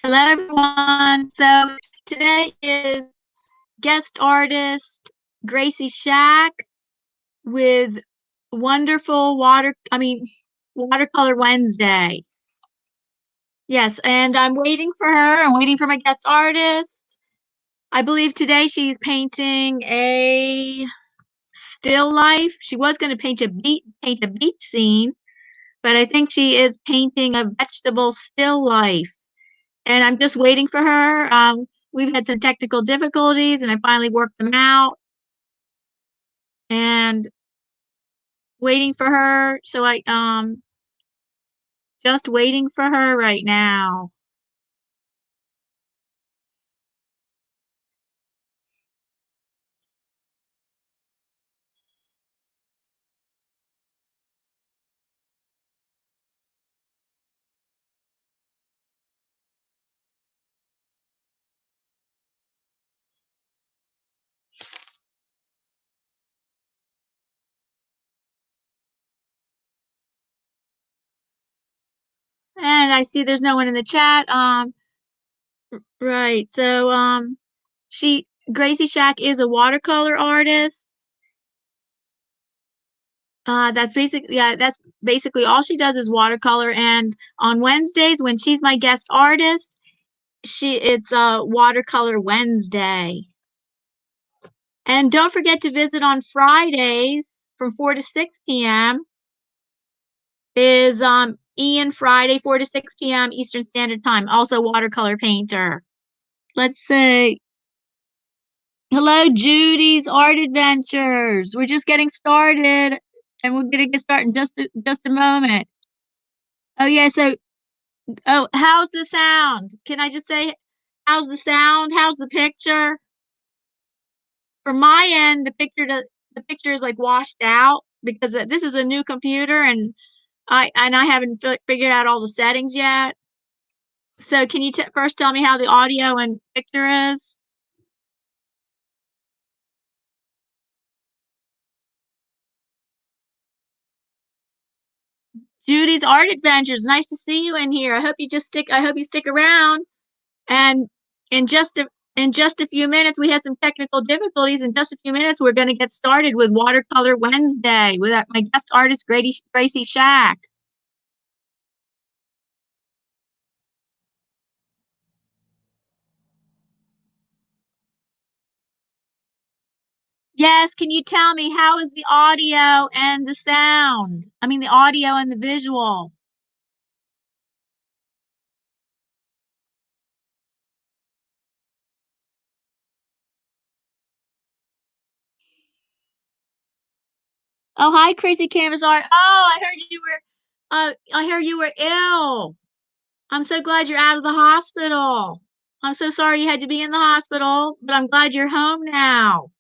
Hello, everyone. So today is guest artist Gracie Shack with wonderful Watercolor Wednesday. Yes, and I'm waiting for her. I'm waiting for my guest artist. I believe today she's painting a still life. She was going to paint a beach scene, but I think she is painting a vegetable still life. And I'm just waiting for her. We've had some technical difficulties, and I finally worked them out. And waiting for her. So I just waiting for her right now. And I see there's no one in the chat. Right. So Gracie Shack is a watercolor artist. That's basically all she does is watercolor. And on Wednesdays, when she's my guest artist, it's Watercolor Wednesday. And don't forget to visit on Fridays from 4 to 6 p.m. is Ian Friday, 4 to 6 p.m. Eastern Standard Time, also watercolor painter. Let's see. Hello, Judy's Art Adventures. We're just getting started, and we're gonna get started in just a moment. Oh yeah, how's the sound? Can I just say, how's the sound? How's the picture? From my end, the picture is like washed out because this is a new computer, and I haven't figured out all the settings yet. So can you first tell me how the audio and picture is? Judy's Art Adventures. Nice to see you in here. I hope you stick around. And in just a few minutes, we had some technical difficulties. In just a few minutes, we're going to get started with Watercolor Wednesday with my guest artist, Gracie Shack. Yes, can you tell me how is the audio and the sound? I mean, the audio and the visual. Oh, hi, Crazy Canvas Art. Oh, I heard you were ill. I'm so glad you're out of the hospital. I'm so sorry you had to be in the hospital, but I'm glad you're home now.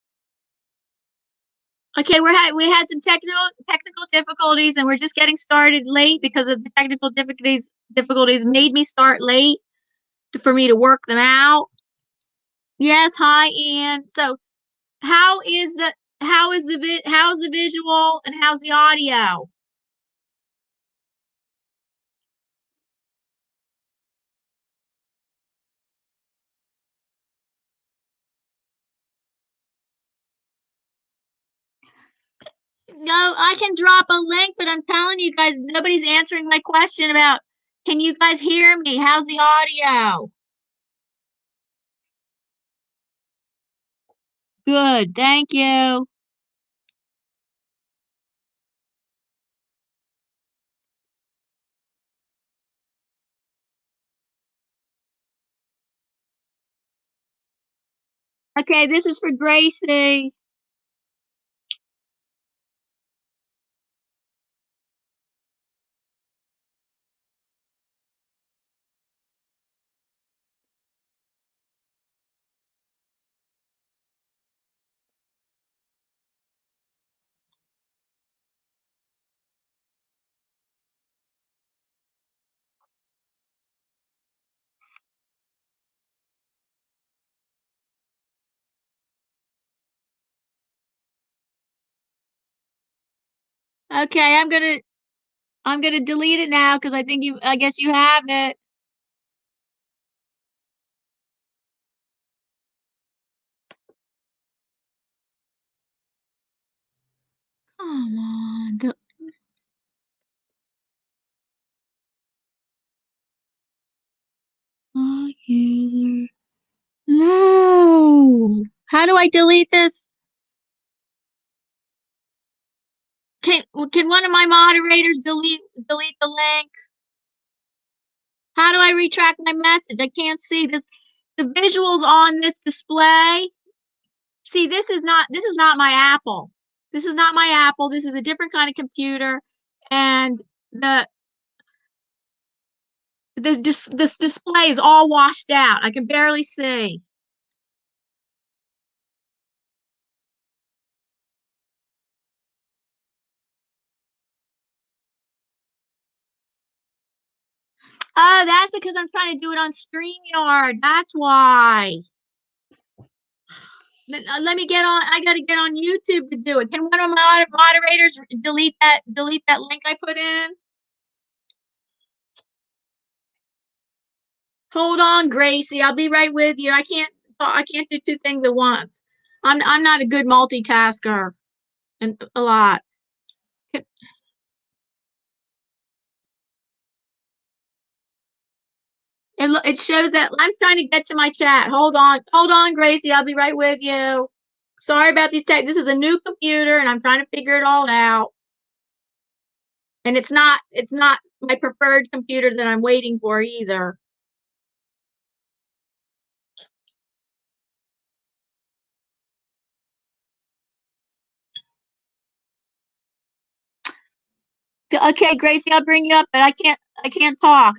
Okay, we had some technical difficulties, and we're just getting started late because of the technical difficulties made me start late for me to work them out. Yes, hi, Ian. So how's the visual and how's the audio? No, I can drop a link, but I'm telling you guys, nobody's answering my question about, can you guys hear me? How's the audio? Good, thank you. Okay, this is for Gracie. Okay, I'm gonna delete it now because I guess you have it. Come on. User. No. How do I delete this? Can one of my moderators delete the link? How do I retract my message? I can't see this. The visuals on this display. See, this is not my Apple. This is not my Apple. This is a different kind of computer, and this display is all washed out. I can barely see. Oh, that's because I'm trying to do it on StreamYard. That's why. Let me get on. I got to get on YouTube to do it. Can one of my moderators delete that link I put in? Hold on, Gracie. I'll be right with you. I can't do two things at once. I'm not a good multitasker, and a lot. It shows that I'm trying to get to my chat. Hold on, Gracie. I'll be right with you. Sorry about these tech. This is a new computer, and I'm trying to figure it all out. And it's not my preferred computer that I'm waiting for either. Okay, Gracie, I'll bring you up, but I can't talk.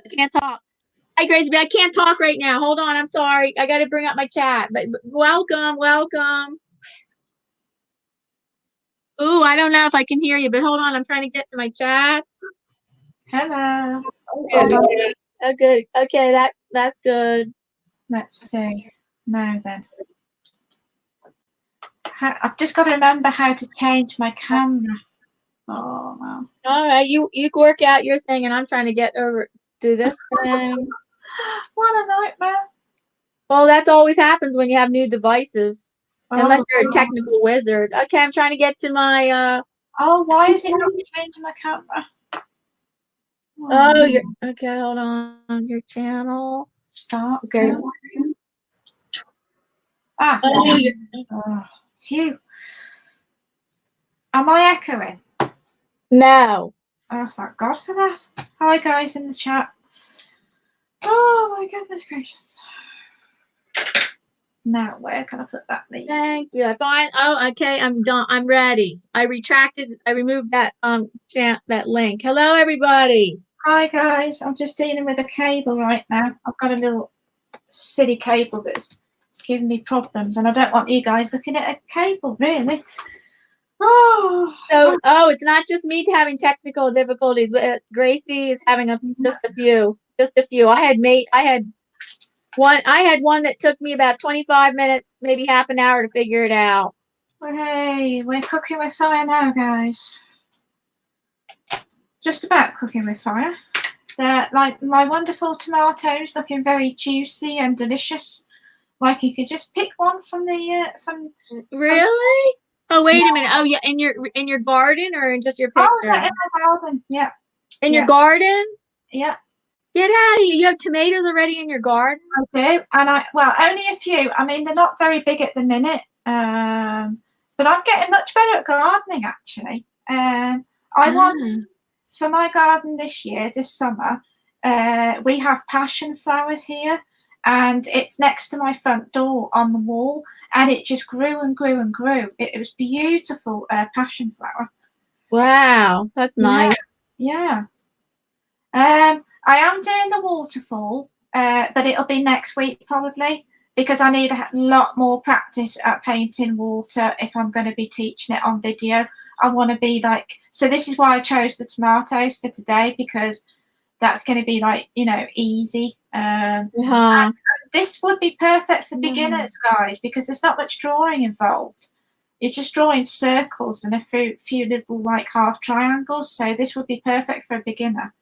Hi, Gracie, but I can't talk right now. Hold on, I'm sorry. I got to bring up my chat. But welcome. Ooh, I don't know if I can hear you, but hold on. I'm trying to get to my chat. Hello. Oh, good. Okay, that's good. Let's see. Now then. I've just got to remember how to change my camera. Oh, wow. All right, you work out your thing, and I'm trying to do this thing. What a nightmare. Well, that's always happens when you have new devices. Unless you're a technical wizard. Okay, I'm trying to get to my Oh, why is it not changing my camera? Oh, okay, hold on. Your channel. Start. Okay. Phew. Am I echoing? No. Oh, thank God for that. Hi, guys in the chat. Oh, my goodness gracious. Now, where can I put that link? Thank you. Oh, okay, I'm done. I'm ready. I removed that that link. Hello, everybody. Hi, guys. I'm just dealing with a cable right now. I've got a little silly cable that's giving me problems, and I don't want you guys looking at a cable, really. Oh, it's not just me having technical difficulties, but Gracie is having just a few. I had one that took me about 25 minutes, maybe half an hour to figure it out. Well, hey, we're cooking with fire now, guys. Just about cooking with fire. They're like my wonderful tomatoes, looking very juicy and delicious. Like you could just pick one from the Really? Oh, wait a minute. Oh, yeah, in your garden or in just your picture? Oh, in my garden. Yeah. In your garden? Yeah. Get out of here. You have tomatoes already in your garden? I do. And only a few. I mean, they're not very big at the minute. But I'm getting much better at gardening, actually. I want, for my garden this summer, we have passion flowers here. And it's next to my front door on the wall. And it just grew and grew and grew. It was beautiful passion flower. Wow, that's nice. Yeah. I am doing the waterfall, but it'll be next week probably, because I need a lot more practice at painting water if I'm going to be teaching it on video. I want to be like, so this is why I chose the tomatoes for today, because that's going to be like, easy. This would be perfect for beginners, guys, because there's not much drawing involved. You're just drawing circles and a few little like half triangles, so this would be perfect for a beginner.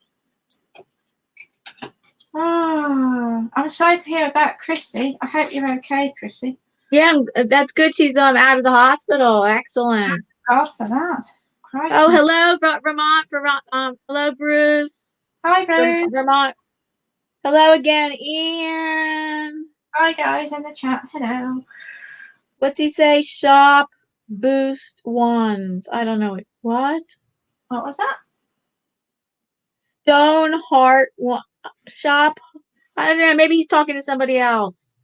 Oh, I'm sorry to hear about Chrissy. I hope you're okay, Chrissy. Yeah, that's good. She's out of the hospital. Excellent. Thank God for that. Crikey. Oh, hello, Vermont. Hello, Bruce. Hi, Bruce. Vermont. Hello again, Ian. Hi, guys in the chat. Hello. What's he say? Shop boost ones. I don't know. What? What was that? Stoneheart shop. I don't know. Maybe he's talking to somebody else.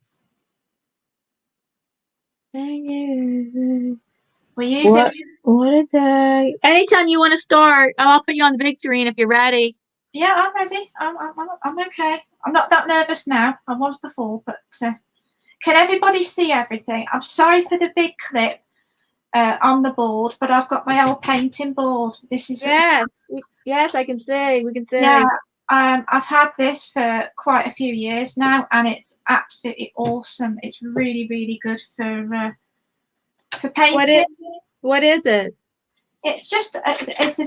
What a day. Anytime you want to start, I'll put you on the big screen if you're ready. Yeah, I'm ready. I'm okay. I'm not that nervous now. I was before, but can everybody see everything? I'm sorry for the big clip on the board, but I've got my old painting board. This is yes, I can see. We can see. Yeah, I've had this for quite a few years now, and it's absolutely awesome. It's really, really good for painting. What is it? It's just it's a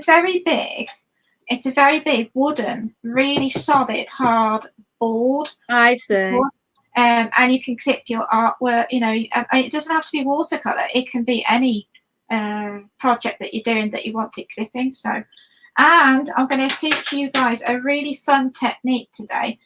very big wooden, really solid, hard board. I see. And you can clip your artwork. You know, it doesn't have to be watercolor. It can be any project that you're doing that you want it clipping. So. And I'm going to teach you guys a really fun technique today,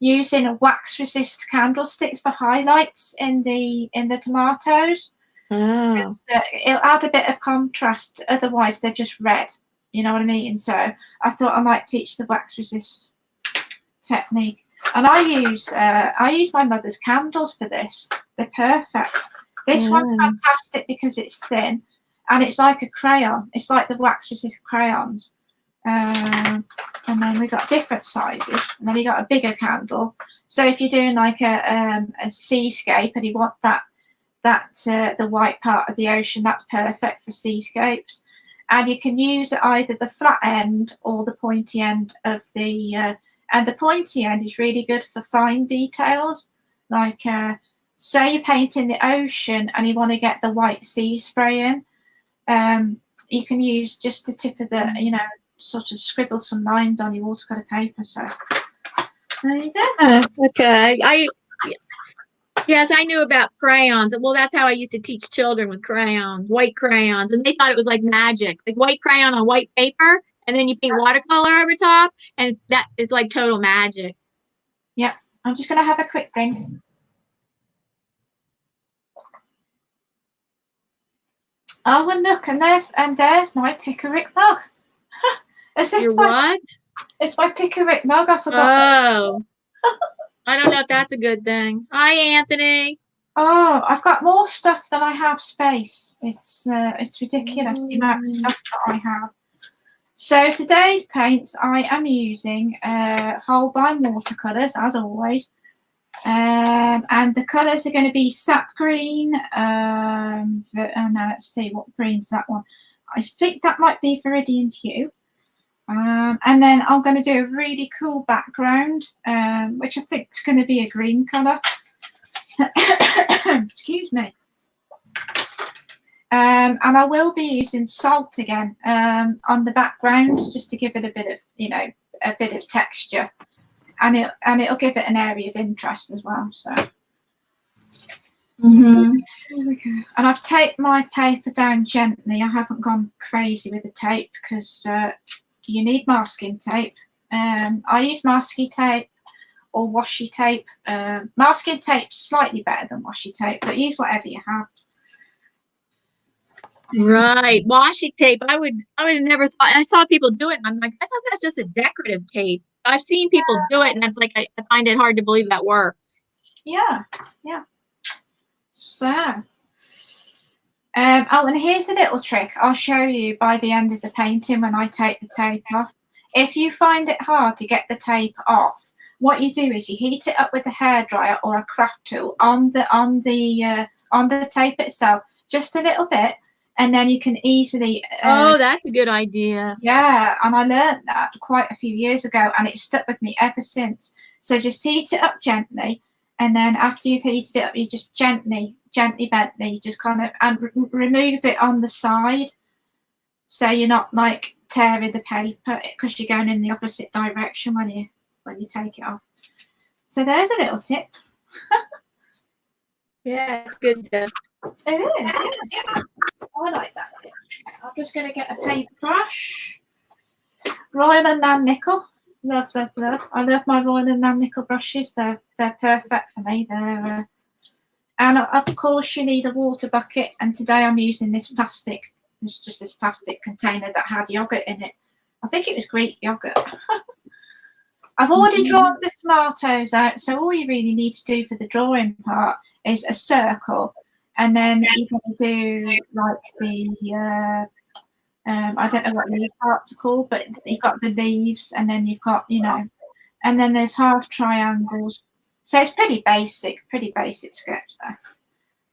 using wax resist candlesticks for highlights in the tomatoes. Oh. It'll add a bit of contrast. Otherwise, they're just red. You know what I mean? So I thought I might teach the wax resist technique. And I use my mother's candles for this. They're perfect. This one's fantastic because it's thin, and it's like a crayon. It's like the wax resist crayons. And then we got different sizes, and then we got a bigger candle. So if you're doing like a seascape and you want the white part of the ocean, that's perfect for seascapes. And you can use either the flat end or the pointy end of the and the pointy end is really good for fine details, like say you're painting the ocean and you want to get the white sea spray in. You can use just the tip of the, you know, sort of scribble some lines on your watercolor paper. So there you go. Okay. Yes, I knew about crayons. Well, that's how I used to teach children with crayons, white crayons, and they thought it was like magic, like white crayon on white paper, and then you paint watercolor over top, and that is like total magic. Yeah, I'm just gonna have a quick drink. Oh, and look, and there's my Pickerick mug. Your what? It's my Pickerick mug. I forgot. Oh, I don't know if that's a good thing. Hi, Anthony. Oh, I've got more stuff than I have space. It's ridiculous the amount of stuff that I have. So today's paints, I am using Holbein watercolors as always, and the colors are going to be sap green. Now let's see, what green's that one? I think that might be Viridian hue. And then I'm going to do a really cool background, which I think is going to be a green colour. Excuse me. And I will be using salt again on the background, just to give it a bit of, you know, a bit of texture, and it'll give it an area of interest as well. So. And I've taped my paper down gently. I haven't gone crazy with the tape because you need masking tape. I use masking tape or washi tape. Masking tape's slightly better than washi tape, but use whatever you have. Right, washi tape. I would have never thought. I saw people do it, and I'm like, I thought that's just a decorative tape. I've seen people do it, and it's like I find it hard to believe that works. Yeah, yeah. So, oh, and here's a little trick I'll show you by the end of the painting when I take the tape off. If you find it hard to get the tape off, what you do is you heat it up with a hairdryer or a craft tool on the tape itself, just a little bit, and then you can easily. Oh, that's a good idea. Yeah, and I learned that quite a few years ago, and it's stuck with me ever since. So just heat it up gently, and then after you've heated it up, you just gently, just kind of and remove it on the side, so you're not like tearing the paper because you're going in the opposite direction when you take it off. So there's a little tip. Yeah, it's good tip. It is. I like that. I'm just going to get a paintbrush. Royal and Nan Nickel. Love, love, love. I love my Royal and Nan Nickel brushes. They're perfect for me. They're and of course you need a water bucket. And today I'm using this plastic. It's just this plastic container that had yogurt in it. I think it was Greek yogurt. I've already drawn the tomatoes out, so all you really need to do for the drawing part is a circle, and then you're going to do like the I don't know what leaf parts are called, but you've got the leaves, and then you've got, you know, and then there's half triangles. So it's pretty basic sketch there.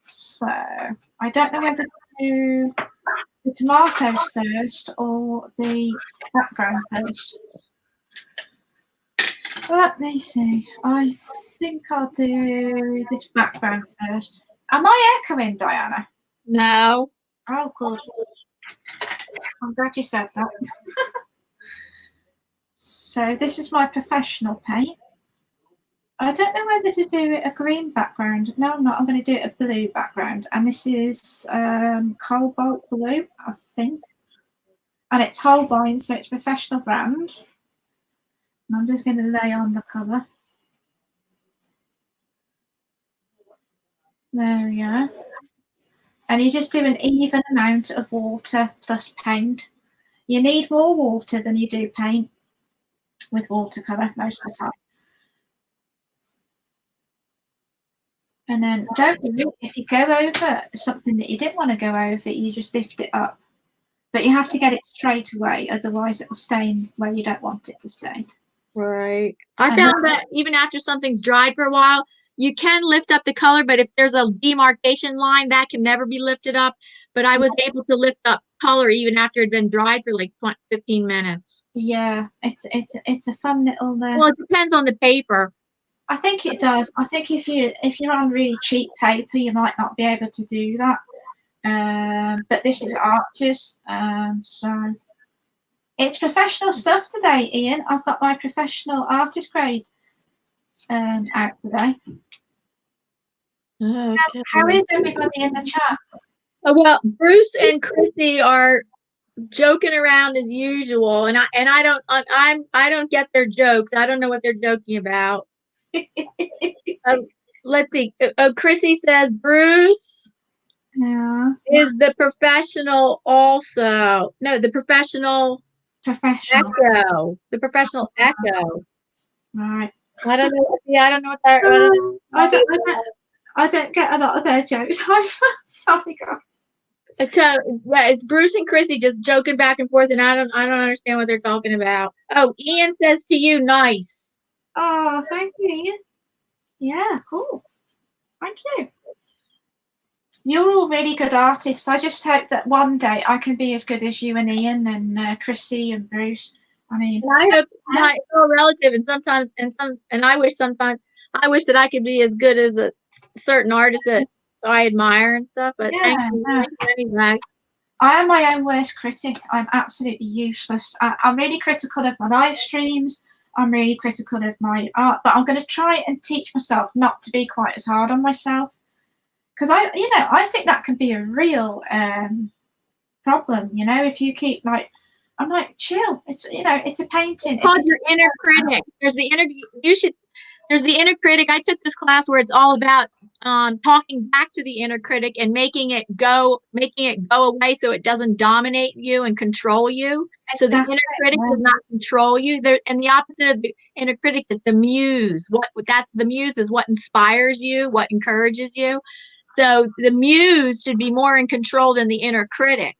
So I don't know whether to do the tomatoes first or the background first. Let me see. I think I'll do this background first. Am I echoing, Diana? No. Oh, good. I'm glad you said that. So this is my professional paint. I don't know whether to do it a green background. No, I'm not. I'm going to do it a blue background. And this is cobalt blue, I think. And it's Holbein, so it's professional brand. And I'm just going to lay on the colour. There we go. And you just do an even amount of water plus paint. You need more water than you do paint with watercolour most of the time. And then don't worry, if you go over something that you didn't want to go over, you just lift it up. But you have to get it straight away, otherwise it will stain where you don't want it to stain. Right. I found that even after something's dried for a while, you can lift up the color, but if there's a demarcation line, that can never be lifted up. But I was able to lift up color even after it had been dried for like 15 minutes. Yeah, it's a fun little. Well, it depends on the paper. I think it does. I think if you're on really cheap paper, you might not be able to do that. But this is Arches, so it's professional stuff today, Ian. I've got my professional artist grade out today. Okay. How is everybody in the chat? Oh, well, Bruce and Chrissy are joking around as usual, and I don't get their jokes. I don't know what they're joking about. Let's see. Chrissy says Bruce is the professional also. No, the professional echo. The professional echo. Right. I don't know. Yeah, I don't know what that. I don't get a lot of their jokes. Sorry, guys. It's Bruce and Chrissy just joking back and forth, and I don't understand what they're talking about. Oh, Ian says to you, nice. Oh, thank you, Ian. Yeah, cool. Thank you. You're all really good artists. I just hope that one day I can be as good as you and Ian and Chrissy and Bruce. I mean, I hope it's all relative, and I wish that I could be as good as a certain artist that I admire and stuff. But thank you anyway. I am my own worst critic. I'm absolutely useless. I'm really critical of my live streams. I'm really critical of my art, but I'm going to try and teach myself not to be quite as hard on myself, because I think that can be a real problem. If you keep I'm like, chill. It's it's a painting. It's called your inner critic. There's the inner critic. I took this class where it's all about talking back to the inner critic and making it go away so it doesn't dominate you and control you. Exactly. So the inner critic does not control you. And the opposite of the inner critic is the muse. The muse is what inspires you, what encourages you. So the muse should be more in control than the inner critic.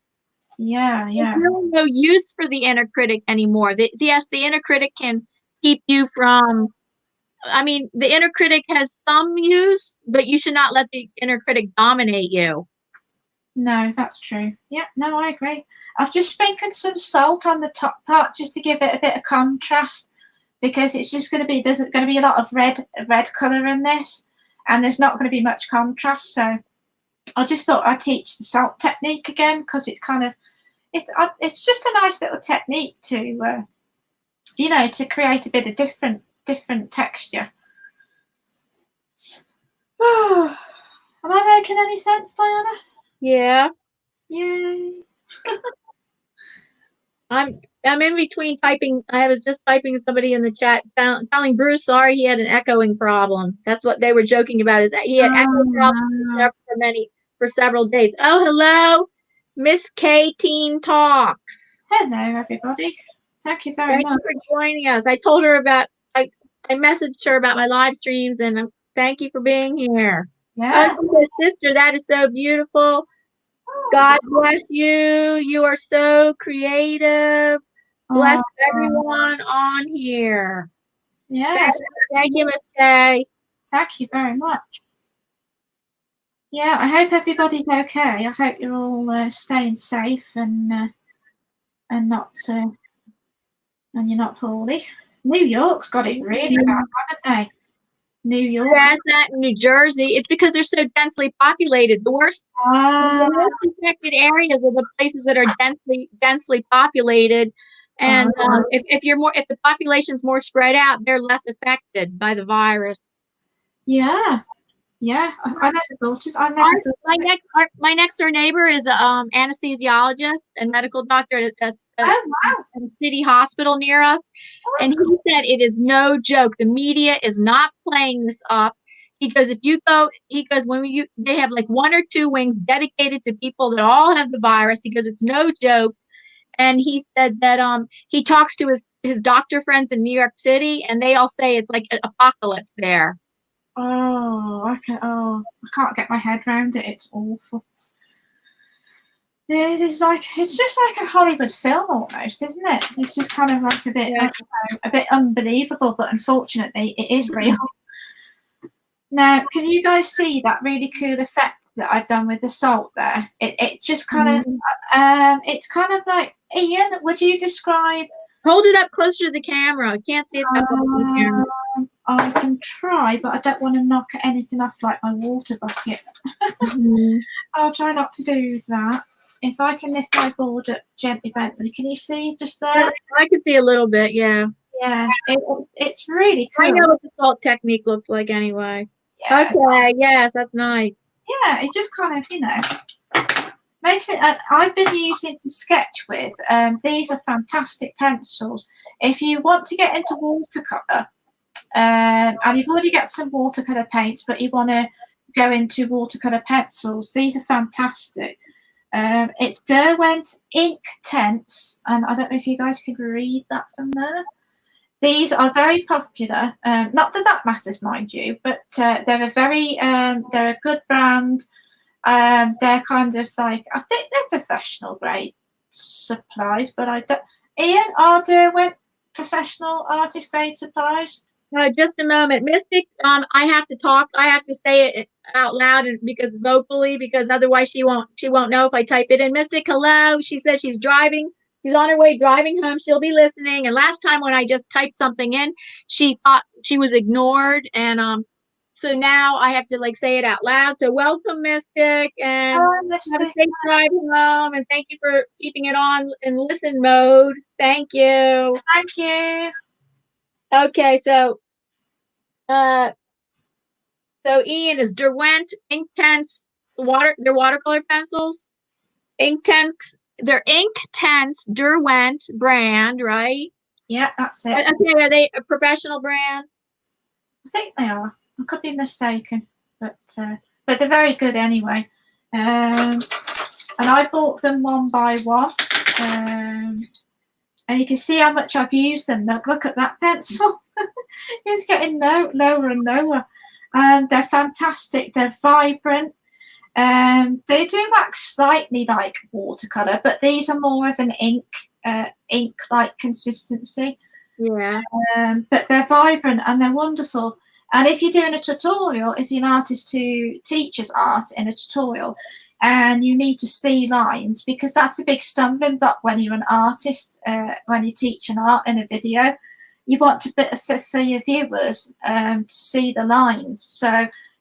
Yeah. There's really no use for the inner critic anymore. Yes, the inner critic can keep you from. I mean, the inner critic has some use, but you should not let the inner critic dominate you. No, that's true. Yeah, no, I agree. I've just sprinkled some salt on the top part just to give it a bit of contrast, because it's just there's going to be a lot of red colour in this, and there's not going to be much contrast. So I just thought I'd teach the salt technique again, because it's kind of it's just a nice little technique to to create a bit of different texture. Am I making any sense, Diana? Yeah. Yay. I'm in between typing. I was just typing to somebody in the chat, telling Bruce sorry he had an echoing problem. That's what they were joking about. Is that he had echo problems for several days. Oh, hello, Miss K Teen Talks. Hello, everybody. Thank you very much. Thank you for joining us. I told her about. I messaged her about my live streams, and thank you for being here. Yeah. Oh, sister, that is so beautiful. God bless you. You are so creative. Bless everyone on here. Yeah. Thank you, Miss Kay. Thank you very much. Yeah, I hope everybody's okay. I hope you're all staying safe and not and you're not poorly. New York's got it really bad, haven't they? New York. Yes, that in New Jersey. It's because they're so densely populated. The worst affected areas are the places that are densely populated. And if the population's more spread out, they're less affected by the virus. Yeah. Yeah, I never thought of. My next door neighbor is an anesthesiologist and medical doctor at a city hospital near us, and he said it is no joke. The media is not playing this up. He goes, they have like 1 or 2 wings dedicated to people that all have the virus. He goes, it's no joke, and he said that he talks to his doctor friends in New York City, and they all say it's like an apocalypse there. I can't get my head around it. It's awful. It's just like a Hollywood film almost, isn't it? It's just kind of like a bit unbelievable, but unfortunately it is real. Now, can you guys see that really cool effect that I've done with the salt there? It just kind of it's kind of like, Ian, would you describe? Hold it up closer to the camera. I can't see it that well on the camera. I can try, but I don't want to knock anything off like my water bucket. I'll try not to do that. If I can lift my board up gently, Bentley, can you see just there? I can see a little bit, yeah. Yeah, it's really cool. I know what the salt technique looks like anyway. Yeah. Okay, yes, that's nice. Yeah, it just kind of, makes it. I've been using to sketch with. These are fantastic pencils. If you want to get into watercolor, and you've already got some watercolor paints, but you want to go into watercolor pencils, these are fantastic. It's Derwent Ink Tense, and I don't know if you guys could read that from there. These are very popular. Not that matters, mind you, but they're a good brand. They're kind of like, I think they're professional grade supplies, but I don't. Ian, are Derwent professional artist grade supplies? Just a moment, Mystic. I have to talk. I have to say it out loud because otherwise she won't know if I type it in. Mystic, hello. She says she's driving. She's on her way driving home. She'll be listening. And last time when I just typed something in, she thought she was ignored, and so now I have to like say it out loud. So welcome, Mystic, and have a safe drive home. And thank you for keeping it on in listen mode. Thank you. Thank you. Okay, so Ian, is Derwent Ink Tense they're watercolor pencils? They're Ink Tense Derwent brand, right? Yeah, that's it. Okay, are they a professional brand? I think they are. I could be mistaken, but they're very good anyway. And I bought them one by one. And you can see how much I've used them. Look at that pencil. It's getting lower and lower. They're fantastic. They're vibrant. They do wax slightly like watercolor, but these are more of an ink-like consistency. Yeah. But they're vibrant and they're wonderful. And if you're doing a tutorial, if you're an artist who teaches art in a tutorial, and you need to see lines, because that's a big stumbling block when you're an artist, when you teach an art in a video. You want to, for your viewers, to see the lines.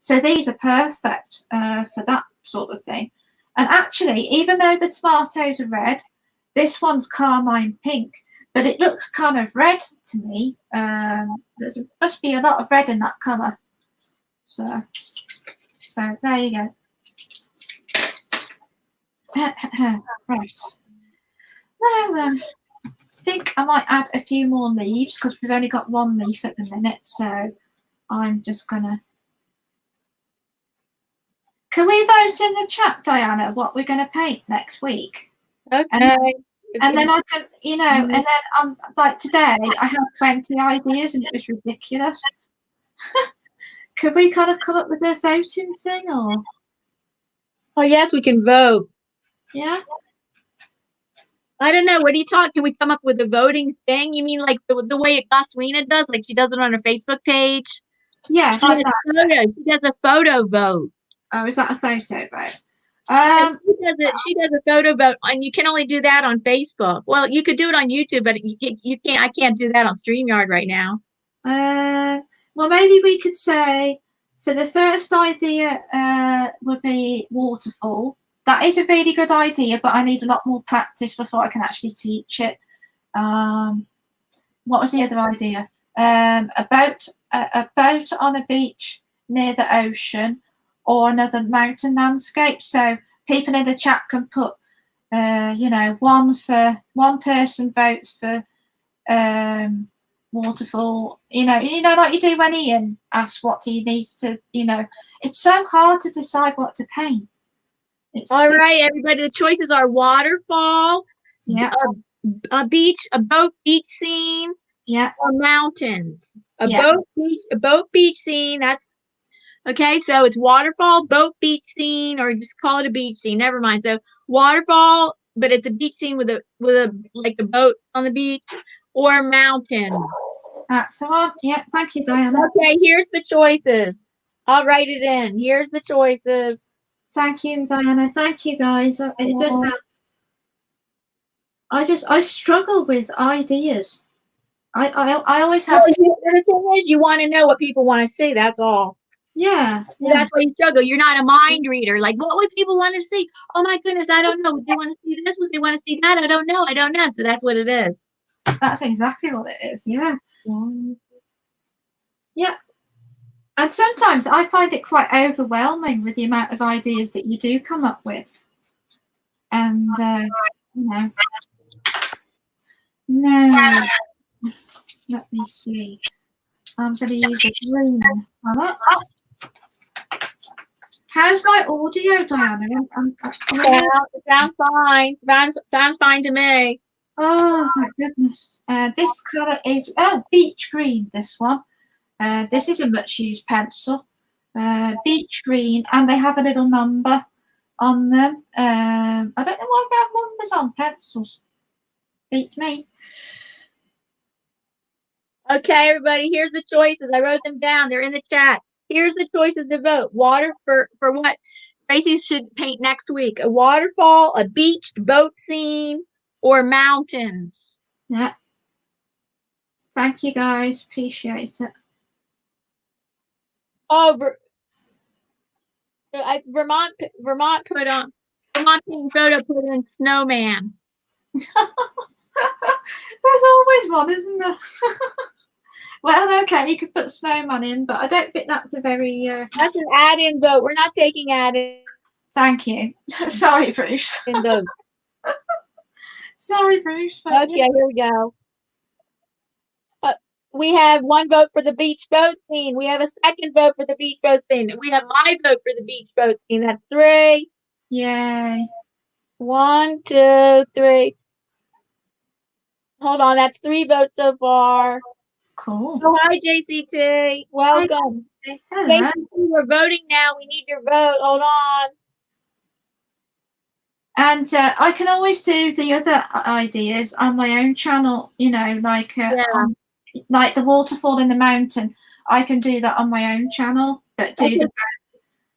So these are perfect for that sort of thing. And actually, even though the tomatoes are red, this one's carmine pink, but it looks kind of red to me. There must be a lot of red in that colour. So there you go. Right. Now then, I think I might add a few more leaves because we've only got one leaf at the minute. So I'm just gonna. Can we vote in the chat, Diana, what we're going to paint next week? Okay. And then I can, you know, and then like today, I had 20 ideas and it was ridiculous. Could we kind of come up with a voting thing, or? Oh yes, we can vote. Yeah. I don't know. What are you talking? Can we come up with a voting thing? You mean like the way Goswina does? Like she does it on her Facebook page? Yeah, She does a photo vote. Oh, is that a photo vote? She does a photo vote, and you can only do that on Facebook. Well, you could do it on YouTube, but you can't. I can't do that on StreamYard right now. Well, maybe we could say for the first idea would be waterfall. That is a really good idea, but I need a lot more practice before I can actually teach it. What was the other idea? A boat on a beach near the ocean, or another mountain landscape. So people in the chat can put, you know, one person votes for waterfall. You know, like you do when Ian asks what he needs to. You know, it's so hard to decide what to paint. All right, everybody. The choices are waterfall, yeah, a boat beach scene, yeah, or mountains. A boat beach scene. That's okay. So it's waterfall, boat beach scene, or just call it a beach scene. Never mind. So waterfall, but it's a beach scene with a like a boat on the beach, or mountain. That's the one. Yeah, thank you, Diana. Okay, here's the choices. I'll write it in. Here's the choices. Thank you, Diana. Thank you, guys. It does help. I struggle with ideas. I always have to. The thing is, you want to know what people want to see. That's all. Yeah. That's why you struggle. You're not a mind reader. Like, what would people want to see? Oh my goodness, I don't know. Would they want to see this? Would they want to see that? I don't know. So that's what it is. That's exactly what it is. Yeah. Yeah. And sometimes I find it quite overwhelming with the amount of ideas that you do come up with. And, you know. No. Let me see. I'm going to use a green palette. How's my audio, Diana? It sounds fine. Sounds fine to me. Oh, thank goodness. This colour is, beach green, this one. This is a much used pencil. Beach green, and they have a little number on them. I don't know why they have numbers on pencils. Beats me. Okay, everybody, here's the choices. I wrote them down. They're in the chat. Here's the choices to vote. Water for what Gracie should paint next week. A waterfall, a beached boat scene, or mountains. Yeah. Thank you, guys. Appreciate it. Oh, Vermont painting photo put in snowman. There's always one, isn't there? Well, okay, you could put snowman in, but I don't think that's a very... That's an add-in vote. We're not taking add-in. Thank you. Sorry, Bruce. In votes. Sorry, Bruce. Okay, here we go. We have one vote for the beach boat scene. We have a second vote for the beach boat scene. We have my vote for the beach boat scene. That's 3. Yay. 1, 2, 3. Hold on, that's 3 votes so far. Cool. Oh, hi, JCT. Welcome. Hi, JCT, we're voting now. We need your vote. Hold on. And I can always do the other ideas on my own channel, you know, like like the waterfall in the mountain. I can do that on my own channel, but do the...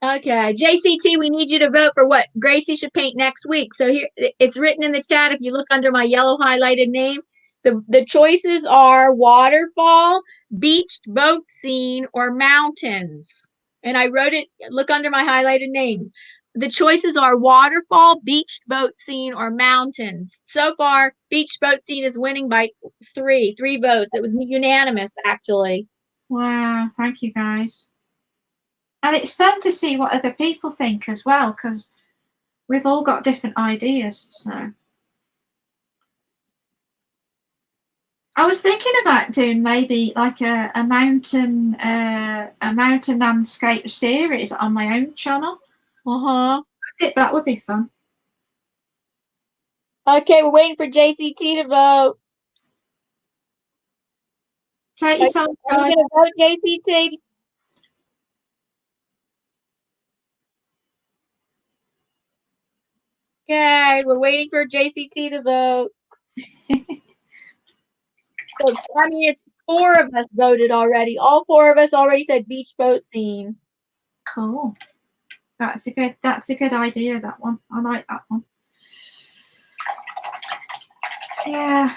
Okay, JCT, we need you to vote for what Gracie should paint next week. So here, it's written in the chat. If you look under my yellow highlighted name, the choices are waterfall, beached boat scene, or mountains. And I wrote it, look under my highlighted name. The choices are waterfall, beached boat scene, or mountains. So far, beached boat scene is winning by 3 votes. It was unanimous, actually. Wow, thank you, guys. And it's fun to see what other people think as well, because We've all got different ideas, so. I was thinking about doing maybe like a mountain landscape series on my own channel. Uh-huh. I think that would be fun. Okay, we're waiting for JCT to vote. Take your time, Are you guys. gonna vote, JCT? Okay, we're waiting for JCT to vote. So, I mean, it's 4 of us voted already. All 4 of us already said beach boat scene. Cool. That's a good idea, that one. I like that one. Yeah.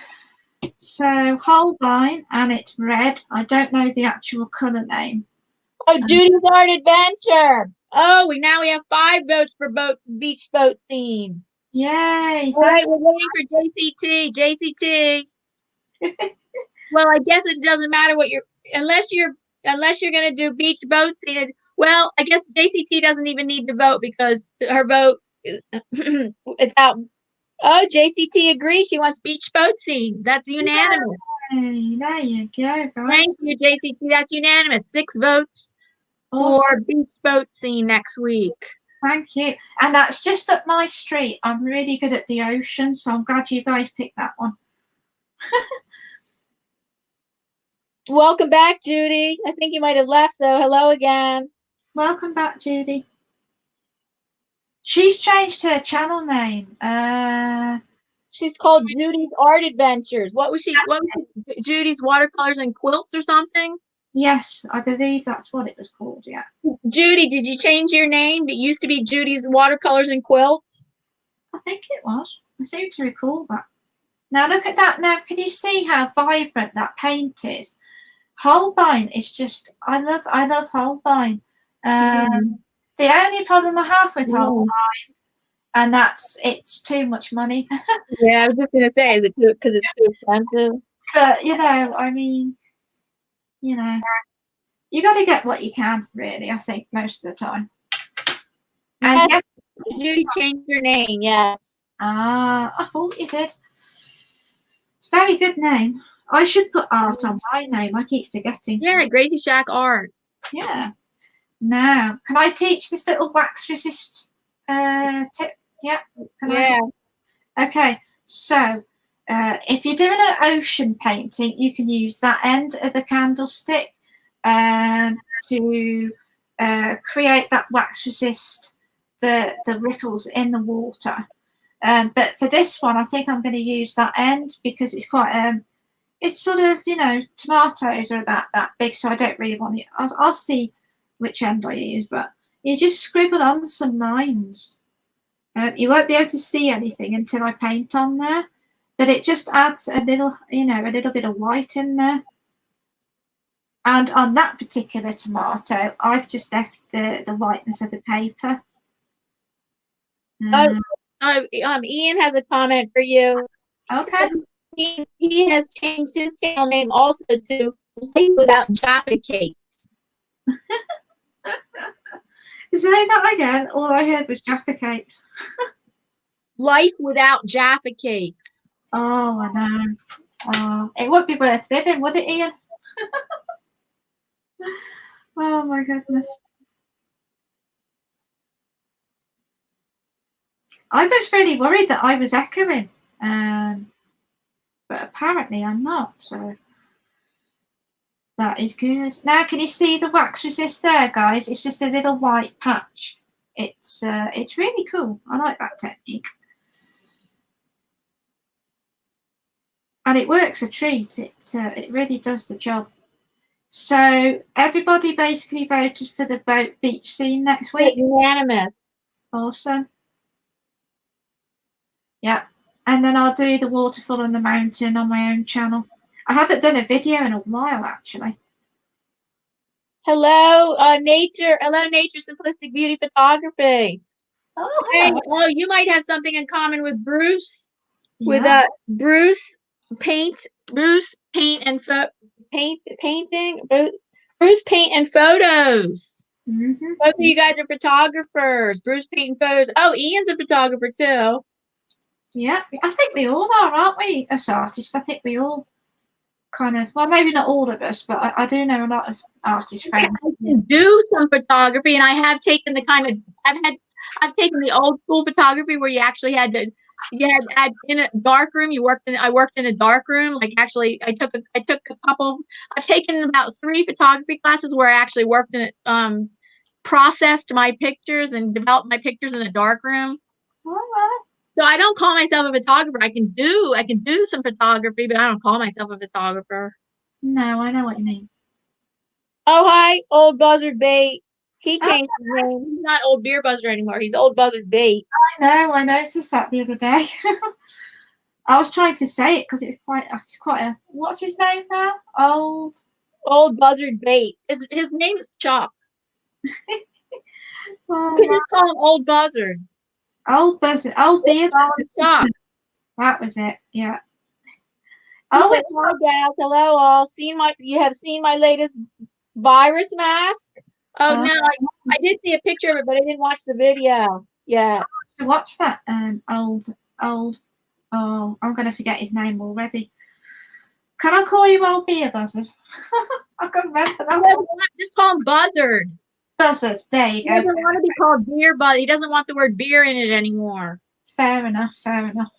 So Holbein, and it's red. I don't know the actual colour name. Oh, Judy's Art Adventure. Oh, now we have 5 votes for beach boat scene. Yay! All right, we're waiting for JCT. JCT. Well, I guess it doesn't matter what unless you're gonna do beach boat scene. Well, I guess JCT doesn't even need to vote because her vote it's out. Oh, JCT agrees. She wants beach boat scene. That's unanimous. Yay, there you go, guys. Thank you, JCT. That's unanimous. 6 votes for beach boat scene next week. Thank you. And that's just up my street. I'm really good at the ocean, so I'm glad you guys picked that one. Welcome back, Judy. I think you might have left, so hello again. Welcome back, Judy. She's changed her channel name. She's called Judy's Art Adventures. What was she? Judy's Watercolors and Quilts or something? Yes, I believe that's what it was called, yeah. Judy, did you change your name? It used to be Judy's Watercolors and Quilts. I think it was. I seem to recall that. Now look at that. Now, can you see how vibrant that paint is? Holbein is just, I love Holbein. The only problem I have with Holbein, and it's too much money. Yeah, I was just gonna say, is it because it's too expensive? But I mean, you got to get what you can, really. I think most of the time. And yes, Judy changed her name. Yes. I thought you did. It's a very good name. I should put art on my name. I keep forgetting. Yeah, Gracie Shack Art. Yeah. Now, can I teach this little wax resist tip? Yeah. Yeah. Okay. So, if you're doing an ocean painting, you can use that end of the candlestick to create that wax resist, the ripples in the water. But for this one, I think I'm going to use that end because it's quite it's sort of, tomatoes are about that big, so I don't really want it. I'll see which end I use, but you just scribble on some lines. You won't be able to see anything until I paint on there, but it just adds a little bit of white in there. And on that particular tomato, I've just left the whiteness of the paper. Ian has a comment for you. Okay. He has changed his channel name also to Life Without Jaffa Cakes. Say that again. All I heard was Jaffa Cakes. Life Without Jaffa Cakes. Oh, I know. Oh, it would be worth living, would it, Ian? Oh my goodness. I was really worried that I was echoing, but apparently I'm not, so that is good. Now, can you see the wax resist there, guys? It's just a little white patch. It's really cool. I like that technique. And it works a treat. It really does the job. So everybody basically voted for the boat beach scene next week. Unanimous. Awesome. Yeah. And then I'll do the waterfall and the mountain on my own channel. I haven't done a video in a while, actually. Hello, Nature. Hello, Nature Simplistic Beauty Photography. Oh, hey, you might have something in common with Bruce. With Bruce Paint and Photos. Mm-hmm. Both of you guys are photographers. Bruce painting photos. Oh, Ian's a photographer too. Yeah, I think we all are, aren't we, as artists? I think we all kind of, well, maybe not all of us, but I do know a lot of artist friends. I can do some photography, and I have taken the kind of I've taken the old school photography where you actually had to in a dark room. I worked in a dark room. Like actually, I took a couple. I've taken about 3 photography classes where I actually worked in it, processed my pictures and developed my pictures in a dark room. All right. So I don't call myself a photographer. I can do some photography, but I don't call myself a photographer. No, I know what you mean. Oh, hi, old buzzard bait. He Oh, changed his name. He's not old beer buzzard anymore. He's old buzzard bait. I know. I noticed that the other day. I was trying to say it because it's quite a. What's his name now? Old buzzard bait. His name is Chuck. Oh, You could just call him old buzzard. old buzzard. Old beer buzzard. Chuck. That was it. Yeah. Oh, it's hi gals. Hello all. You have seen my latest virus mask? Oh no, I did see a picture of it, but I didn't watch the video. Yeah. To watch that old. Oh, I'm going to forget his name already. Can I call you old beer buzzard? I can't remember that. Just call him buzzard. Buzzard. There you go. He doesn't want to be called beer buzzard. He doesn't want the word beer in it anymore. Fair enough. Fair enough.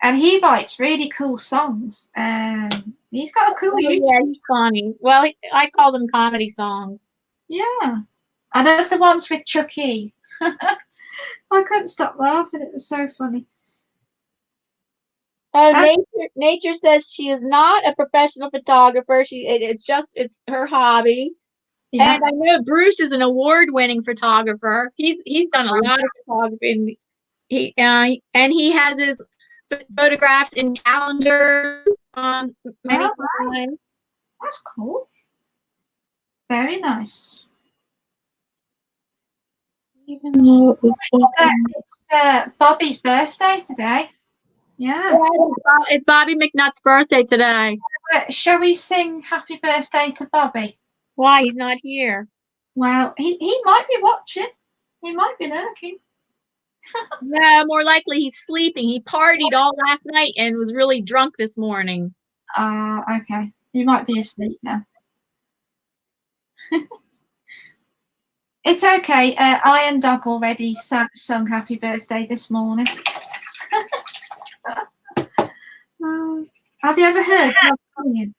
And he writes really cool songs. He's got a cool YouTube. Yeah, he's funny. Well, I call them comedy songs. Yeah. I know the ones with Chucky. I couldn't stop laughing. It was so funny. Oh, Nature says she is not a professional photographer. It's her hobby. Yeah. And I know Bruce is an award-winning photographer. He's done a lot of photography. And he has his photographs in calendars many times. That's cool. Very nice. Even though it was it's Bobby's birthday today. Yeah. It's Bobby McNutt's birthday today. Shall we sing happy birthday to Bobby? Why? He's not here. Well, he might be watching. He might be lurking. No, more likely he's sleeping. He partied all last night and was really drunk this morning. Okay. He might be asleep now. It's okay. Iron Dog already sung happy birthday this morning. Have you ever heard Dog singing?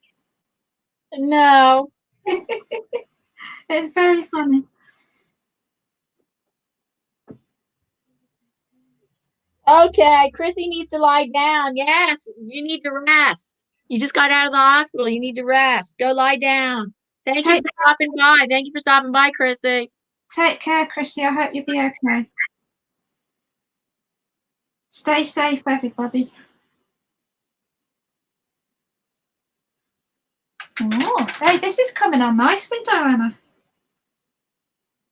No. It's very funny. Okay, Chrissy needs to lie down. Yes, you need to rest. You just got out of the hospital. You need to rest. Go lie down. Thank you for stopping by. Thank you for stopping by, Chrissy. Take care, Chrissy. I hope you'll be okay. Stay safe, everybody. Oh, hey, this is coming on nicely, Diana.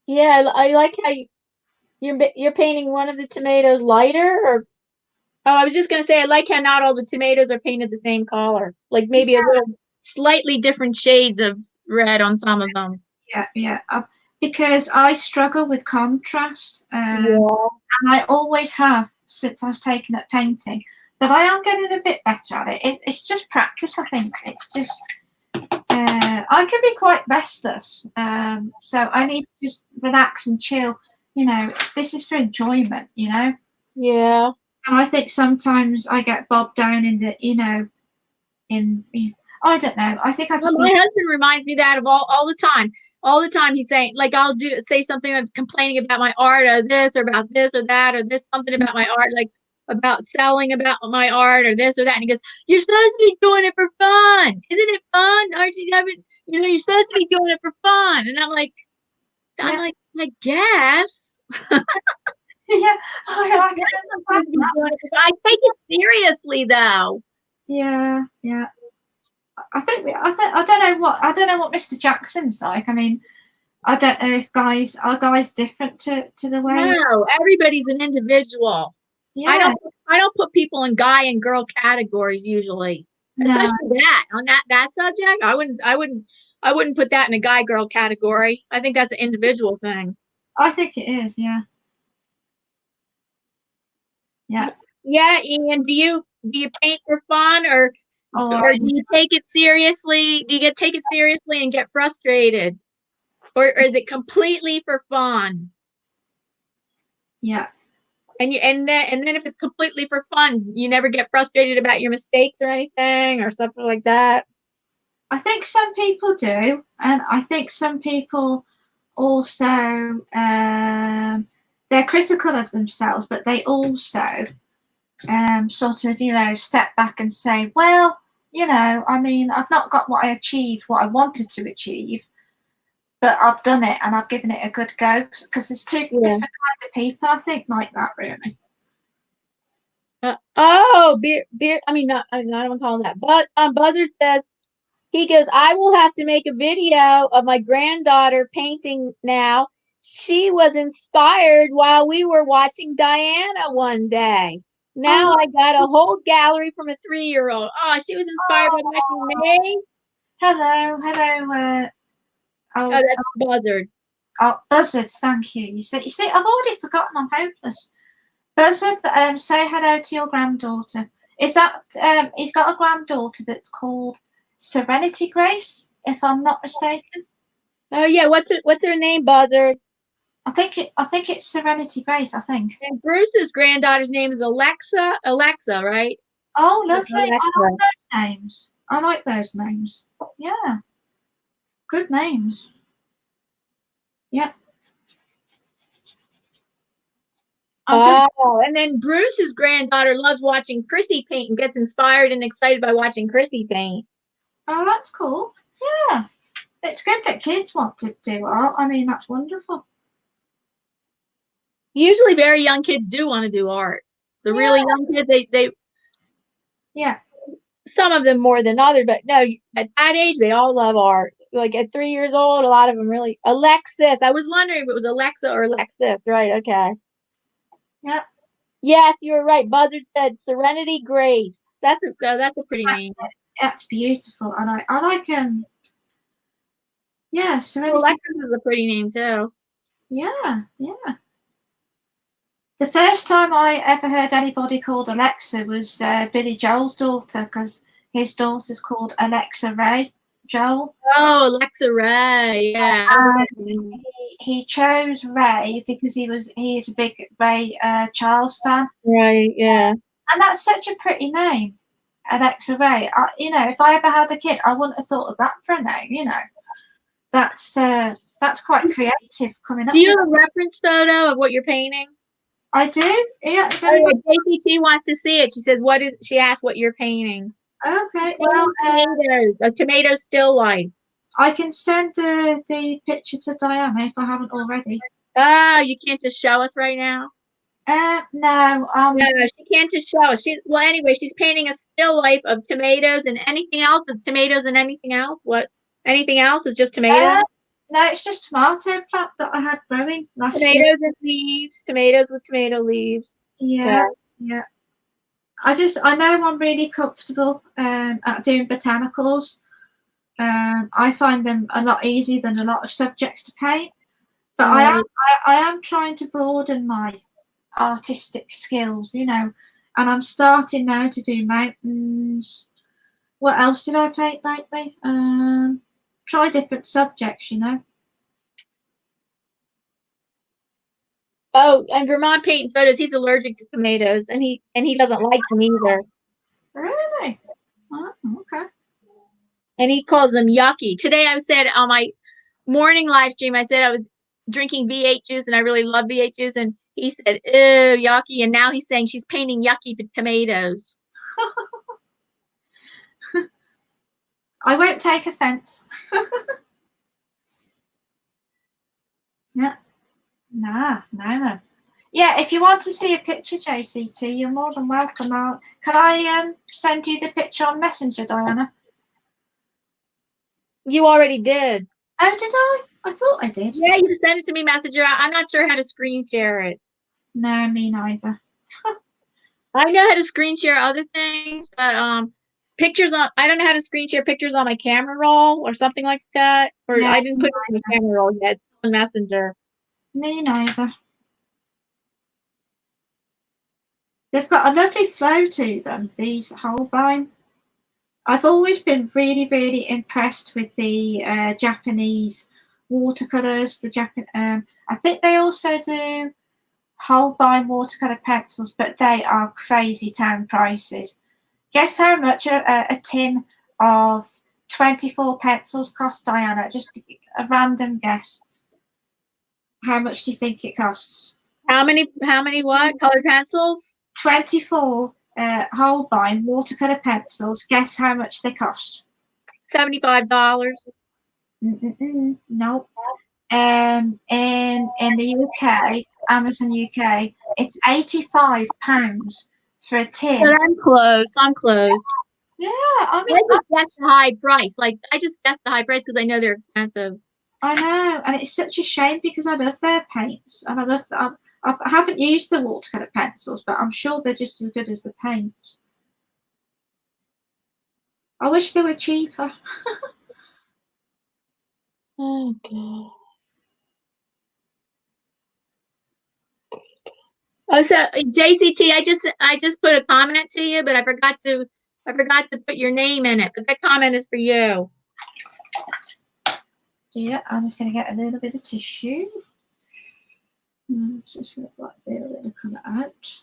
Yeah, I like how you're painting one of the tomatoes lighter, or I was just gonna say I like how not all the tomatoes are painted the same color. Like maybe a little slightly different shades of red on some of them. Yeah. Because I struggle with contrast, and I always have since I was taken up painting. But I am getting a bit better at it. It's just practice, I think. It's just I can be quite restless, so I need to just relax and chill. You know, this is for enjoyment. You know. Yeah. And I think sometimes I get bogged down in the, I don't know. I think I just. My husband reminds me that of all the time. All the time he's saying, like, I'll say something that's complaining about my art or this or about this or that or this, something about my art, like about selling about my art or this or that. And he goes, you're supposed to be doing it for fun. Isn't it fun? Aren't you having, you're supposed to be doing it for fun. And I'm like, I guess. Yeah, I take it seriously though. Yeah. I don't know what Mr. Jackson's like. I mean, I don't know if guys different to the way. No, everybody's an individual. Yeah. I don't put people in guy and girl categories usually. No. Especially that on that subject. I I wouldn't put that in a guy girl category. I think that's an individual thing. I think it is, yeah. Yeah. Yeah, Ian, do you paint for fun or do you take it seriously? Do you take it seriously and get frustrated? Or is it completely for fun? Yeah. And then if it's completely for fun, you never get frustrated about your mistakes or anything or something like that? I think some people do, and I think some people also they're critical of themselves, but they also sort of, you know, step back and say, well, you know, I mean, I've not got what I wanted to achieve, but I've done it and I've given it a good go, because there's two different kinds of people, I think, like that, really. I mean, not, I don't call that. But Buzzard says, he goes, I will have to make a video of my granddaughter painting now. She was inspired while we were watching Diana one day. Now I got a whole gallery from a 3-year-old. Oh, she was inspired by watching me. Hello. That's Buzzard. Oh, Buzzard, thank you. You see, I've already forgotten. I'm hopeless. Buzzard, say hello to your granddaughter. Is that he's got a granddaughter that's called Serenity Grace, if I'm not mistaken. Oh yeah, what's her name, Buzzard? I think it's Serenity Grace, I think. And Bruce's granddaughter's name is Alexa. Alexa, right? Oh, lovely. I like those names. Yeah. Good names. Yeah. And then Bruce's granddaughter loves watching Chrissy paint and gets inspired and excited by watching Chrissy paint. Oh, that's cool. Yeah. It's good that kids want to do art. I mean, that's wonderful. Usually very young kids do want to do art. The really young kids, they yeah. Some of them more than others, but no, at that age, they all love art. Like at 3 years old, a lot of them really. Alexis. I was wondering if it was Alexa or Alexis. Right, okay. Yeah. Yes, you're right. Buzzard said Serenity Grace. That's a pretty name. That's beautiful. And I like yeah, Serenity. Alexis is a pretty name too. Yeah. The first time I ever heard anybody called Alexa was Billy Joel's daughter, because his daughter's called Alexa Ray Joel. Oh, Alexa Ray, yeah. And he chose Ray because he is a big Ray Charles fan. Right, yeah. And that's such a pretty name, Alexa Ray. You know, if I ever had a kid, I wouldn't have thought of that for a name. You know, that's quite creative coming up. Do you have a reference photo of what you're painting? I do. Yeah. JCT wants to see it. She says, she asked what you're painting. Okay. Well, tomatoes. A tomato still life. I can send the picture to Diana if I haven't already. You can't just show us right now? No. No, she can't just show us. Anyway, she's painting a still life of tomatoes and anything else. It's tomatoes and anything else. What? Anything else is just tomatoes? No, it's just tomato plant that I had growing last year. Tomatoes and leaves. Tomatoes with tomato leaves. Yeah, yeah. I know I'm really comfortable at doing botanicals. I find them a lot easier than a lot of subjects to paint. But I am trying to broaden my artistic skills, you know, and I'm starting now to do mountains. What else did I paint lately? Try different subjects, you know. Oh, and Vermont painting photos. He's allergic to tomatoes, and he doesn't like them either. Really? Oh, okay. And he calls them yucky. Today I said on my morning live stream, I said I was drinking V8 juice, and I really love V8 juice, and he said, ew, yucky. And now he's saying she's painting yucky tomatoes. I won't take offense. Yeah. No. Yeah, if you want to see a picture, JCT, you're more than welcome. Can I send you the picture on Messenger, Diana? You already did. Oh, did I? I thought I did. Yeah, you sent it to me, Messenger. I'm not sure how to screen share it. No, me neither. I know how to screen share other things, but pictures on. I don't know how to screen share pictures on my camera roll or something like that. Or No, I didn't put it in the camera roll yet. It's on Messenger. me neither. They've got a lovely flow to them, these Holbein. I've always been really, really impressed with the Japanese watercolors. I think they also do Holbein watercolor pencils, but they are crazy town prices. Guess how much a tin of 24 pencils costs, Diana? Just a random guess. How much do you think it costs? How many what? Colored pencils? 24 Holbein watercolor pencils. Guess how much they cost? $75. Nope. In the UK, Amazon UK, it's £85 for a tin. But I'm close. I'm close. Yeah, I mean, I just guessed the high price. Like I just guessed the high price because I know they're expensive. I know, and it's such a shame because I love their paints, and I love that. I haven't used the watercolor pencils, but I'm sure they're just as good as the paints. I wish they were cheaper. Oh god. Oh, so JCT, I just put a comment to you, but I forgot to put your name in it. But that comment is for you. Yeah, I'm just going to get a little bit of tissue. Just look like a little colour out.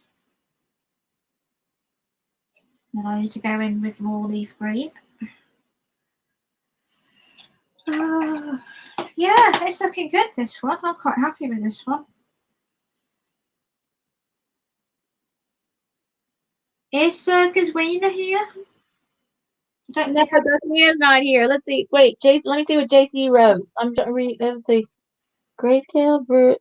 Then I need to go in with more leaf green. Yeah, it's looking good, this one. I'm quite happy with this one. Is Gazwina here? I don't No, Gazwina's not here. Let's see. Wait, Jason. Let me see what JC wrote. I'm gonna read. Let's see. Grayscale, Bruce,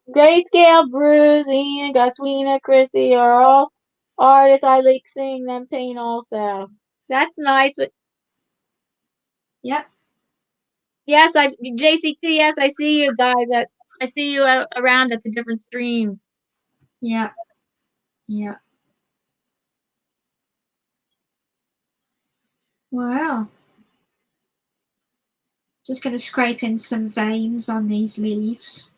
Ian, Gazwina, Chrissy are all artists. I like seeing them paint also. That's nice. Yep. Yes, JCT. Yes, I see you guys. I see you around at the different streams. Yeah. Yeah. Wow. Just going to scrape in some veins on these leaves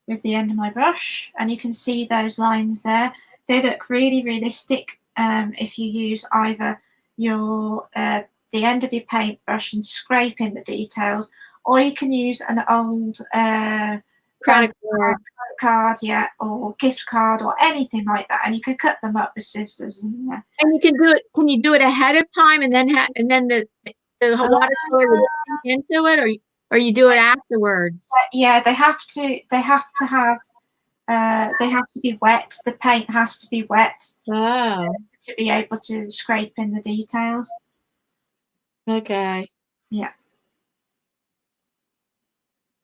with the end of my brush, and you can see those lines there. They look really realistic if you use either your the end of your paintbrush and scrape in the details, or you can use an old Credit card, yeah, or gift card or anything like that, and you can cut them up with scissors. And you can do it. Can you do it ahead of time and then the watercolor would sink into it, or you do it afterwards? Yeah, they have to have they have to be wet. The paint has to be wet to be able to scrape in the details. Okay. Yeah.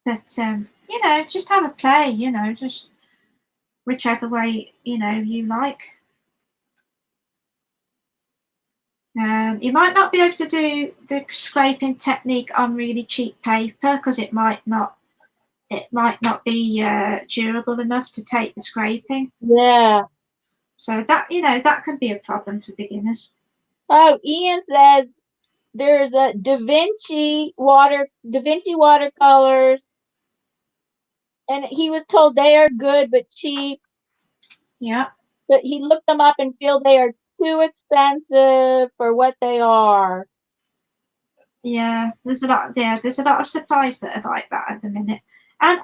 But you know, just have a play. You know, just whichever way you like. You might not be able to do the scraping technique on really cheap paper because it might not be durable enough to take the scraping. Yeah. So that that can be a problem for beginners. Oh, Ian says there's a Da Vinci watercolors, and he was told they are good but cheap. Yeah. But he looked them up and feel they are too expensive for what they are. Yeah, there's a lot of supplies that are like that at the minute. And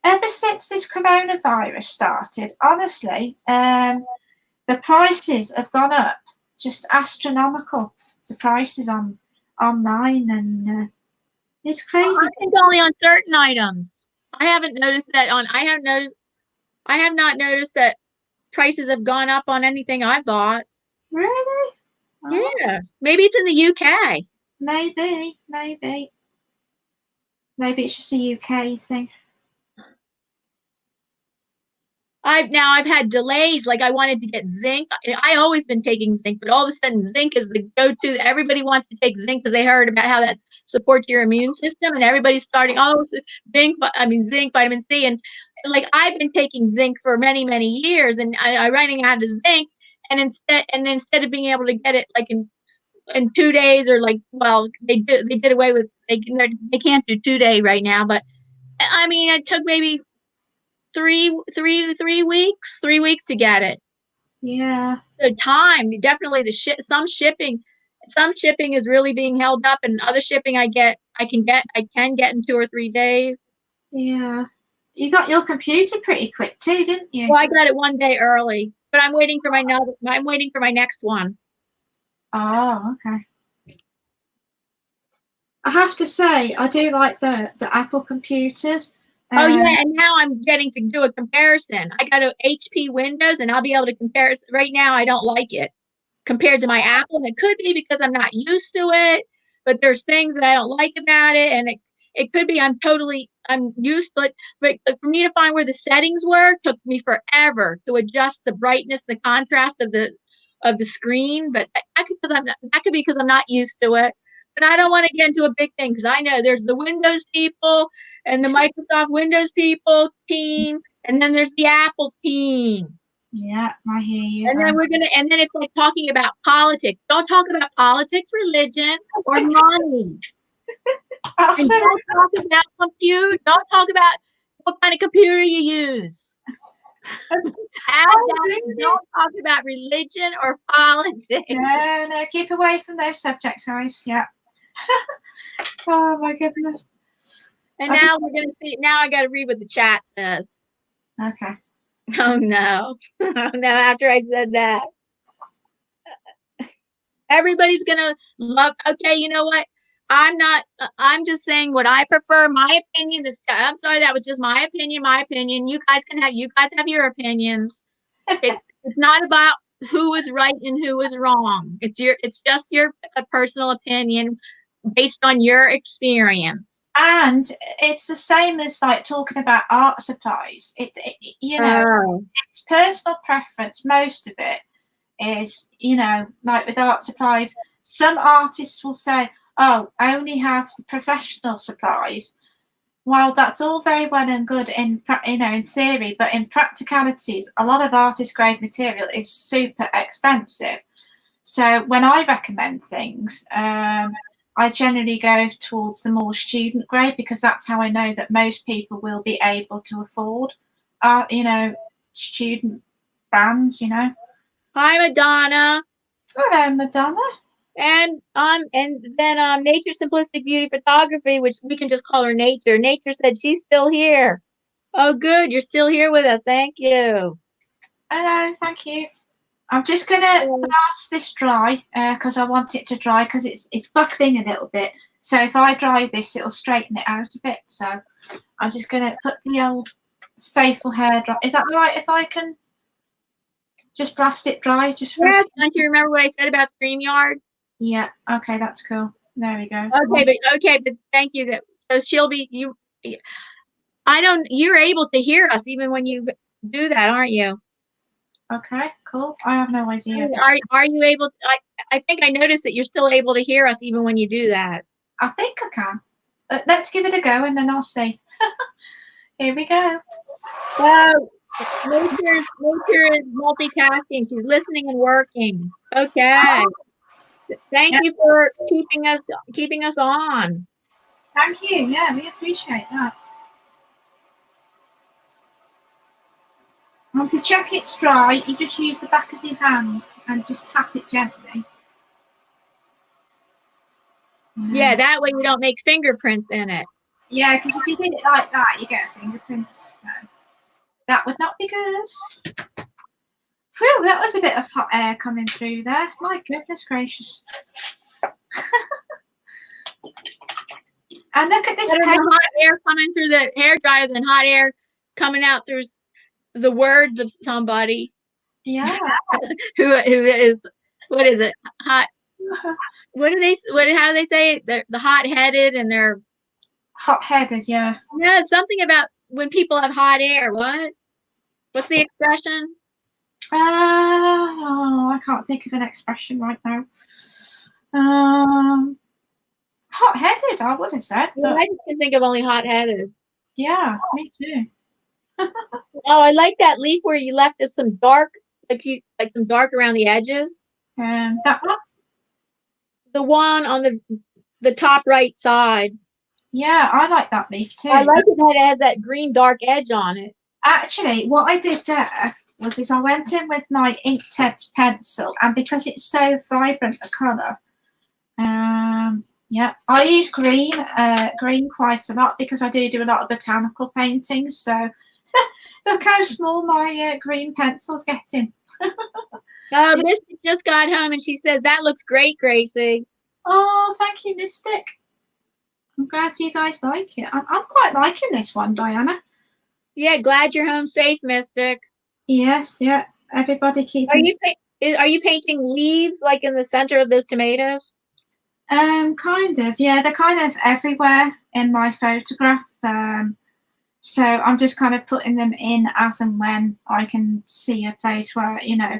ever since this coronavirus started, honestly, the prices have gone up just astronomical. The prices online, and it's crazy. I think only on certain items. I haven't noticed that I have not noticed that prices have gone up on anything I bought. Really? Yeah. Maybe it's in the UK. Maybe it's just a UK thing. I've had delays. Like I wanted to get zinc. I always been taking zinc, but all of a sudden zinc is the go-to. Everybody wants to take zinc because they heard about how that supports your immune system, and everybody's starting. Oh, zinc, vitamin C, and like I've been taking zinc for many years, and I running out of zinc, and instead of being able to get it like in in 2 days, or like, well, they did away with, they can't do 2 day right now, but I mean, it took maybe 3 weeks to get it. Yeah. The time, definitely some shipping is really being held up, and other shipping I can get in 2 or 3 days. Yeah. You got your computer pretty quick too, didn't you? Well, I got it 1 day early, but I'm waiting for my next one. Oh, okay. I have to say, I do like the Apple computers. Oh yeah, and now I'm getting to do a comparison. I got a HP Windows, and I'll be able to compare. Right now, I don't like it compared to my Apple, and it could be because I'm not used to it. But there's things that I don't like about it, and it could be I'm used to it. But for me to find where the settings were took me forever to adjust the brightness, the contrast of the screen. But that could be because I'm not used to it. But I don't want to get into a big thing because I know there's the Windows people and the Microsoft Windows people team, and then there's the Apple team. Yeah, I hear you. And then it's like talking about politics. Don't talk about politics, religion, or money. And don't talk about compute. Don't talk about what kind of computer you use. Don't talk about religion or politics. No, keep away from those subjects, guys. Yeah. Oh my goodness. And now we're gonna see. Now I got to read what the chat says. Okay. Oh no! Oh no! After I said that, everybody's gonna love. Okay, you know what? I'm not. I'm just saying what I prefer. My opinion. I'm sorry. That was just my opinion. My opinion. You guys have your opinions. It's not about who is right and who is wrong. It's just your personal opinion based on your experience. And it's the same as like talking about art supplies. It's personal preference. Most of it is, like with art supplies, some artists will say, oh, I only have the professional supplies. While that's all very well and good in theory, but in practicalities, a lot of artist grade material is super expensive. So when I recommend things, I generally go towards the more student grade because that's how I know that most people will be able to afford, student brands. Hi, Madonna. Hello, Madonna. And then Nature Simplistic Beauty Photography, which we can just call her Nature. Nature said she's still here. Oh, good, you're still here with us. Thank you. Hello, thank you. I'm just gonna blast this dry because I want it to dry because it's buckling a little bit. So if I dry this, it'll straighten it out a bit. So I'm just gonna put the old faithful hair dry. Is that all right if I can just blast it dry? Yeah. Don't you remember what I said about StreamYard? Yeah. Okay, that's cool. There we go. Okay, but thank you. So she'll be you. You're able to hear us even when you do that, aren't you? Okay, cool. I have no idea. Are you able to? I think I noticed that you're still able to hear us even when you do that. I think I can. Let's give it a go and then I'll see. Here we go. Nature is multitasking. She's listening and working. Okay. Thank you for keeping us on. Thank you. Yeah, we appreciate that. And to check it's dry, you just use the back of your hand and just tap it gently. Yeah, that way you don't make fingerprints in it. Yeah, because if you did it like that, you get a fingerprint. So that would not be good. Phew, that was a bit of hot air coming through there. My goodness gracious. And look at this. Hot air coming through the hairdryer than hot air coming out through the words of somebody. Yeah. who is, what is it? Hot. How do they say it? The hot-headed, and they're hot-headed, yeah. Yeah, something about when people have hot air. What's the expression? I can't think of an expression right now. Hot-headed, I would have said. Well, I just can think of only hot-headed. Yeah, me too. Oh, I like that leaf where you left it some dark, like some dark around the edges. That one? The one on the top right side. Yeah, I like that leaf too. I like it that it has that green dark edge on it. Actually, what I did there was I went in with my Inktense pencil, and because it's so vibrant a colour, yeah, I use green quite a lot because I do a lot of botanical paintings. So look how small my green pencil's getting. Mystic just got home and she says, "That looks great, Gracie." Oh, thank you, Mystic. I'm glad you guys like it. I'm quite liking this one, Diana. Yeah, glad you're home safe, Mystic. Yes, yeah. Everybody keep. Are you painting leaves like in the center of those tomatoes? Kind of. Yeah, they're kind of everywhere in my photograph. So I'm just kind of putting them in as and when I can see a place where, you know,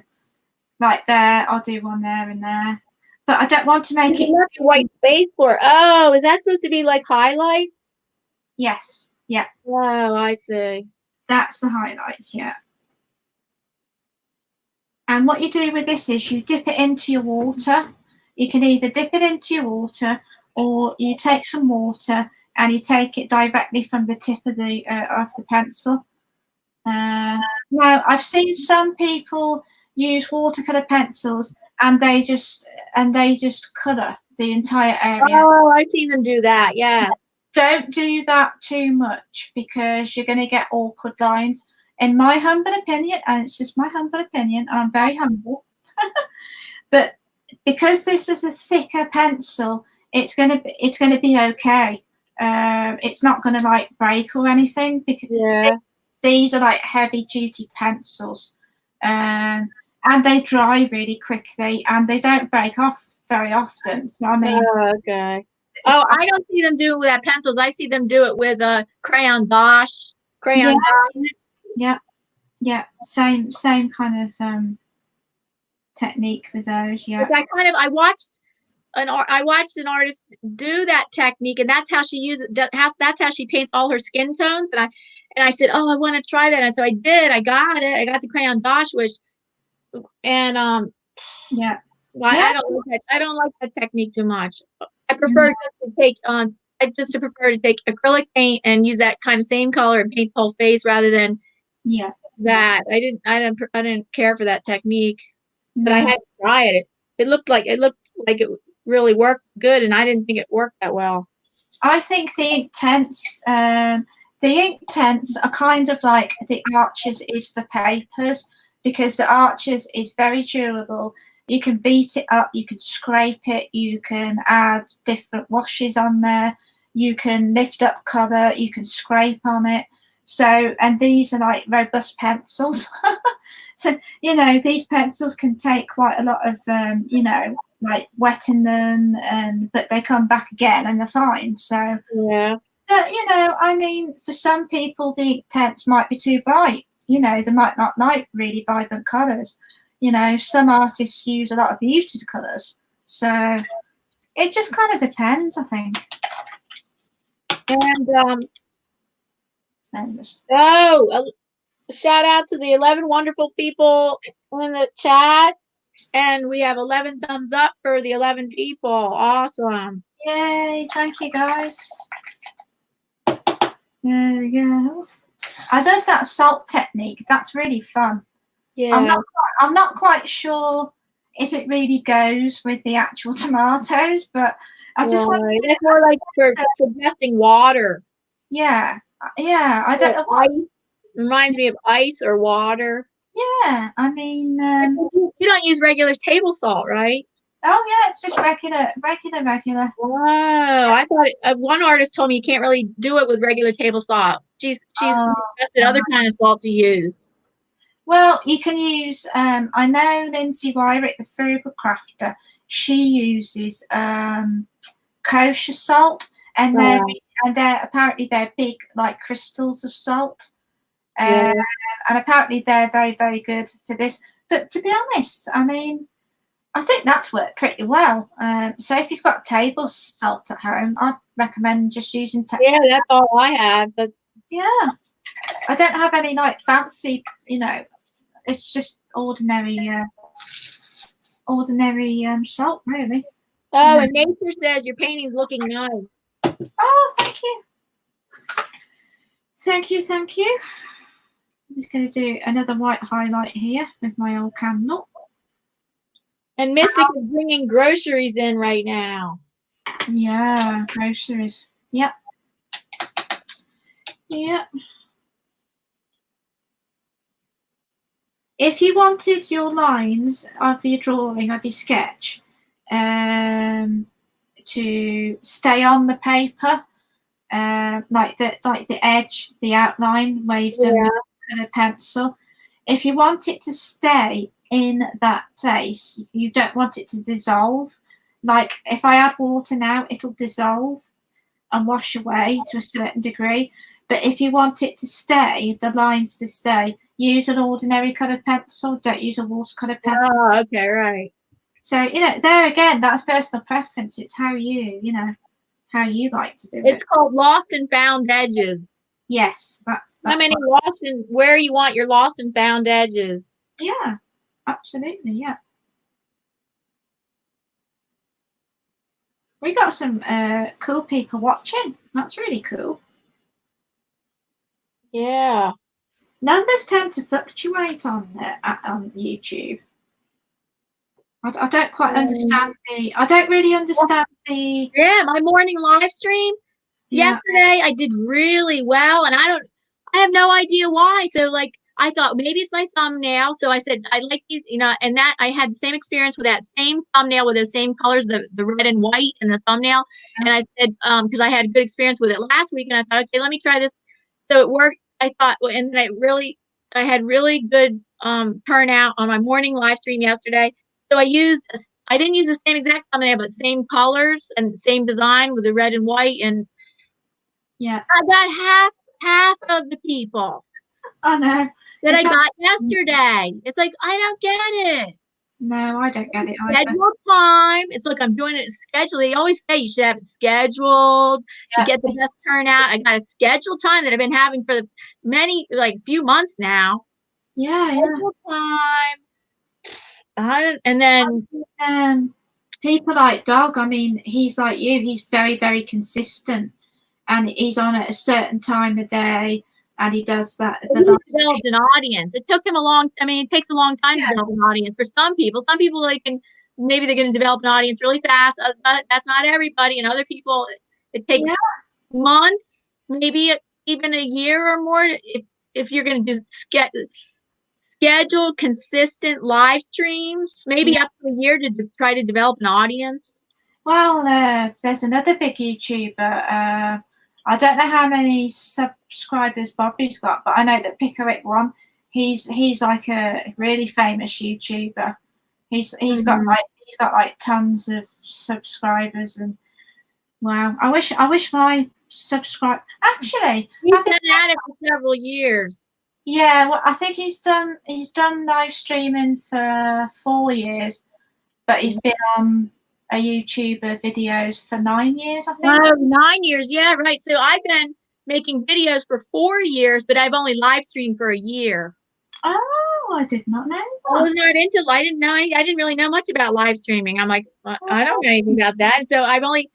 like there, I'll do one there and there. But I don't want to make it white space for. Oh, is that supposed to be like highlights? Yes. Yeah. Oh, I see. That's the highlights. Yeah. And what you do with this is you dip it into your water. You can either dip it into your water or you take some water and you take it directly from the tip of the pencil. Now, I've seen some people use watercolor pencils and they just colour the entire area. Oh, I've seen them do that. Yes. Don't do that too much because you're going to get awkward lines. In my humble opinion, and it's just my humble opinion, and I'm very humble, but because this is a thicker pencil, it's gonna be okay. It's not gonna like break or anything because these are like heavy duty pencils, and they dry really quickly and they don't break off very often. So I mean, okay. Oh, I don't see them do it with that pencils. I see them do it with a crayon gouache. Yeah, same kind of technique with those. Yeah, I watched an artist do that technique, and that's how she uses it. That's how she paints all her skin tones. And I said, oh, I want to try that. And so I did. I got it. I got the crayon gouache, and yeah. Well, yeah. I don't like that technique too much. I prefer to take prefer to take acrylic paint and use that kind of same color and paint the whole face rather than that. I didn't care for that technique, but I had to try it. It looked like it really worked good, and I didn't think it worked that well. I think the Inktense are kind of like the Arches is for papers because the Arches is very durable. You can beat it up, you can scrape it, you can add different washes on there, you can lift up colour, you can scrape on it. So, and these are like robust pencils. So, you know, these pencils can take quite a lot of, you know, like wetting them, but they come back again and they're fine. So, yeah. But, you know, I mean, for some people, the Inktense might be too bright. You know, they might not like really vibrant colours. You know, some artists use a lot of muted colours. So it just kind of depends, I think. And shout out to the 11 wonderful people in the chat, and we have 11 thumbs up for the 11 people. Awesome! Yay! Thank you, guys. There we go. I love that salt technique. That's really fun. Yeah. I'm not quite sure if it really goes with the actual tomatoes, but I just want to. It's more like for suggesting water. Yeah. I don't know. Ice reminds me of ice or water. Yeah, I mean, you don't use regular table salt, right? Oh yeah, it's just regular. Oh, I thought one artist told me you can't really do it with regular table salt. She's suggested other kind of salt to use. Well, you can use. I know Lindsay Wyrick, the frugal crafter. She uses kosher salt, and they're apparently they're big like crystals of salt. And apparently they're very, very good for this. But to be honest, I mean, I think that's worked pretty well. So if you've got table salt at home, I'd recommend just using that's all I have. But yeah, I don't have any like fancy, you know, it's just ordinary salt really. Oh, and Nature says your painting's looking nice. Oh, thank you. Thank you, thank you. I'm just going to do another white highlight here with my old candle. And Mystic is bringing groceries in right now. Yeah, groceries. Yep. Yep. If you wanted your lines of your drawing, of your sketch, to stay on the paper, like the edge, the outline where you've done with colour pencil. If you want it to stay in that place, you don't want it to dissolve. Like if I add water now, it'll dissolve and wash away to a certain degree. But if you want it to stay, the lines to stay, use an ordinary colour pencil. Don't use a watercolor pencil. Oh, okay, right. So, you know, there again, that's personal preference. It's how you know, how you like to do it. It's called Lost and Found Edges. Yes, that's how many lost and where you want your lost and found edges. Yeah, absolutely, yeah. We got some cool people watching. That's really cool. Yeah. Numbers tend to fluctuate on YouTube. I don't quite understand I don't really understand the. Yeah, my morning live stream yesterday, I did really well, and I have no idea why. So like, I thought maybe it's my thumbnail. So I said, I like these, you know, and that I had the same experience with that same thumbnail with the same colors, the red and white in the thumbnail. And I said, because I had a good experience with it last week, and I thought, okay, let me try this. So it worked. I thought, and then I had really good turnout on my morning live stream yesterday. So I didn't use the same exact thumbnail, but same colors and the same design with the red and white. And yeah, I got half of the people. I know. That I got yesterday. It's like, I don't get it. No, I don't get it either. Schedule time. It's like I'm doing it scheduled. They always say you should have it scheduled to get the best turnout. I got a scheduled time that I've been having for few months now. Yeah, scheduled time. And then people like Dog, I mean, he's like you. He's very, very consistent, and he's on at a certain time of day. And he does that. He developed an audience. It took him it takes a long time to develop an audience for some people. Some people, maybe they're going to develop an audience really fast. That's not everybody. And other people, it takes months, maybe even a year or more. If you're going to do scheduled, consistent live streams, maybe up to a year to try to develop an audience. Well, there's another big YouTuber. I don't know how many subscribers Bobby's got, but I know that Pickerick One, he's like a really famous YouTuber. He's got like tons of subscribers, and wow, I wish my subscribe. Actually, he's been at it for several years. Yeah, well, I think he's done live streaming for 4 years, but he's been on a YouTuber videos for 9 years, I think. Oh, 9 years. Yeah, right. So I've been making videos for 4 years, but I've only live streamed for a year. Oh, I did not know that. I was not into I didn't really know much about live streaming. I'm like, I don't know anything about that. And so I only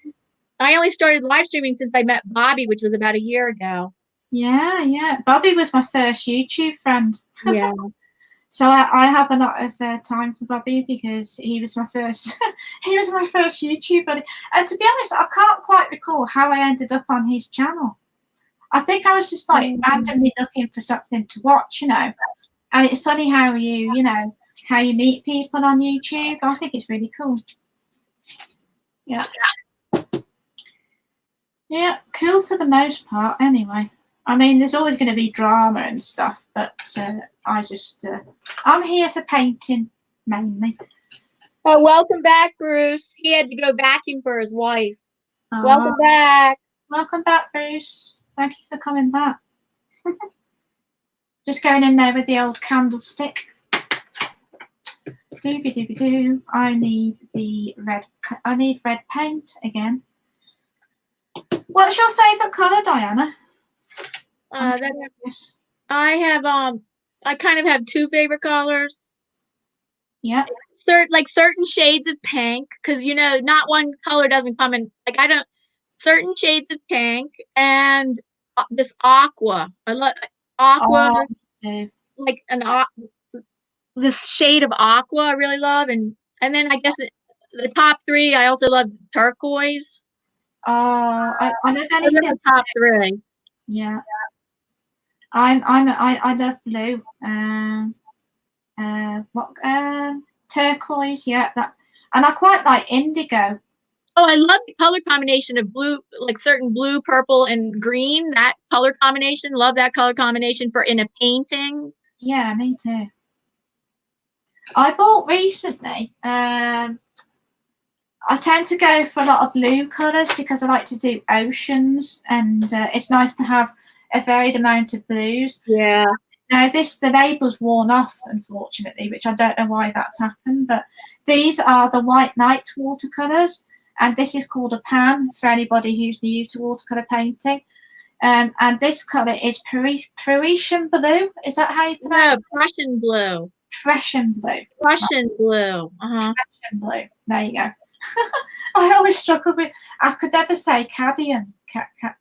started live streaming since I met Bobby, which was about a year ago. Yeah. Bobby was my first YouTube friend. Yeah. So I have a lot of time for Bobby because he was my first YouTube buddy. And to be honest, I can't quite recall how I ended up on his channel. I think I was just randomly looking for something to watch, you know. And it's funny how you meet people on YouTube. I think it's really cool. Yeah. Yeah, cool for the most part anyway. I mean, there's always going to be drama and stuff, but I'm here for painting mainly. Oh, welcome back, Bruce. He had to go vacuum for his wife. Welcome back. Welcome back, Bruce. Thank you for coming back. Just going in there with the old candlestick. Doobie-doobie-doo. I need red paint again. What's your favourite colour, Diana? I kind of have two favorite colors. Yeah. certain shades of pink, because you know, not one color doesn't come in. Like I don't certain shades of pink and this aqua. I love aqua, Oh, me too. like this shade of aqua. I really love, and then I guess the top three. I also love turquoise. Oh, I love Those are anything. my top three. Yeah, I love blue. What turquoise? Yeah, that, and I quite like indigo. Oh, I love the color combination of blue, like certain blue, purple, and green. That color combination, love that color combination for in a painting. Yeah, me too. I bought recently. I tend to go for a lot of blue colours because I like to do oceans, and it's nice to have a varied amount of blues. Yeah. Now the label's worn off, unfortunately, which I don't know why that's happened, but these are the White Night watercolours, and this is called a pan for anybody who's new to watercolour painting. And this colour is Parisian blue. Is that how you pronounce it? No, Prussian blue. Prussian blue. Prussian blue. Prussian blue. There you go. I always struggle with. I could never say cadmium.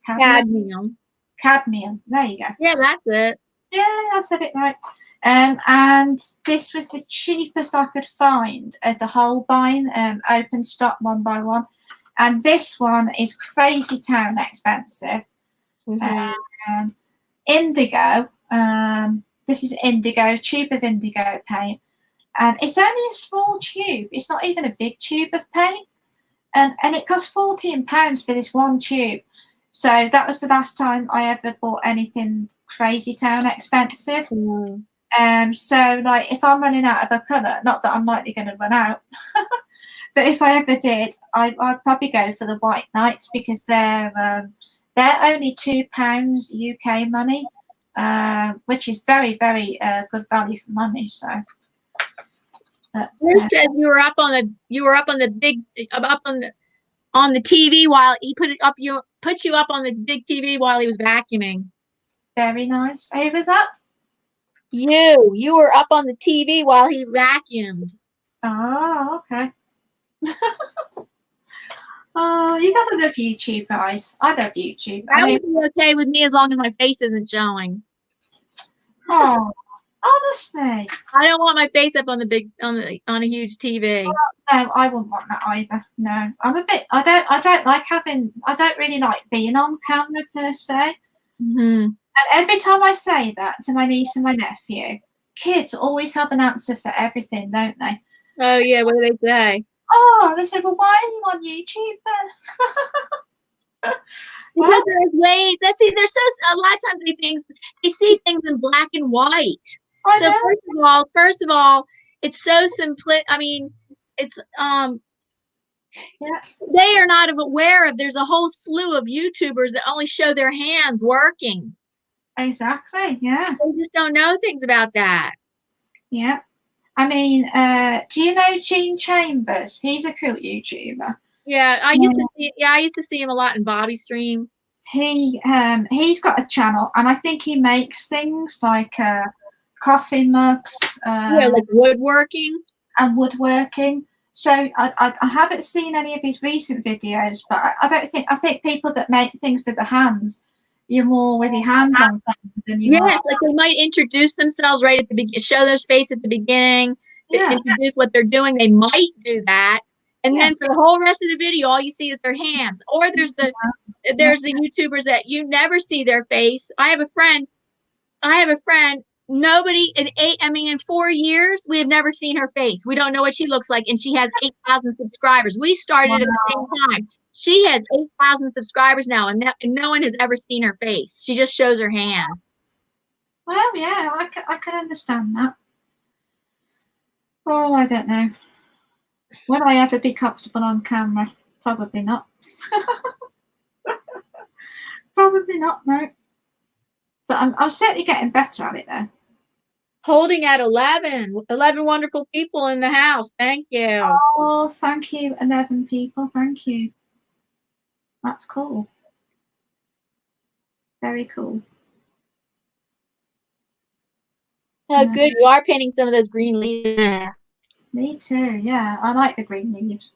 Cadmium. Cadmium. There you go. Yeah, that's it. Yeah, I said it right. And this was the cheapest I could find at the Holbein, open stock one by one. And this one is crazy town expensive. Indigo. This is indigo, tube of indigo paint. And it's only a small tube. It's not even a big tube of paint. And it cost £14 for this one tube. So that was the last time I ever bought anything crazy town expensive. So like if I'm running out of a colour, not that I'm likely going to run out, but if I ever did, I'd probably go for the White Nights because they're only £2 UK money, which is very, very good value for money. So. You said you were up on the TV while he put you up on the big TV while he was vacuuming. Very nice. Who was that? You were up on the TV while he vacuumed. Oh, okay. Oh, you gotta love YouTube, guys. I love YouTube. That would be okay with me as long as my face isn't showing. Oh, honestly, I don't want my face up on a huge TV. No, I wouldn't want that either. No, I'm a bit. I don't like having. I don't really like being on camera per se. And every time I say that to my niece and my nephew, kids always have an answer for everything, don't they? Oh yeah, what do they say? Oh, they say, well, why are you on YouTube then? Because there's ways. Let's see. There's a lot of times they see things in black and white. So first of all, it's so simple. I mean, it's they are not aware of. There's a whole slew of YouTubers that only show their hands working. Exactly. Yeah. They just don't know things about that. Yeah. I mean, do you know Gene Chambers? He's a cool YouTuber. Yeah, I used to see him a lot in Bobby's stream. He's got a channel, and I think he makes things like coffee mugs, like woodworking and woodworking. So I haven't seen any of his recent videos, but I think people that make things with the hands, you're more with your hands on than you are. Yes, like they might introduce themselves right at the beginning, show their face at the beginning, introduce what they're doing. They might do that, and then for the whole rest of the video, all you see is their hands. Or there's the YouTubers that you never see their face. I have a friend. Nobody in 4 years, we have never seen her face. We don't know what she looks like, and she has 8,000 subscribers. We started at the same time. She has 8,000 subscribers now, and no one has ever seen her face. She just shows her hands. Well, yeah, I can understand that. Oh, I don't know. Will I ever be comfortable on camera? Probably not. Probably not, no. But I'm certainly getting better at it, though. Holding at 11 wonderful people in the house. Thank you. Oh, thank you, 11 people. Thank you. That's cool. Very cool. Oh, good. You are painting some of those green leaves there. Me too. Yeah, I like the green leaves.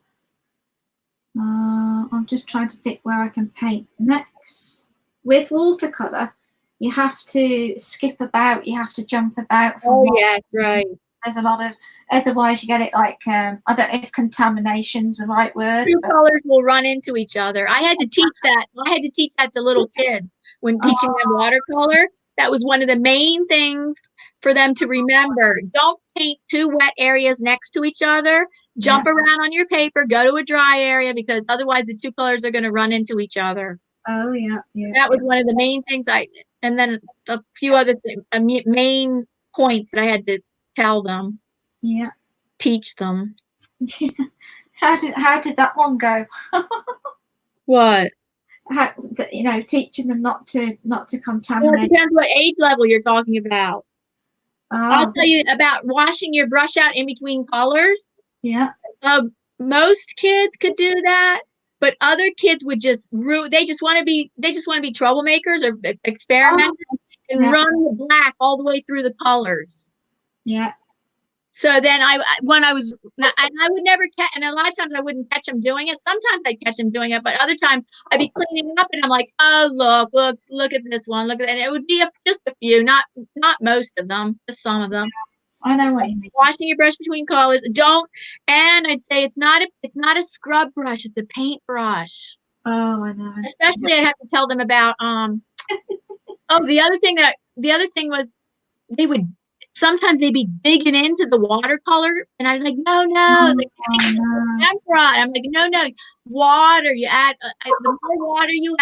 I'm just trying to think where I can paint next. With watercolor, you have to skip about. You have to jump about. Oh, yes, right. There's a lot of, otherwise you get it like, I don't know if contamination's the right word. Two But colors will run into each other. I had to teach that. I had to teach that to little kids when teaching them watercolor. That was one of the main things for them to remember. Don't paint two wet areas next to each other. Jump around on your paper, go to a dry area, because otherwise the two colors are going to run into each other. Oh, yeah, yeah. That was one of the main things and then a few other main points that I had to tell them. Yeah. Teach them. How did that one go? What? How, teaching them not to contaminate. Well, it depends what age level you're talking about. Oh. I'll tell you about washing your brush out in between colors. Yeah. Most kids could do that, but other kids would just they just want to be troublemakers or experimenters and run the black all the way through the colors. Yeah. So then I would never catch, and a lot of times I wouldn't catch them doing it. Sometimes I'd catch them doing it, but other times I'd be cleaning up and I'm like, oh, look at this one, look at that. And it would be just a few, not most of them, just some of them. I know what you mean. Washing your brush between colors. And I'd say it's not a scrub brush, it's a paint brush. Oh, I know. Especially I'd have to tell them about the other thing was sometimes they'd be digging into the watercolor, and I was like, no, like, I'm like, no, water. You add the more water you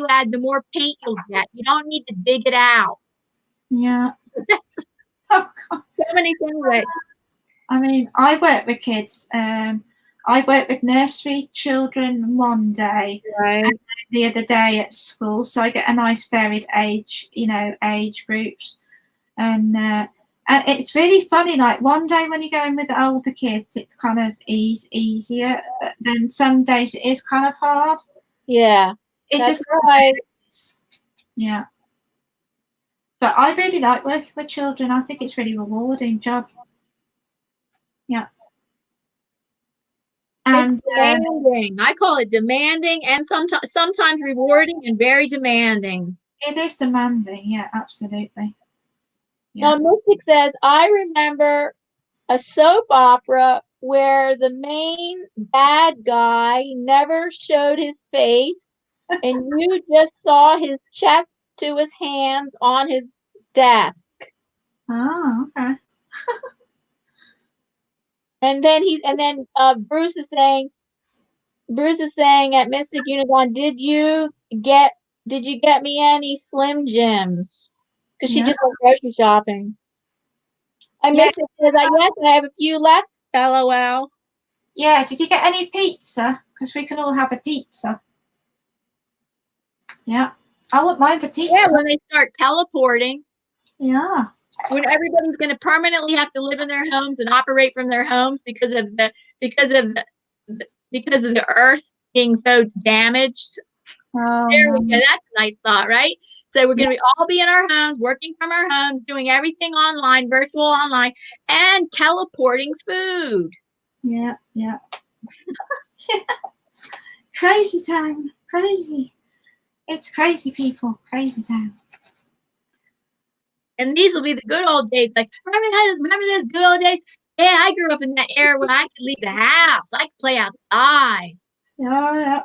add, the more paint you'll get. You don't need to dig it out. Yeah. So many things. I mean, I work with kids. I work with nursery children one day, right, and the other day at school. So I get a nice varied age groups. And it's really funny, like one day when you go in with the older kids, it's kind of easier. Then some days it is kind of hard. Yeah. That's right. Yeah. But I really like working with children. I think it's really rewarding job. Yeah. And demanding. I call it demanding and sometimes rewarding and very demanding. It is demanding, yeah, absolutely. Yeah. Now, Mystic says, I remember a soap opera where the main bad guy never showed his face and you just saw his chest to his hands on his desk. Oh, okay. And then Bruce is saying at Mystic Unicorn, did you get me any Slim Jims? Because she just went grocery shopping. I missed it. Says, yes, I have a few left. LOL. Yeah, did you get any pizza? Because we can all have a pizza. Yeah, I wouldn't mind a pizza. Yeah, when they start teleporting. Yeah. When everybody's going to permanently have to live in their homes and operate from their homes because of the Earth being so damaged. Oh, there we go. That's a nice thought, right? So we're going to all be in our homes, working from our homes, doing everything online, virtual online, and teleporting food. Yeah, yeah. Crazy time. Crazy. It's crazy, people. Crazy time. And these will be the good old days. Like, remember those good old days? Yeah, I grew up in that era when I could leave the house. I could play outside. Yeah.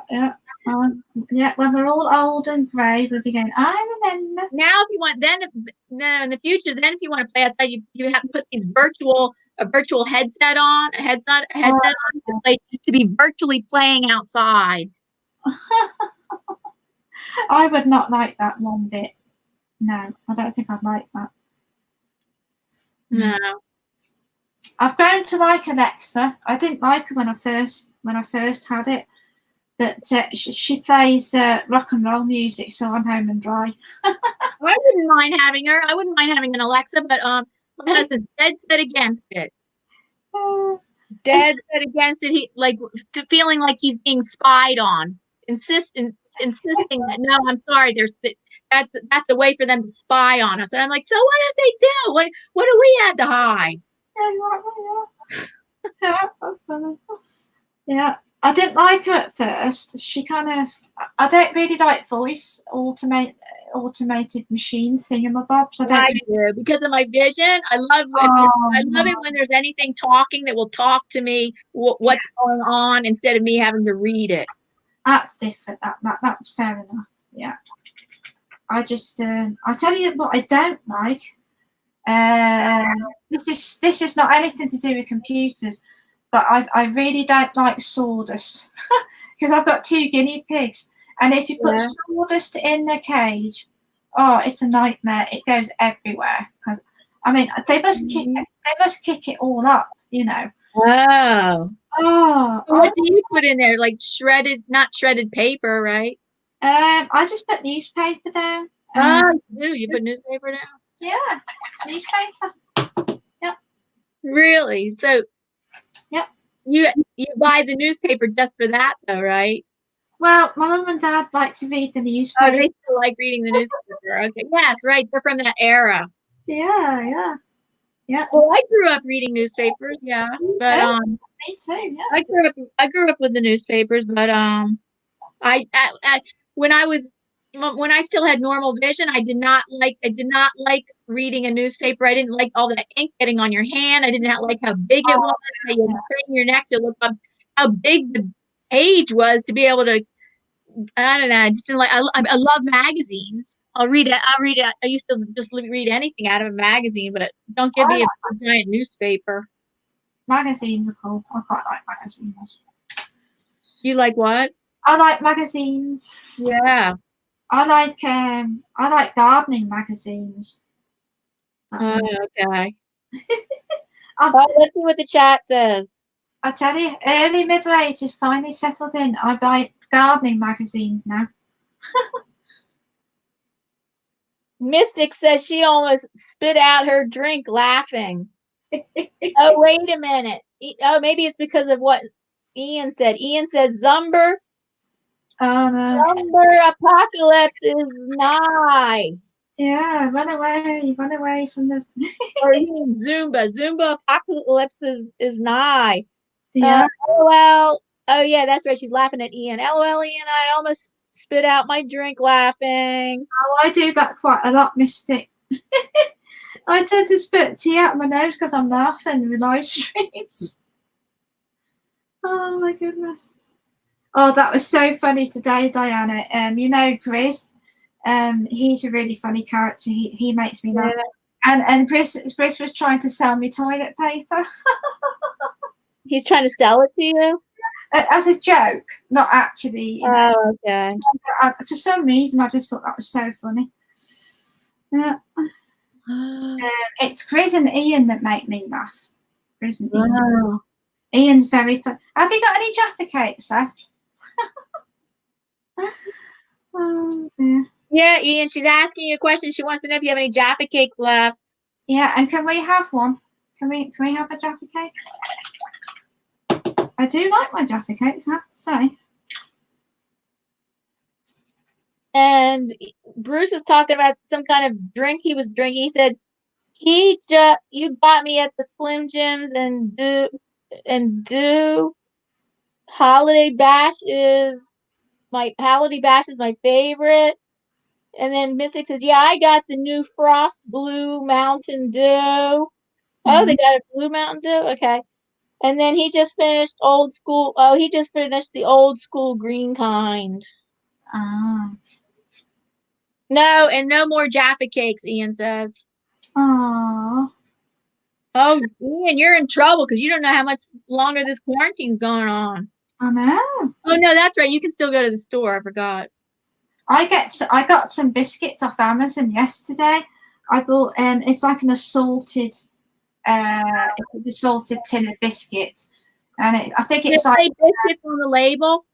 Yeah, when we're all old and grey, we'll be going, I remember. Now, if you want, in the future, if you want to play outside, you have to put these a virtual headset on, to be virtually playing outside. I would not like that one bit. No, I don't think I'd like that. No. I've grown to like Alexa. I didn't like her when I first had it. But she plays rock and roll music, so I'm home and dry. I wouldn't mind having her. I wouldn't mind having an Alexa, but my husband's dead set against it. Dead set against it. He feeling like he's being spied on. Insisting that no, I'm sorry. That's a way for them to spy on us. And I'm like, so what did they do? What do we have to hide? Yeah, that's funny. Yeah, I didn't like her at first. She kind of, I don't really like voice automated machine thingamabobs. I don't I really. do because of my vision. I love it. Oh I no, love it when there's anything talking that will talk to me what's going on instead of me having to read it. that's different. That's fair enough. Yeah, I just, I tell you what I don't like. This is not anything to do with computers, but I really don't like sawdust because I've got 2 guinea pigs, and if you put Yeah. sawdust in the cage, oh, it's a nightmare. It goes everywhere. Because I mean, they must kick it. They must kick it all up, you know. Oh. Oh, So what do you put in there? Like shredded, not shredded paper, right? I just put newspaper down. Oh, you do. You put newspaper down? Yeah, newspaper. Really? So Yep. you buy the newspaper just for that though, right? Well, my mum and dad like to read the Oh, newspaper. they still like reading the newspaper. Okay. Yes, right. They're from that era. Yeah. Well, I grew up reading newspapers, yeah. But Me too. Yeah. I grew up with the newspapers, but I when I still had normal vision, I did not like reading a newspaper. I didn't like all that ink getting on your hand. I didn't like how big it was. How you had to crane your neck to look up how big the page was to be able to. I don't know. I just didn't like. I love magazines. I'll read it. I'll read it. I used to just read anything out of a magazine, but don't give me a giant newspaper. Magazines are cool. I quite like magazines. You like what? I like magazines. Yeah. I like gardening magazines. Oh, okay. I, Let's see what the chat says. I tell you, early middle age is finally settled in. I buy gardening magazines now. Mystic says she almost spit out her drink laughing. Oh, wait a minute. Oh, maybe it's because of what Ian said. Ian says Zumber. Oh no. Zumber apocalypse is nigh. Yeah, run away from the. Or you mean Zumba. Zumba apocalypse is nigh. Yeah. LOL. Oh, yeah, that's right. She's laughing at Ian. LOL, Ian, I almost spit out my drink laughing. Oh, I do that quite a lot, Mystic. I tend to spit tea out my nose because I'm laughing with live streams. Oh my goodness. Oh, that was so funny today, Diana. You know, Chris. He's a really funny character. He makes me laugh. And Chris was trying to sell me toilet paper. He's trying to sell it to you? As a joke, not actually. You know. Oh, okay. For some reason, I just thought that was so funny. Yeah. It's Chris and Ian that make me laugh. Chris and Ian. Wow. Ian's very fun. Have you got any Jaffa cakes left? Oh dear. Yeah, Ian, she's asking you a question. She wants to know if you have any Jaffa cakes left. Yeah, and can we have one? Can we have a Jaffa cake? I do like my Jaffa cakes, I have to say. And Bruce is talking about some kind of drink he was drinking. He said, you got me at the Slim Jims and do Holiday Bash is my favorite. And then Mystic says, yeah, I got the new Frost Blue Mountain Dew. Oh, they got a Blue Mountain Dew? Okay. And then he just finished old school. Oh, he just finished the old school green kind. No, and no more Jaffa cakes, Ian says. Aww. Oh, Ian, you're in trouble because you don't know how much longer this quarantine's going on. I know. Oh, no, that's right. You can still go to the store. I forgot. I got some biscuits off Amazon yesterday. I bought it's like an assorted tin of biscuits, and I think it's like biscuits on the label.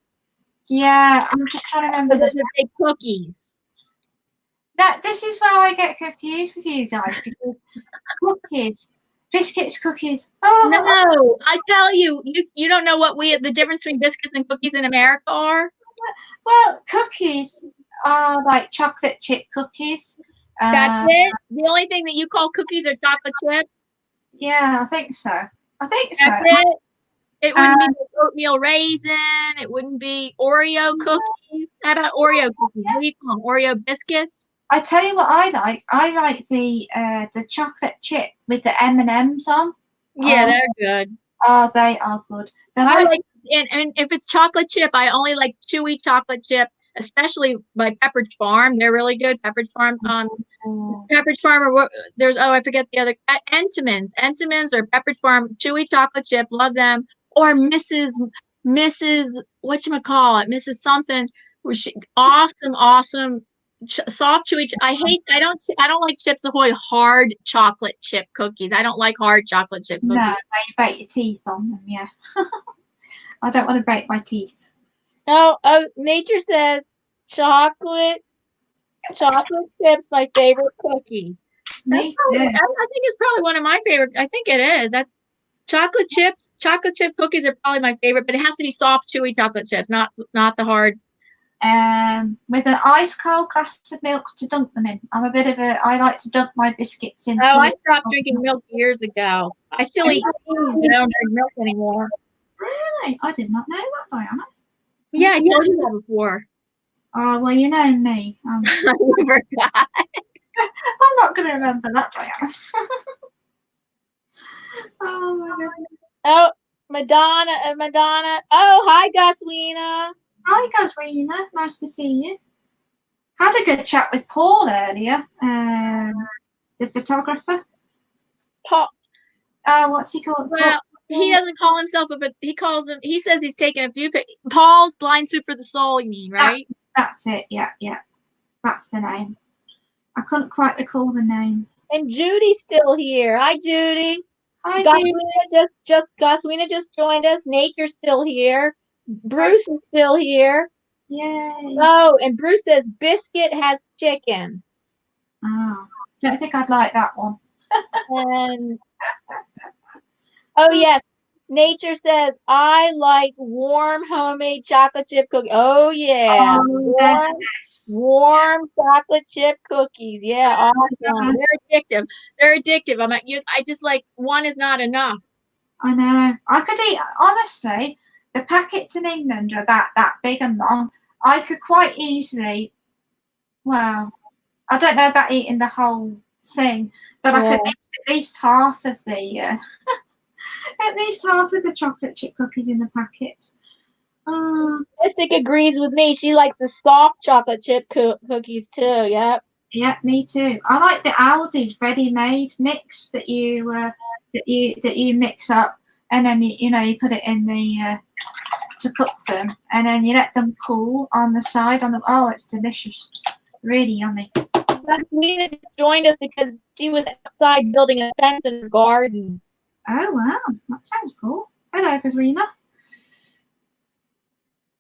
Yeah, I'm just trying to remember the big cookies. This is where I get confused with you guys because biscuits, cookies. Oh no! I tell you, you don't know what the difference between biscuits and cookies in America are. Well, cookies are like chocolate chip cookies. That's it. The only thing that you call cookies are chocolate chip. Yeah, I think so. I think so. That's it. It wouldn't be oatmeal raisin. It wouldn't be Oreo cookies. How about Oreo cookies? What do you call them? Oreo biscuits? I tell you what I like. I like the chocolate chip with the M&Ms on. Yeah, they're good. Oh, they are good. I like, and if it's chocolate chip, I only like chewy chocolate chip, especially by Pepperidge Farm. They're really good. Pepperidge Farm, Pepperidge Farm, or there's, oh, I forget the other, Entenmann's or Pepperidge Farm chewy chocolate chip. Love them. Or Mrs. Whatchamacallit, Mrs. something, where she awesome soft chewy. I don't like Chips Ahoy hard chocolate chip cookies. I don't like hard chocolate chip cookies. No, you break your teeth on them. Yeah. I don't want to break my teeth. Oh, Nature says chocolate chips my favorite cookie. Me too. I think it's probably one of my favorite. I think it is. That's chocolate chip cookies are probably my favorite, but it has to be soft, chewy chocolate chips, not the hard. With an ice cold glass of milk to dunk them in. I like to dunk my biscuits in. Oh, I stopped drinking milk years ago. I still eat cheese, but I don't drink milk anymore. Really? I did not know that, Diana. Yeah, I told you that before. Oh, well, you know me. I forgot. I'm not going to remember that, Diana. Oh, my God. Oh, Madonna. Oh, hi, Goswina. Hi, Goswina. Nice to see you. Had a good chat with Paul earlier, the photographer. Paul. What's he called? Well, he doesn't call himself he says he's taken a few Paul's Blind Soup for the Soul, you mean, right? That's it. Yeah. That's the name. I couldn't quite recall the name. And Judy's still here. Hi, Judy. Hi, Judy. Goswina just joined us. Nature's still here. Bruce is still here. Yay. Oh, and Bruce says biscuit has chicken. Oh, don't think I'd like that one. And oh yes, Nature says I like warm homemade chocolate chip cookies. Oh yeah, warm chocolate chip cookies. Yeah, awesome. They're addictive. I just like one is not enough. I know. I could eat, honestly. The packets in England are about that big and long. I could quite easily. Well, I don't know about eating the whole thing, but I could eat at least half of the chocolate chip cookies in the packet. Mystic agrees with me. She likes the soft chocolate chip cookies too. Yep. Yeah, me too. I like the Aldi's ready-made mix that you mix up, and then you put it in the to cook them, and then you let them cool on the side. Oh, it's delicious, really yummy. Nina just joined us because she was outside building a fence in her garden. Oh wow, that sounds cool. Hello, Katrina.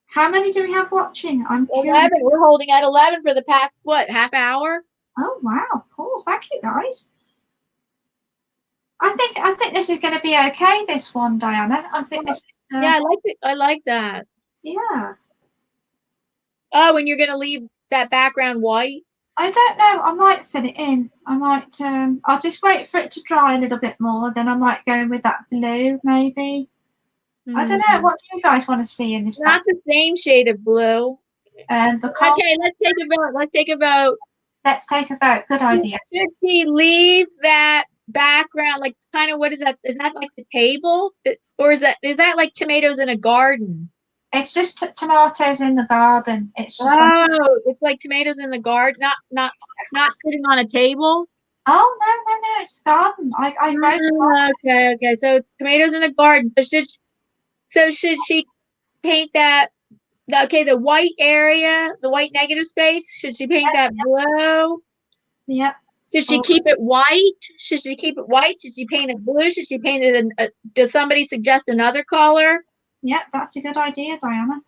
How many do we have watching? I'm 11. We're holding at 11 for the past half hour. Oh wow, cool. Thank you, guys. I think this is going to be okay. This one, Diana. I think this is. Yeah, I like it. I like that. Yeah. Oh, and you're going to leave that background white? I don't know. I might fill it in. I might. I'll just wait for it to dry a little bit more. Then I might go with that blue, maybe. I don't know. What do you guys want to see in this? Not the same shade of blue. Okay, let's take a vote. Let's take a vote. Good idea. Should she leave that background, like kind of, what is that? Is that like the table, or is that like tomatoes in a garden? It's just tomatoes in the garden. It's just it's like tomatoes in the garden, not sitting on a table. Oh no! It's garden. I know. Okay. So it's tomatoes in a garden. So should she paint that? Okay, the white area, the white negative space. Should she paint that blue? Yep. Should she keep it white? Should she keep it white? Should she paint it blue? Should she paint it in? Does somebody suggest another color? Yep, that's a good idea, Diana.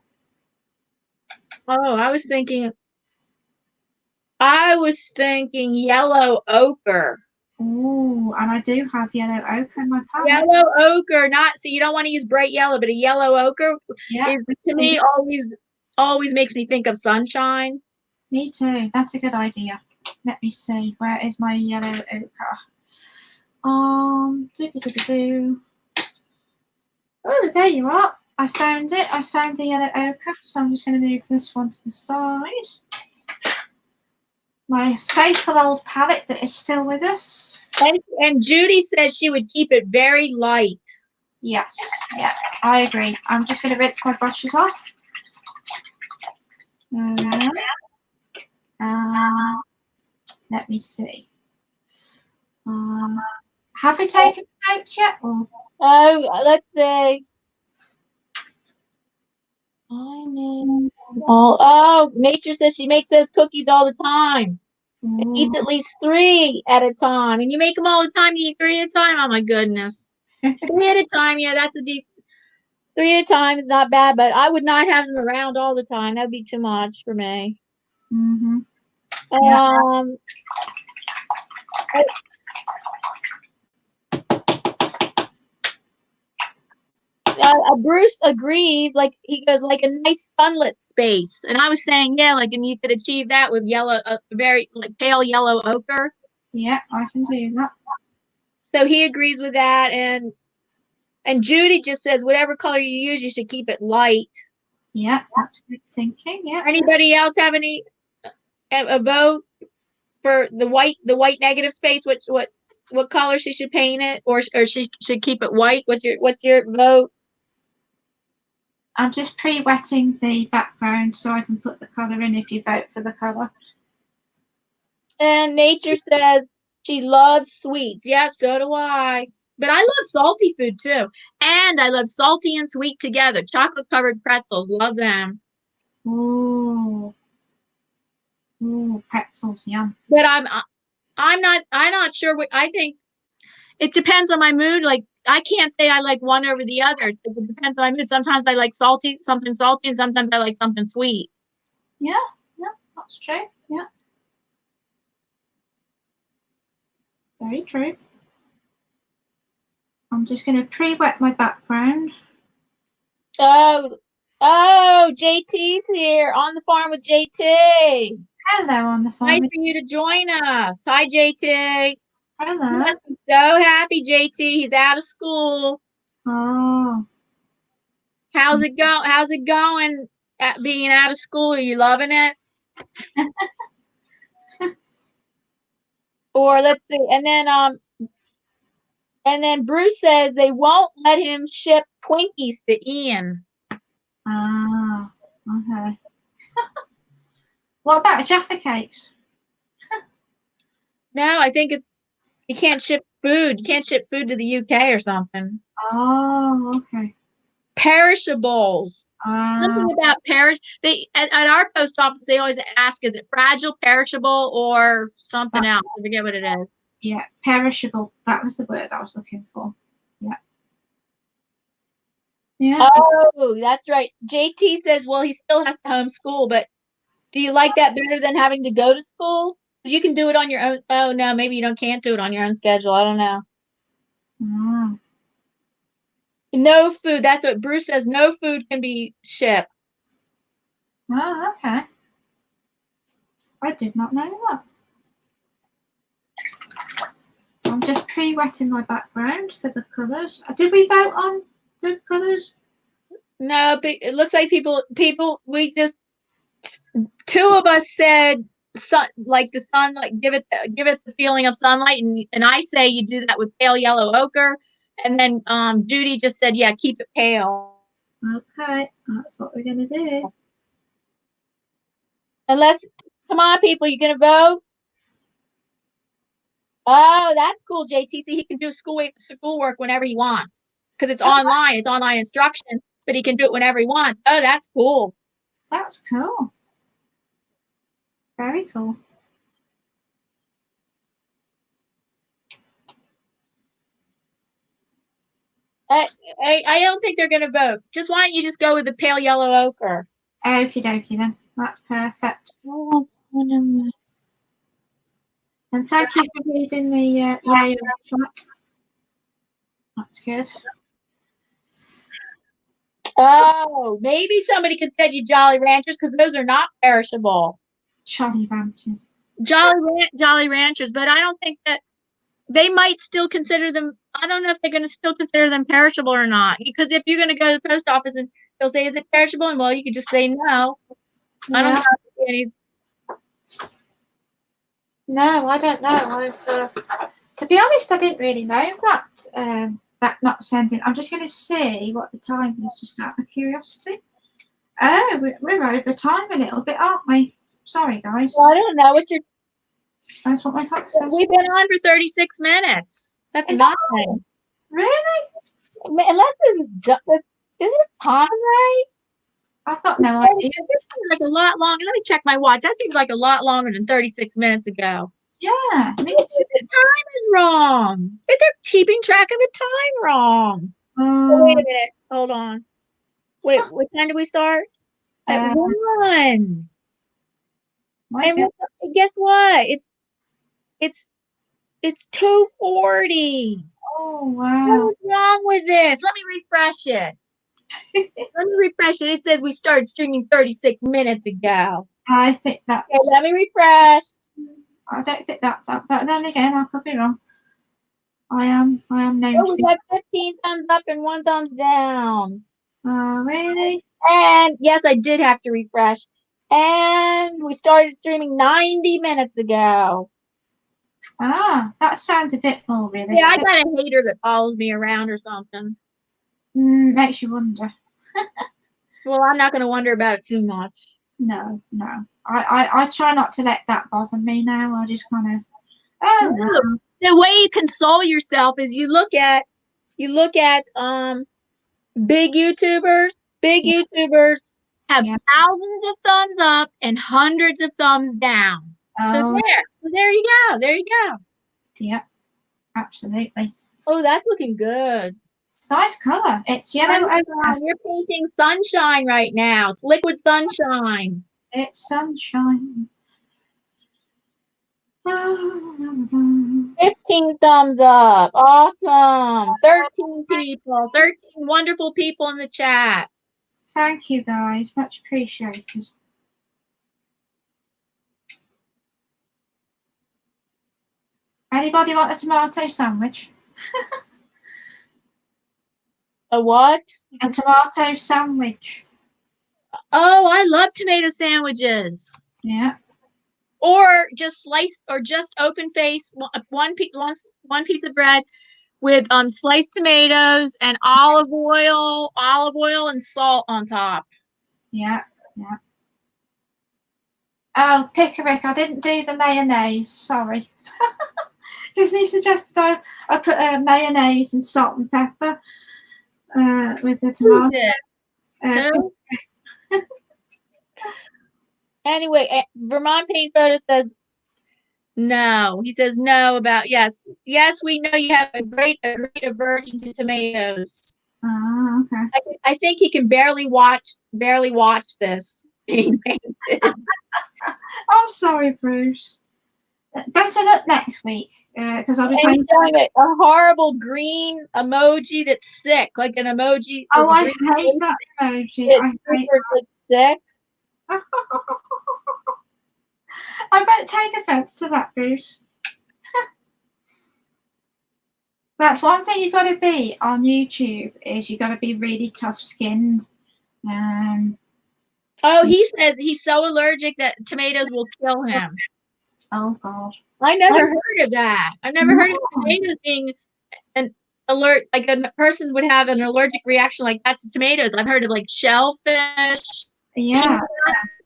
Oh, I was thinking yellow ochre. Ooh, and I do have yellow ochre in my palette. Yellow ochre, so you don't want to use bright yellow, but a yellow ochre to me always makes me think of sunshine. Me too. That's a good idea. Let me see. Where is my yellow ochre? Do-do-do-do-do. Oh, there you are. I found it. I found the yellow ochre, so I'm just going to move this one to the side. My faithful old palette that is still with us. And Judy says she would keep it very light. Yes, yeah, I agree. I'm just going to rinse my brushes off. Let me see. Have we taken the notes yet? Or? Oh, let's see. Oh, Nature says she makes those cookies all the time. Eats at least 3 at a time. And you make them all the time, you eat 3 at a time? Oh my goodness. 3 at a time, yeah, that's a decent. 3 at a time is not bad, but I would not have them around all the time. That would be too much for me. Bruce agrees, like he goes, like a nice sunlit space, and I was saying, yeah, like, and you could achieve that with yellow, very like pale yellow ochre. Yeah, I can do that. So he agrees with that, and Judy just says whatever color you use, you should keep it light. Yeah, that's good thinking. Yeah. Anybody else have any a vote for the white negative space? What color she should paint it, or she should keep it white? What's your vote? I'm just pre-wetting the background so I can put the color in if you vote for the color. And Nature says she loves sweets. Yeah, so do I. But I love salty food too. And I love salty and sweet together. Chocolate covered pretzels. Love them. Ooh. Ooh, pretzels, yum. But I'm not sure I think it depends on my mood. Like I can't say I like one over the other. It depends on my mood. Sometimes I like something salty, and sometimes I like something sweet. Yeah, that's true. Yeah. Very true. I'm just going to pre-wet my background. Oh, JT's here on the farm with JT. Hello, on the farm. Nice for you to join us. Hi, JT. Hello. He must be so happy, JT. He's out of school. Oh. How's it going at being out of school? Are you loving it? Or let's see, and then Bruce says they won't let him ship Twinkies to Ian. Ah, okay. What about Jaffa cakes? No, I think you can't ship food. You can't ship food to the UK or something. Oh, okay. Perishables. Something about They at our post office they always ask, is it fragile, perishable, or something else? I forget what it is. Yeah, perishable. That was the word I was looking for. Yeah. Yeah. Oh, that's right. JT says, well, he still has to homeschool, but do you like that better than having to go to school? You can do it on your own. Oh no, maybe you can't do it on your own schedule. I don't know. No food. That's what Bruce says. No food can be shipped. Oh, okay. I did not know that. I'm just pre-wetting my background for the colours. Did we vote on the colours? No, but it looks like people. We just 2 of us said like the sunlight. Give it the feeling of sunlight, and I say you do that with pale yellow ochre, and then Judy just said, yeah, keep it pale. Okay, that's what we're gonna do. Come on, people, you gonna vote? Oh, that's cool, JT. He can do schoolwork whenever he wants because it's online. It's online instruction, but he can do it whenever he wants. Oh, that's cool. That's cool. Very cool. I don't think they're going to vote. Why don't you just go with the pale yellow ochre? Okie dokie then. That's perfect. And thank you for reading the Yale chat. That's good. Oh, maybe somebody could send you Jolly Ranchers because those are not perishable. Jolly Ranchers. Jolly Ranchers, but I don't think that they might still consider them. I don't know if they're going to still consider them perishable or not. Because if you're going to go to the post office and they'll say, "Is it perishable?" And well, you could just say no. Yeah. I don't have any. No, I don't know. To be honest, I didn't really know that. That not sending. I'm just going to see what the time is, just out of curiosity. Oh, we're over time a little bit, aren't we? Sorry, guys. Well, I don't know. What's your? That's what my clock says. We've been on for 36 minutes. That's nothing. Really? Unless this is it time right? I've got no idea. This seems like a lot longer. Let me check my watch. That seems like a lot longer than 36 minutes ago. Yeah, me The too. time is wrong. They're keeping track of the time wrong. Oh, wait a minute. Hold on. Wait, what time did we start? At 1. And guess what? It's 2:40. Oh wow. What's wrong with this? Let me refresh it. Let me refresh it. It says we started streaming 36 minutes ago. I think that's. Okay, let me refresh. I don't think that's that, but then again, I could be wrong. I am known Oh, we got 15 thumbs up and 1 thumbs down. Really? And yes, I did have to refresh. And we started streaming 90 minutes ago. That sounds a bit more realistic. Yeah, I got a hater that follows me around or something. Makes you wonder. Well, I'm not going to wonder about it too much. No. I try not to let that bother me now. I just kind of. The way you console yourself is you look at big YouTubers. Big YouTubers have thousands of thumbs up and hundreds of thumbs down. So there you go. There you go. Yeah, absolutely. Oh, that's looking good. It's nice color. It's yellow. You're painting sunshine right now. It's liquid sunshine. It's sunshine. 15 thumbs up. Awesome. 13 people. 13 wonderful people in the chat. Thank you, guys. Much appreciated. Anybody want a tomato sandwich? A what? A tomato sandwich. Oh, I love tomato sandwiches. Yeah. Or just sliced, or just open face, one piece of bread with sliced tomatoes and olive oil and salt on top. Yeah. Oh, Pickerick, I didn't do the mayonnaise. Sorry. Because he suggested I put mayonnaise and salt and pepper with the tomato. Anyway, Vermont Paint Photo says no. He says no about yes. Yes, we know you have a great aversion to tomatoes. Oh, okay. I think he can barely watch this being painted. I'm sorry, Bruce. Better luck next week because I'll be showing a horrible green emoji that's sick, like an emoji. Oh, I hate that emoji. It's sick. I don't take offense to that, Bruce. That's one thing you've got to be on YouTube is you've got to be really tough-skinned. Oh, he says he's so allergic that tomatoes will kill him. Oh God! I never heard of that. I've never heard of tomatoes being an alert. Like a person would have an allergic reaction like that to tomatoes. I've heard of like shellfish. Yeah.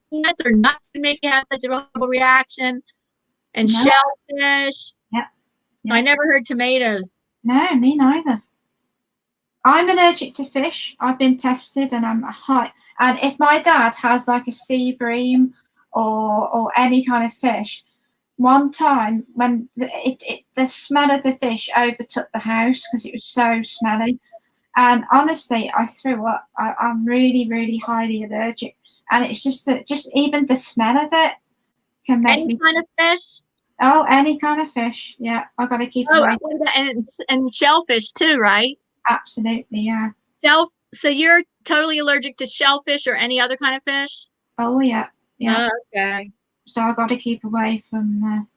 Peanuts or nuts can make you have such a horrible reaction. And shellfish. Yeah. I never heard tomatoes. No, me neither. I'm allergic to fish. I've been tested, and I'm high. And if my dad has like a sea bream or any kind of fish, one time when the smell of the fish overtook the house because it was so smelly, and honestly, I threw up. I'm really, really highly allergic, and it's just that even the smell of it can make me. Any kind of fish? Oh, any kind of fish. Yeah, I got to keep away. And shellfish too, right? Absolutely, yeah. So you're totally allergic to shellfish or any other kind of fish? Oh yeah, yeah. Okay. So I got to keep away from.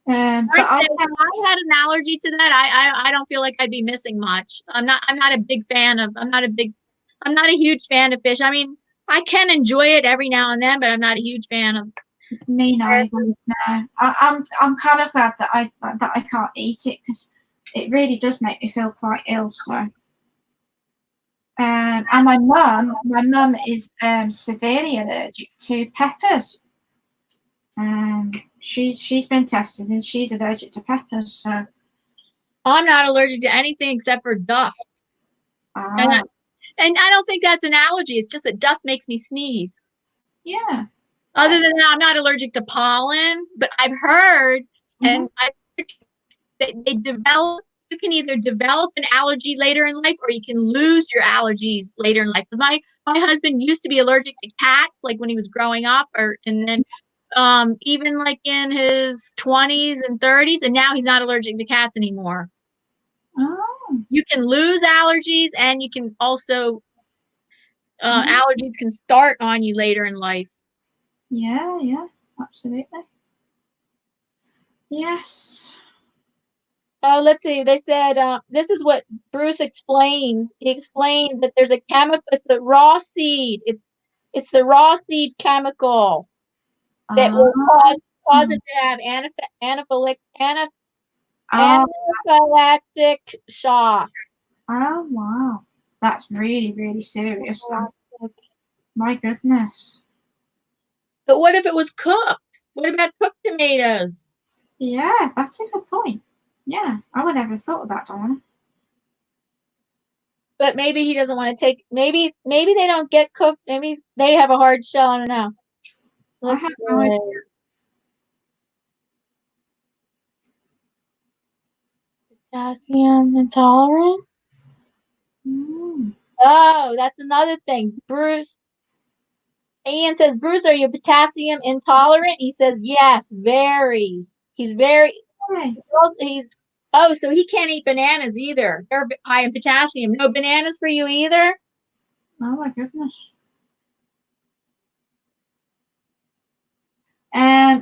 But If I had an allergy to that, I don't feel like I'd be missing much. I'm not a big fan of. I'm not a huge fan of fish. I mean, I can enjoy it every now and then, but I'm not a huge fan of. me neither. No, I'm kind of glad that I can't eat it because it really does make me feel quite ill. So. And my mum is severely allergic to peppers. She's been tested and she's allergic to peppers. So I'm not allergic to anything except for dust, and I don't think that's an allergy. It's just that dust makes me sneeze. yeah. Other than that, I'm not allergic to pollen, but I've heard, and they develop. You can either develop an allergy later in life, or you can lose your allergies later in life. My husband used to be allergic to cats, like when he was growing up, and then even like in his 20s and 30s, and now he's not allergic to cats anymore. Oh. You can lose allergies, and you can also allergies can start on you later in life. Yeah, absolutely. Yes. Oh, let's see. They said this is what Bruce explained. He explained that there's a chemical. It's a raw seed. It's the raw seed chemical that will cause it to have anaphylactic shock. Oh wow, that's really serious. My goodness. But what if it was cooked? What about cooked tomatoes? Yeah, that's a good point. Yeah, I would never have thought of that, Diana. But maybe he doesn't want to take. Maybe they don't get cooked. Maybe they have a hard shell. I don't know. I have no idea. Potassium intolerant. Oh, that's another thing. Bruce. Ian says, Bruce, are you potassium intolerant? He says, yes, very. He's very. So he can't eat bananas either. They're high in potassium. No bananas for you either? Oh my goodness.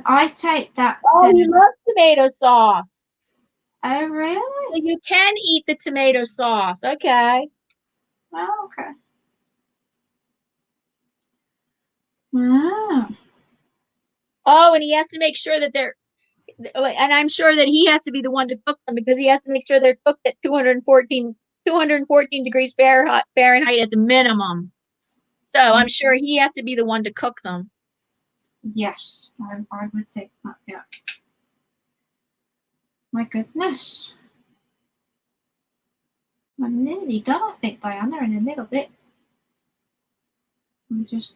I take that. Oh, you love tomato sauce. Oh really? So you can eat the tomato sauce. Okay. Oh, okay. Wow. Oh, and he has to make sure that they're, and I'm sure that he has to be the one to cook them because he has to make sure they're cooked at 214 degrees Fahrenheit at the minimum. So I'm sure he has to be the one to cook them. Yes, I would say that, yeah. My goodness. I'm nearly done, I think, Diana, in a little bit. I'm just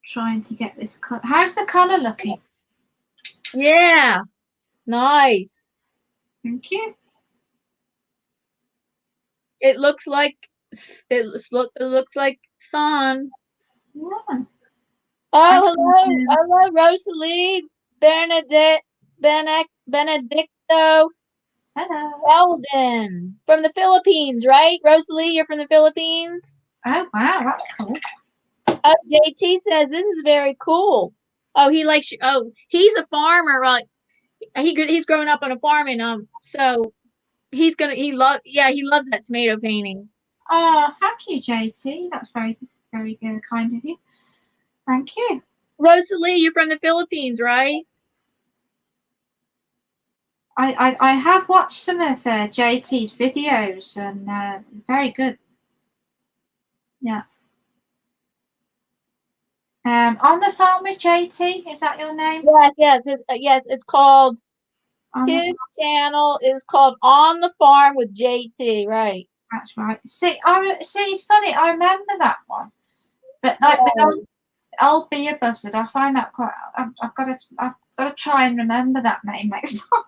trying to get this cut. How's the colour looking? Yeah. Nice. Thank you. It looks like sun. Yeah. Oh, hello, Rosalie Benedicto Hello. Weldon from the Philippines, right? Rosalie, you're from the Philippines? Oh, wow, that's cool. JT says this is very cool. Oh, he's a farmer. He's growing up on a farm, and so he loves that tomato painting. Oh, thank you, JT. That's very good, kind of you. Thank you. Rosalie, you're from the Philippines, right? I have watched some of JT's videos, and very good. Yeah. On the Farm with JT, is that your name? Yes. It's called. His channel is called On the Farm with JT, right? That's right. See, it's funny. I remember that one, but like with old Beer Buzzard, I find that quite. I've got to try and remember that name next time.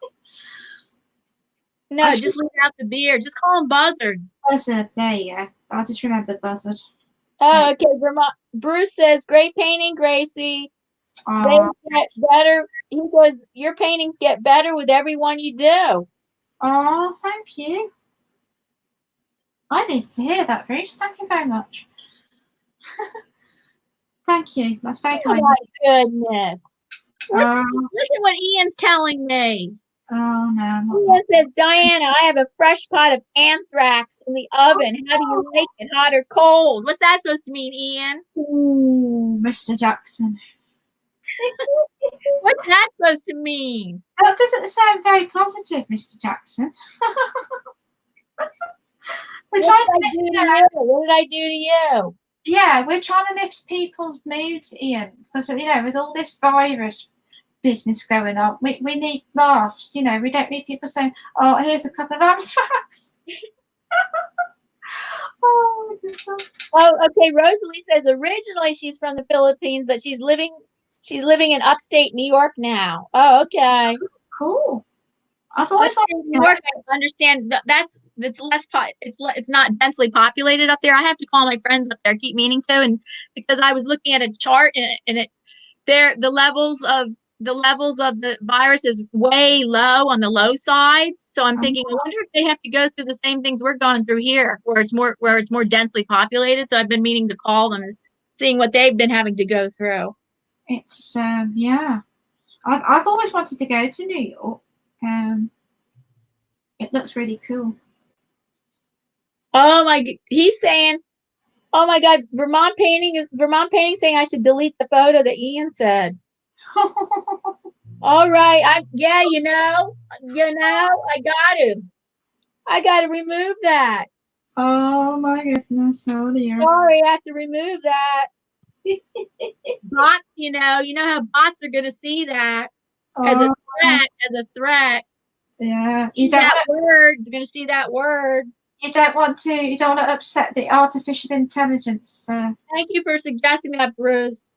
No, just leave out the beer. Just call him Buzzard. Buzzard, there you go. I'll just remember Buzzard. Oh, okay. Bruce says, great painting, Gracie. They get better. He goes, your paintings get better with every one you do. Oh, thank you. I needed to hear that, Bruce. Thank you very much. Thank you. That's very kind. Oh my goodness. Listen what Ian's telling me. Oh no. Ian says, Diana, I have a fresh pot of anthrax in the oven. How do you like it, hot or cold? What's that supposed to mean, Ian? Ooh, Mr. Jackson. What's that supposed to mean? That doesn't sound very positive, Mr. Jackson. We're trying to lift, what did I do to you? Yeah, we're trying to lift people's moods, Ian, because with all this virus business going on, we need laughs. We don't need people saying, "Oh, here's a cup of anthrax." Oh, okay. Rosalie says originally she's from the Philippines, but she's living in upstate New York now. Oh, okay. Cool. I've always wanted New York. I understand it's less it's not densely populated up there. I have to call my friends up there. I keep meaning to, and because I was looking at a chart and the levels of the virus is way low on the low side. So I'm thinking, I wonder if they have to go through the same things we're going through here, where it's more densely populated. So I've been meaning to call them, seeing what they've been having to go through. It's yeah. I've always wanted to go to New York. It looks really cool. Oh my! He's saying, "Oh my God, Vermont painting saying I should delete the photo that Ian said." All right, I got to remove that. Oh my goodness! Oh dear. Sorry, I have to remove that. Bots, you know how bots are going to see that as a threat. Yeah, That word's going to see that word. You don't want to upset the artificial intelligence. Thank you for suggesting that, Bruce.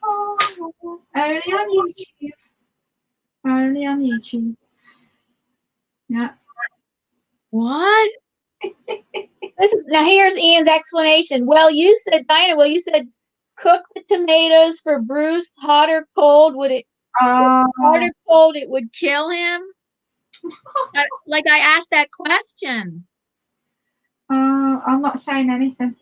Oh, only on YouTube. Yeah. What? Now here's Ian's explanation. You said cook the tomatoes for Bruce, hot or cold. Would it hot or cold? It would kill him. Like I asked that question. I'm not saying anything.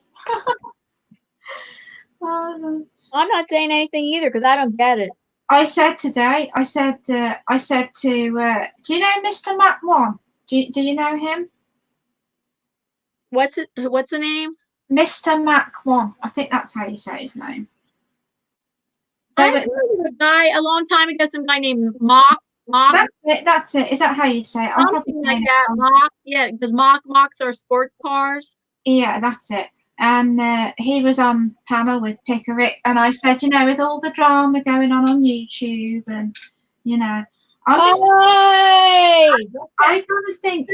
I'm not saying anything either because I don't get it. I said today. I said to. Do you know Mr. Mac One? Do you know him? What's the name? Mr. Mac One. I think that's how you say his name. I heard of a guy a long time ago. Some guy named Mock. That's it. Is that how you say it? Something like that. Mock. Yeah, because mocks are sports cars. Yeah, that's it. And he was on panel with Pickerick, and I said, with all the drama going on YouTube, and I kind of think,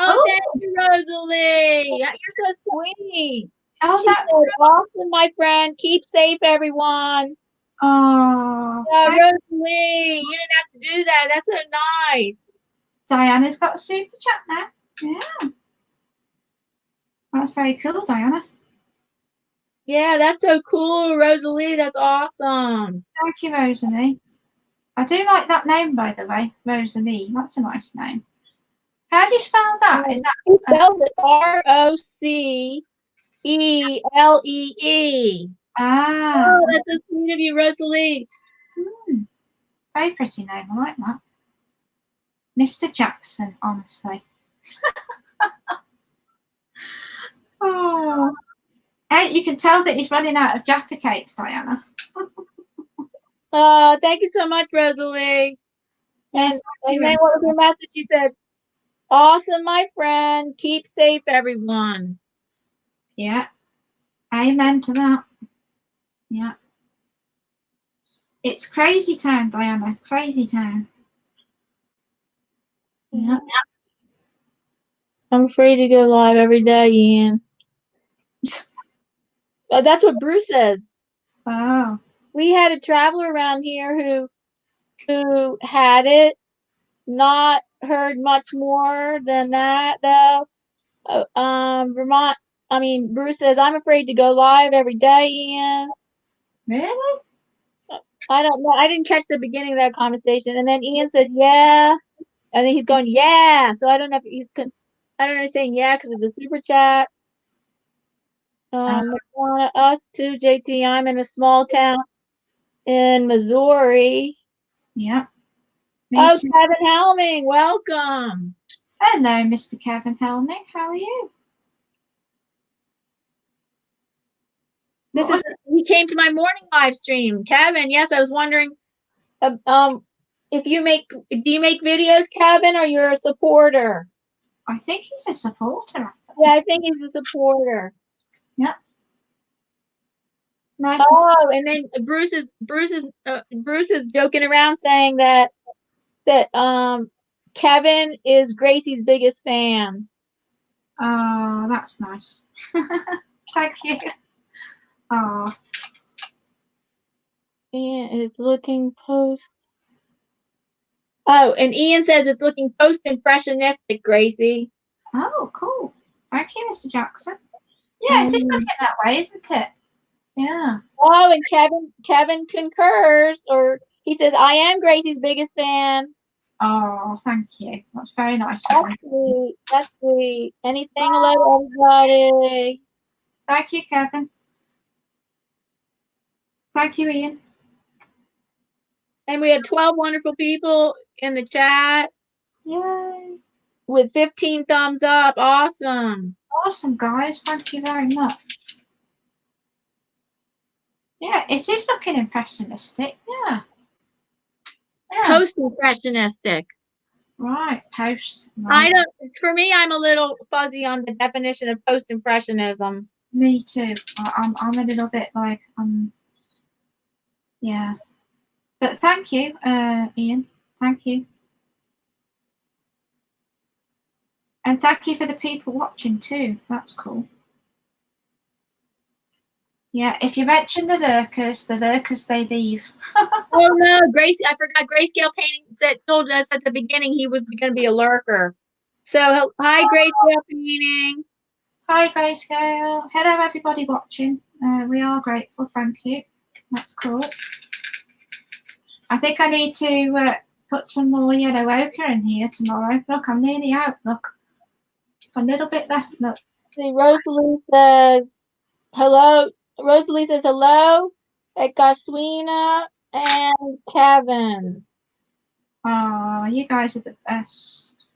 Oh, thank you, Rosalie. You're so sweet. Oh, that's awesome, my friend. Keep safe, everyone. Oh, Rosalie, you didn't have to do that. That's so nice. Diana's got a super chat now. Yeah. That's very cool, Diana. Yeah, that's so cool, Rosalie. That's awesome. Thank you, Rosalie. I do like that name, by the way, Rosalie. That's a nice name. How do you spell that? Is that you spelled it Rocelee? Oh, that's so sweet of you, Rosalie. Very pretty name. I like that. Mr. Jackson, honestly. Oh. Hey, you can tell that he's running out of Jaffa cakes, Diana. Thank you so much, Rosalie. Yes, and then what was your message? You said, awesome, my friend. Keep safe, everyone. Yeah. Amen to that. Yeah. It's crazy town, Diana. Crazy town. Yeah. I'm afraid to go live every day, Ian. That's what Bruce says. Oh. We had a traveler around here who had it. Not heard much more than that, though. Bruce says, I'm afraid to go live every day, Ian. Really? I don't know. I didn't catch the beginning of that conversation. And then Ian said, yeah. And then he's going, yeah. So I don't know if he's saying yeah because of the super chat. Us too, JT. I'm in a small town in Missouri. Yeah. Oh, Kevin Helming, welcome. Hello, Mr. Kevin Helming. How are you? He came to my morning live stream. Kevin, yes, I was wondering, if you do you make videos, Kevin, or you're a supporter? I think he's a supporter. Yeah, I think he's a supporter. Yep. Nice. Oh, and then Bruce is joking around saying that Kevin is Gracie's biggest fan. Oh, that's nice. Thank you. Oh. And it's looking post. Oh, and Ian says it's looking post-impressionistic, Gracie. Oh, cool. Thank you, Mr. Jackson. Yeah, it is looking that way, isn't it? Yeah. Oh, and Kevin concurs, or he says, I am Gracie's biggest fan. Oh, thank you. That's very nice. That's sweet. That's sweet. And he's saying hello to everybody. Thank you, Kevin. Thank you, Ian. And we have 12 wonderful people in the chat. Yay. With 15 thumbs up. Awesome. Awesome, guys. Thank you very much. Yeah, it is looking impressionistic. Yeah. Post-impressionistic. Right, post. Right. For me, I'm a little fuzzy on the definition of post-impressionism. Me too. I'm a little bit like, yeah. But thank you, Ian. Thank you. And thank you for the people watching too. That's cool. Yeah, if you mention the lurkers, they leave. Oh no, I forgot Grayscale Painting told us at the beginning he was going to be a lurker. So, hi Grayscale Painting. Hi Grayscale. Hello everybody watching. We are grateful, thank you. That's cool. I think I need to put some more yellow ochre in here tomorrow. Look, I'm nearly out, look. A little bit left, look. See, Rosalie says hello. Rosalie says hello at Gaswina and Kevin. Oh, you guys are the best.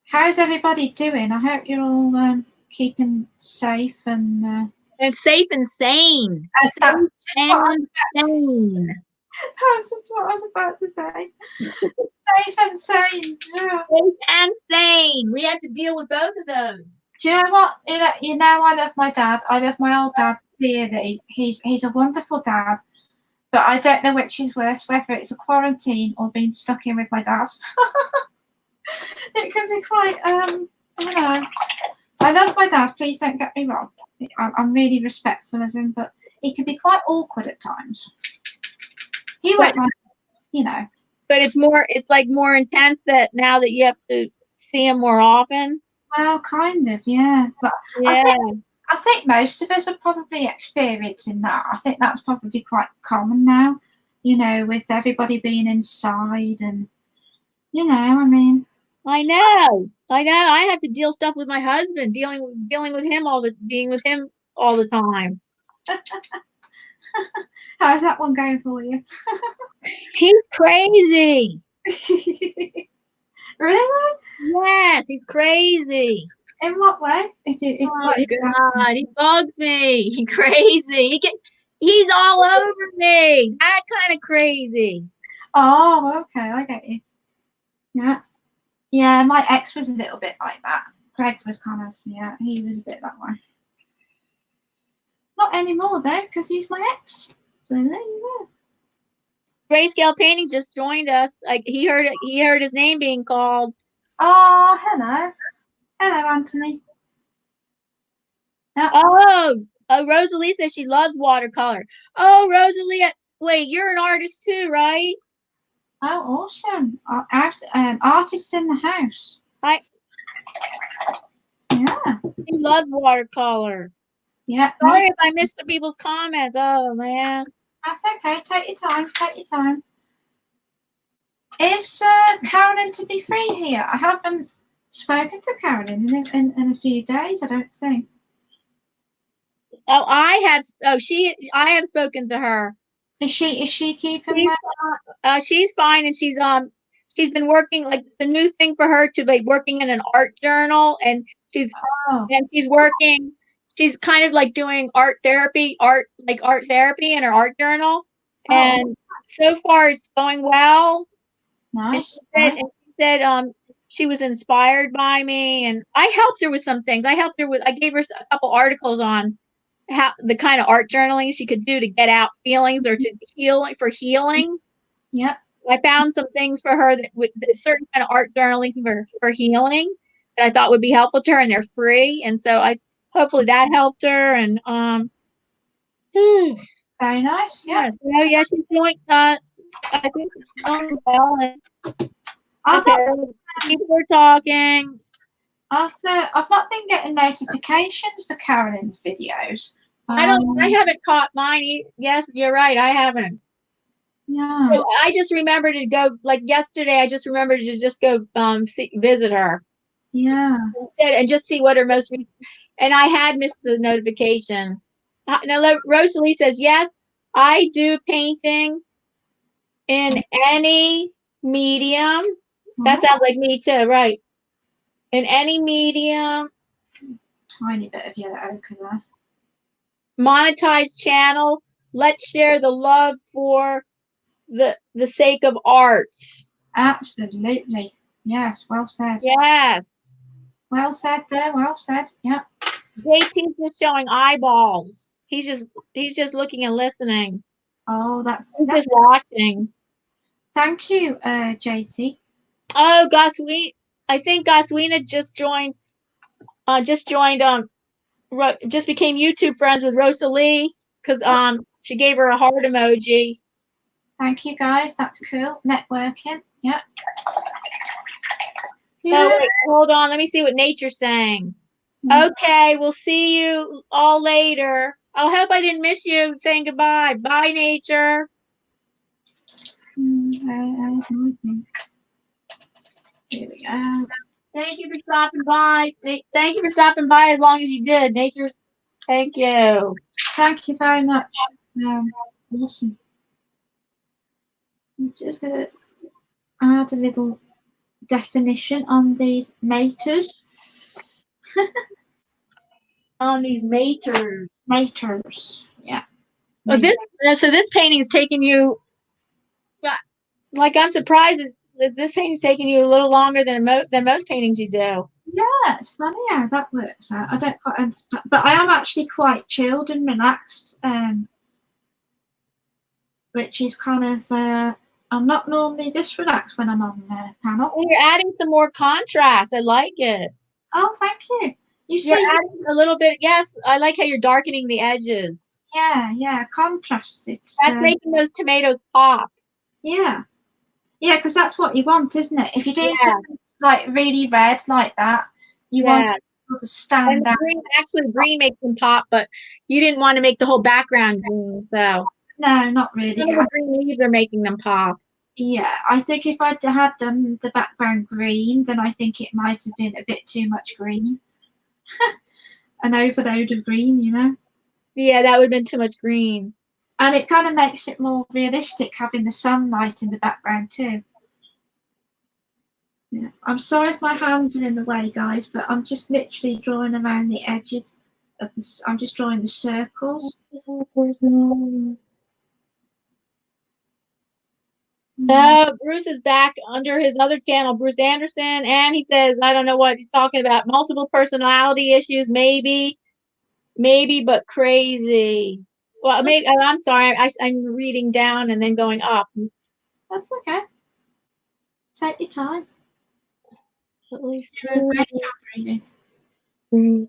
How's everybody doing? I hope you're all keeping safe and safe and sane. Safe and sane. That's just what I was about to say. Safe and sane. Yeah. Safe and sane. We have to deal with both of those. Do you know what? You know, I love my dad. I love my old dad dearly. He's a wonderful dad. But I don't know which is worse, whether it's a quarantine or being stuck in with my dad. It can be quite, I don't know. I love my dad, please don't get me wrong. I'm really respectful of him, but he can be quite awkward at times. He won't mind, you know. But it's like more intense that now that you have to see him more often. Well, kind of, yeah. But yeah. I think most of us are probably experiencing that. I think that's probably quite common now, you know, with everybody being inside and, you know, I mean. I know. I have to deal stuff with my husband, dealing with him being with him all the time. How's that one going for you? He's crazy. Really? Yes, he's crazy. In what way? God, he bugs me. He's crazy. He's all over me. That kind of crazy. Oh, okay, I get you. Yeah. Yeah, my ex was a little bit like that. Greg was kind of, yeah, he was a bit that way. Not anymore though, because he's my ex. So there you go. Grayscale Painting just joined us. Like he heard his name being called. Oh, hello. Hello, Anthony. Yep. Oh, Rosalie says she loves watercolor. Oh, Rosalie, wait, you're an artist too, right? Oh, awesome. Artists in the house. Yeah. She loves watercolor. Yeah. Sorry if I missed the people's comments. Oh, man. That's okay. Take your time. Take your time. Is Carolyn to be free here? I haven't spoken to Carolyn in a few days, I don't think. Oh, I have. Oh, I have spoken to her. Is she keeping well? She's fine, and she's been working, like, it's a new thing for her to be working in an art journal, and she's working. She's kind of like doing art therapy in her art journal, and so far it's going well. Nice. And she said she was inspired by me, and I helped her with some things. I gave her a couple articles on how the kind of art journaling she could do to get out feelings or to healing. Yep. I found some things for her that certain kind of art journaling for healing that I thought would be helpful to her, and they're free. And so hopefully that helped her. And very nice. Yeah. So yeah, she's doing. I think she's doing well. And people are talking. I've not been getting notifications for Carolyn's videos. I haven't caught mine. Yes, you're right. I haven't. Yeah. So I just remembered to go, like yesterday. I just remembered to just go visit her. Yeah. And just see what her most and I had missed the notification. Now Rosalie says, yes, I do painting in any medium. That sounds like me too, right? In any medium. Tiny bit of yellow ochre there. Monetized channel. Let's share the love for the sake of arts. Absolutely. Yes, well said. Yes. Well said there, well said. Yeah. JT's just showing eyeballs. He's just looking and listening. Oh, that's just watching. Thank you, JT. Oh, I think Goswina just joined just became YouTube friends with Rosalie because she gave her a heart emoji. Thank you, guys. That's cool. Networking. Yeah. Oh, wait, hold on. Let me see what Nature's saying. Okay, we'll see you all later. I hope I didn't miss you saying goodbye. Bye, Nature. I think. Here we go. Thank you for stopping by. Thank you for stopping by as long as you did. Nature's. Thank you. Thank you very much. Awesome. I'm just going to add a little definition on these maters. On these maters. Maters, yeah. Well, this painting is taking you. Like, I'm surprised this painting's taking you a little longer than most paintings you do. Yeah, it's funny how that works out. I don't quite understand, but I am actually quite chilled and relaxed, which is kind of. I'm not normally this relaxed when I'm on the panel. Well, you're adding some more contrast. I like it. Oh, thank you. You're adding a little bit. Yes, I like how you're darkening the edges. Yeah, contrast. That's making those tomatoes pop. Yeah, because that's what you want, isn't it? If you're doing something like really red like that, you want to stand out. Green makes them pop, but you didn't want to make the whole background green, so. No, not really. The green leaves are making them pop. Yeah, I think if I'd had done the background green, then I think it might have been a bit too much green. An overload of green, you know? Yeah, that would have been too much green. And it kind of makes it more realistic having the sunlight in the background too. Yeah, I'm sorry if my hands are in the way, guys, but I'm just literally drawing around the edges of this. I'm just drawing the circles. Bruce is back under his other channel, Bruce Anderson, and he says, I don't know what he's talking about. Multiple personality issues, maybe, but crazy. Well, maybe. I'm sorry. I'm reading down and then going up. That's okay. Take your time. At least you're doing a great job reading.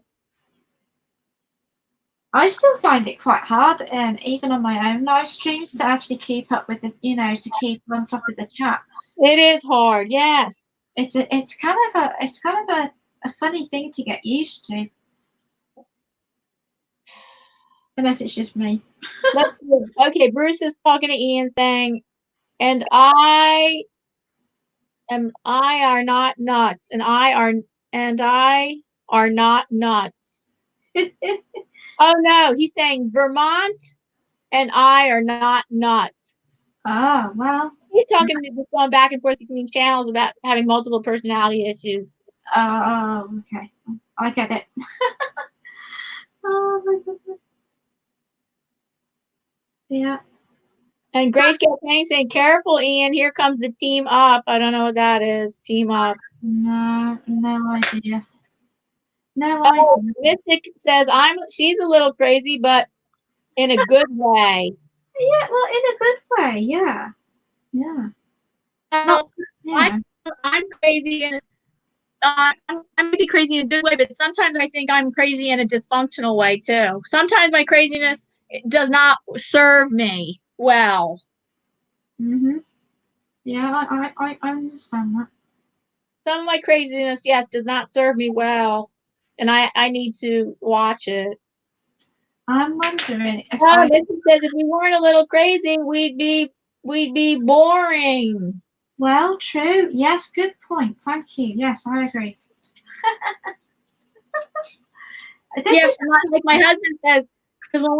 I still find it quite hard, even on my own live streams, to actually keep up with the, to keep on top of the chat. It is hard, yes. It's kind of a funny thing to get used to. Unless it's just me. Okay, Bruce is talking to Ian saying, and I are not nuts, and I and I are not nuts. Oh no, he's saying Vermont and I are not nuts. Oh, well. He's talking, just going back and forth between channels about having multiple personality issues. Oh, okay. I get it. Oh my goodness. Yeah. And Grace kept saying, careful, Ian, here comes the team up. I don't know what that is. Team up. No idea. No Oh, idea. Mystic says she's a little crazy, but in a good way. Yeah, well, in a good way, yeah. Yeah. Well, Yeah. I'm crazy and I may be crazy in a good way, but sometimes I think I'm crazy in a dysfunctional way too. Sometimes my craziness does not serve me well. Yeah, I understand that. Some of my craziness, yes, does not serve me well, and I need to watch it. I'm wondering if Missy says if we weren't a little crazy, we'd be boring. Well, true. Yes, good point. Thank you. Yes, I agree. Is like my husband says, because when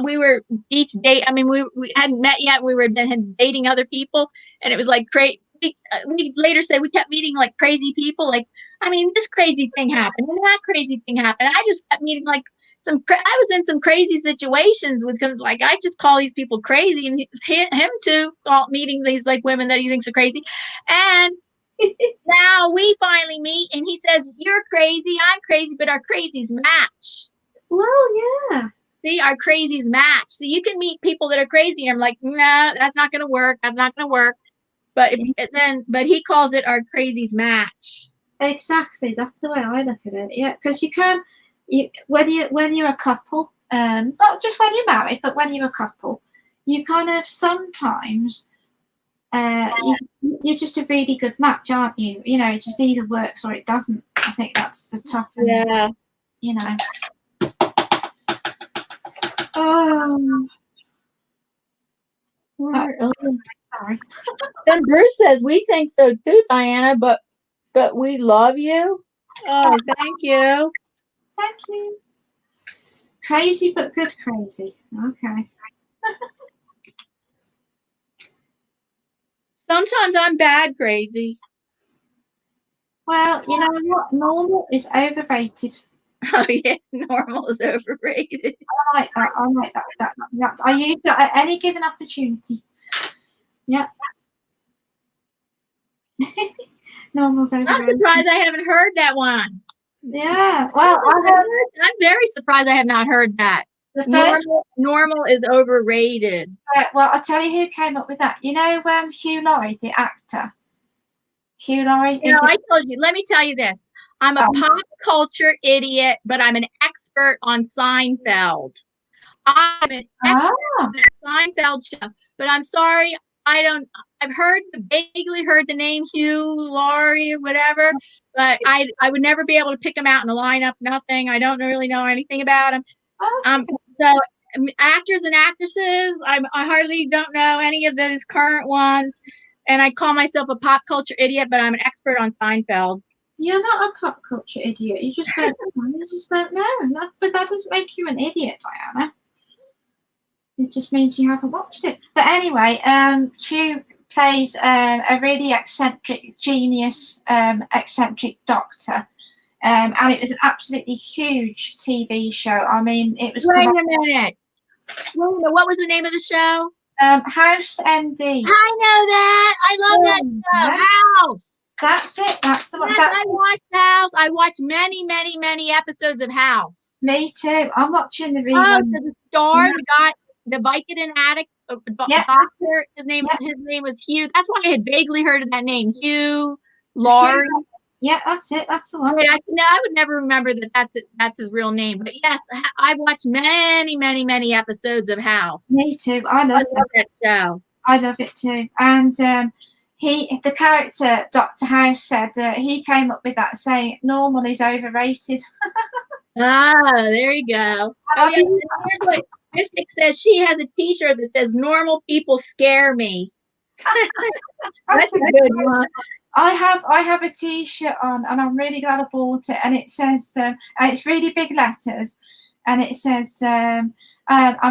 we were each date, I mean, we hadn't met yet. We were dating other people, and it was like great. We later said we kept meeting like crazy people. Like, I mean, this crazy thing happened, and that crazy thing happened. And I just kept meeting like I was in some crazy situations with him. Like, I just call these people crazy, and him too, meeting these like women that he thinks are crazy, and. Now we finally meet, and he says, "You're crazy, I'm crazy, but our crazies match." Well, yeah. See, our crazies match. So you can meet people that are crazy, and I'm like, "Nah, that's not going to work. That's not going to work." But but he calls it our crazies match. Exactly. That's the way I look at it. Yeah, because when you're a couple, not just when you're married, but when you're a couple, you kind of sometimes. You're just a really good match, aren't you? You know, it just either works or it doesn't. I think that's the tough thing. Yeah. You know. Oh. Sorry. Then Bruce says, "We think so too, Diana, but we love you." Oh, thank you. Thank you. Crazy but good crazy. Okay. Sometimes I'm bad crazy. Well, you know what? Normal is overrated. Oh yeah, normal is overrated. I like that. I like that. I use that at any given opportunity. Yeah. Normal's overrated. I'm surprised I haven't heard that one. Yeah. Well, I'm very surprised I have not heard that. The first normal is overrated. Well, I'll tell you who came up with that. You know, Hugh Laurie, the actor. Hugh Laurie. I told you. Let me tell you this. I'm a pop culture idiot, but I'm an expert on Seinfeld. I'm an expert on the Seinfeld show, but I'm sorry, I've vaguely heard the name Hugh Laurie or whatever, but I would never be able to pick him out in a lineup. Nothing. I don't really know anything about him. So actors and actresses, I hardly don't know any of those current ones, and I call myself a pop culture idiot, but I'm an expert on Seinfeld. You're not a pop culture idiot. You just don't know. You just don't know. But that doesn't make you an idiot, Diana. It just means you haven't watched it. But anyway, Hugh plays a really eccentric genius, eccentric doctor. And it was an absolutely huge TV show. I mean, it was. Wait a minute. What was the name of the show? House MD. I know that. I love that show. House. That's it. That's the one. I watched House. I watched many, many, many episodes of House. Me too. I'm watching the rerun. Oh, so the star, the guy, the Vicodin addict, doctor. His name was Hugh. That's why I had vaguely heard of that name, Hugh Laurie. Yeah, that's it. That's the one. I would never remember that. That's his real name. But yes, I've watched many, many, many episodes of House. Me too. I love that show. I love it too. And the character Dr. House said he came up with that, saying normal is overrated. There you go. Oh, yeah. Here's what Mystic says. She has a T-shirt that says "Normal people scare me." That's a good one. I have a T-shirt on, and I'm really glad I bought it. And it says, and it's really big letters, and it says, "I'm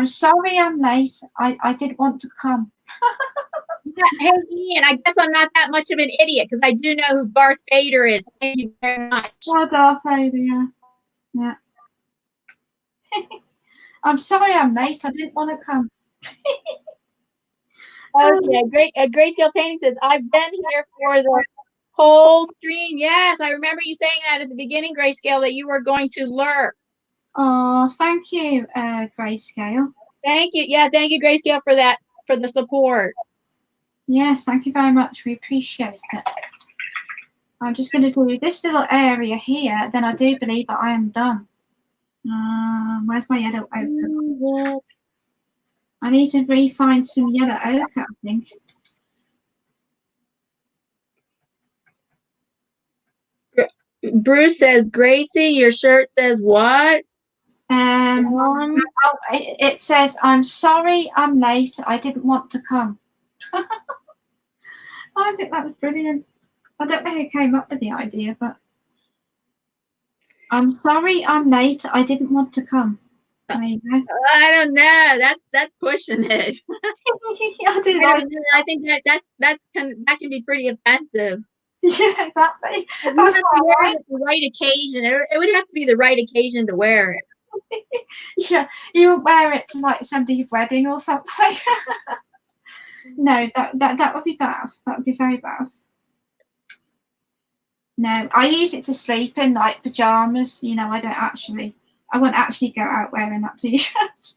sorry I'm late. I didn't want to come." Yeah, hey, Ian, I guess I'm not that much of an idiot because I do know who Darth Vader is. Thank you very much. Oh, Darth Vader, yeah. Yeah. I'm sorry I'm late. I didn't want to come. Okay, great. Grayscale Painting says, I've been here for the whole stream. Yes, I remember you saying that at the beginning, Grayscale, that you were going to lurk. Oh, thank you, Grayscale. Thank you. Yeah, thank you, Grayscale, for that, for the support. Yes, thank you very much. We appreciate it. I'm just going to do this little area here. Then I do believe that I am done. Where's my yellow ochre? I need to refine some yellow ochre, I think. Bruce says, Gracie, your shirt says what? It says, I'm sorry I'm late. I didn't want to come. I think that was brilliant. I don't know who came up with the idea, but I'm sorry I'm late. I didn't want to come. There you go. I don't know. That's pushing it. I think that can be pretty offensive. Yeah, exactly. You have to wear it at the right occasion. It would have to be the right occasion to wear it. Yeah, you would wear it to like somebody's wedding or something. No, that would be bad. That would be very bad. No, I use it to sleep in, like pajamas. You know, I won't actually go out wearing that t-shirt.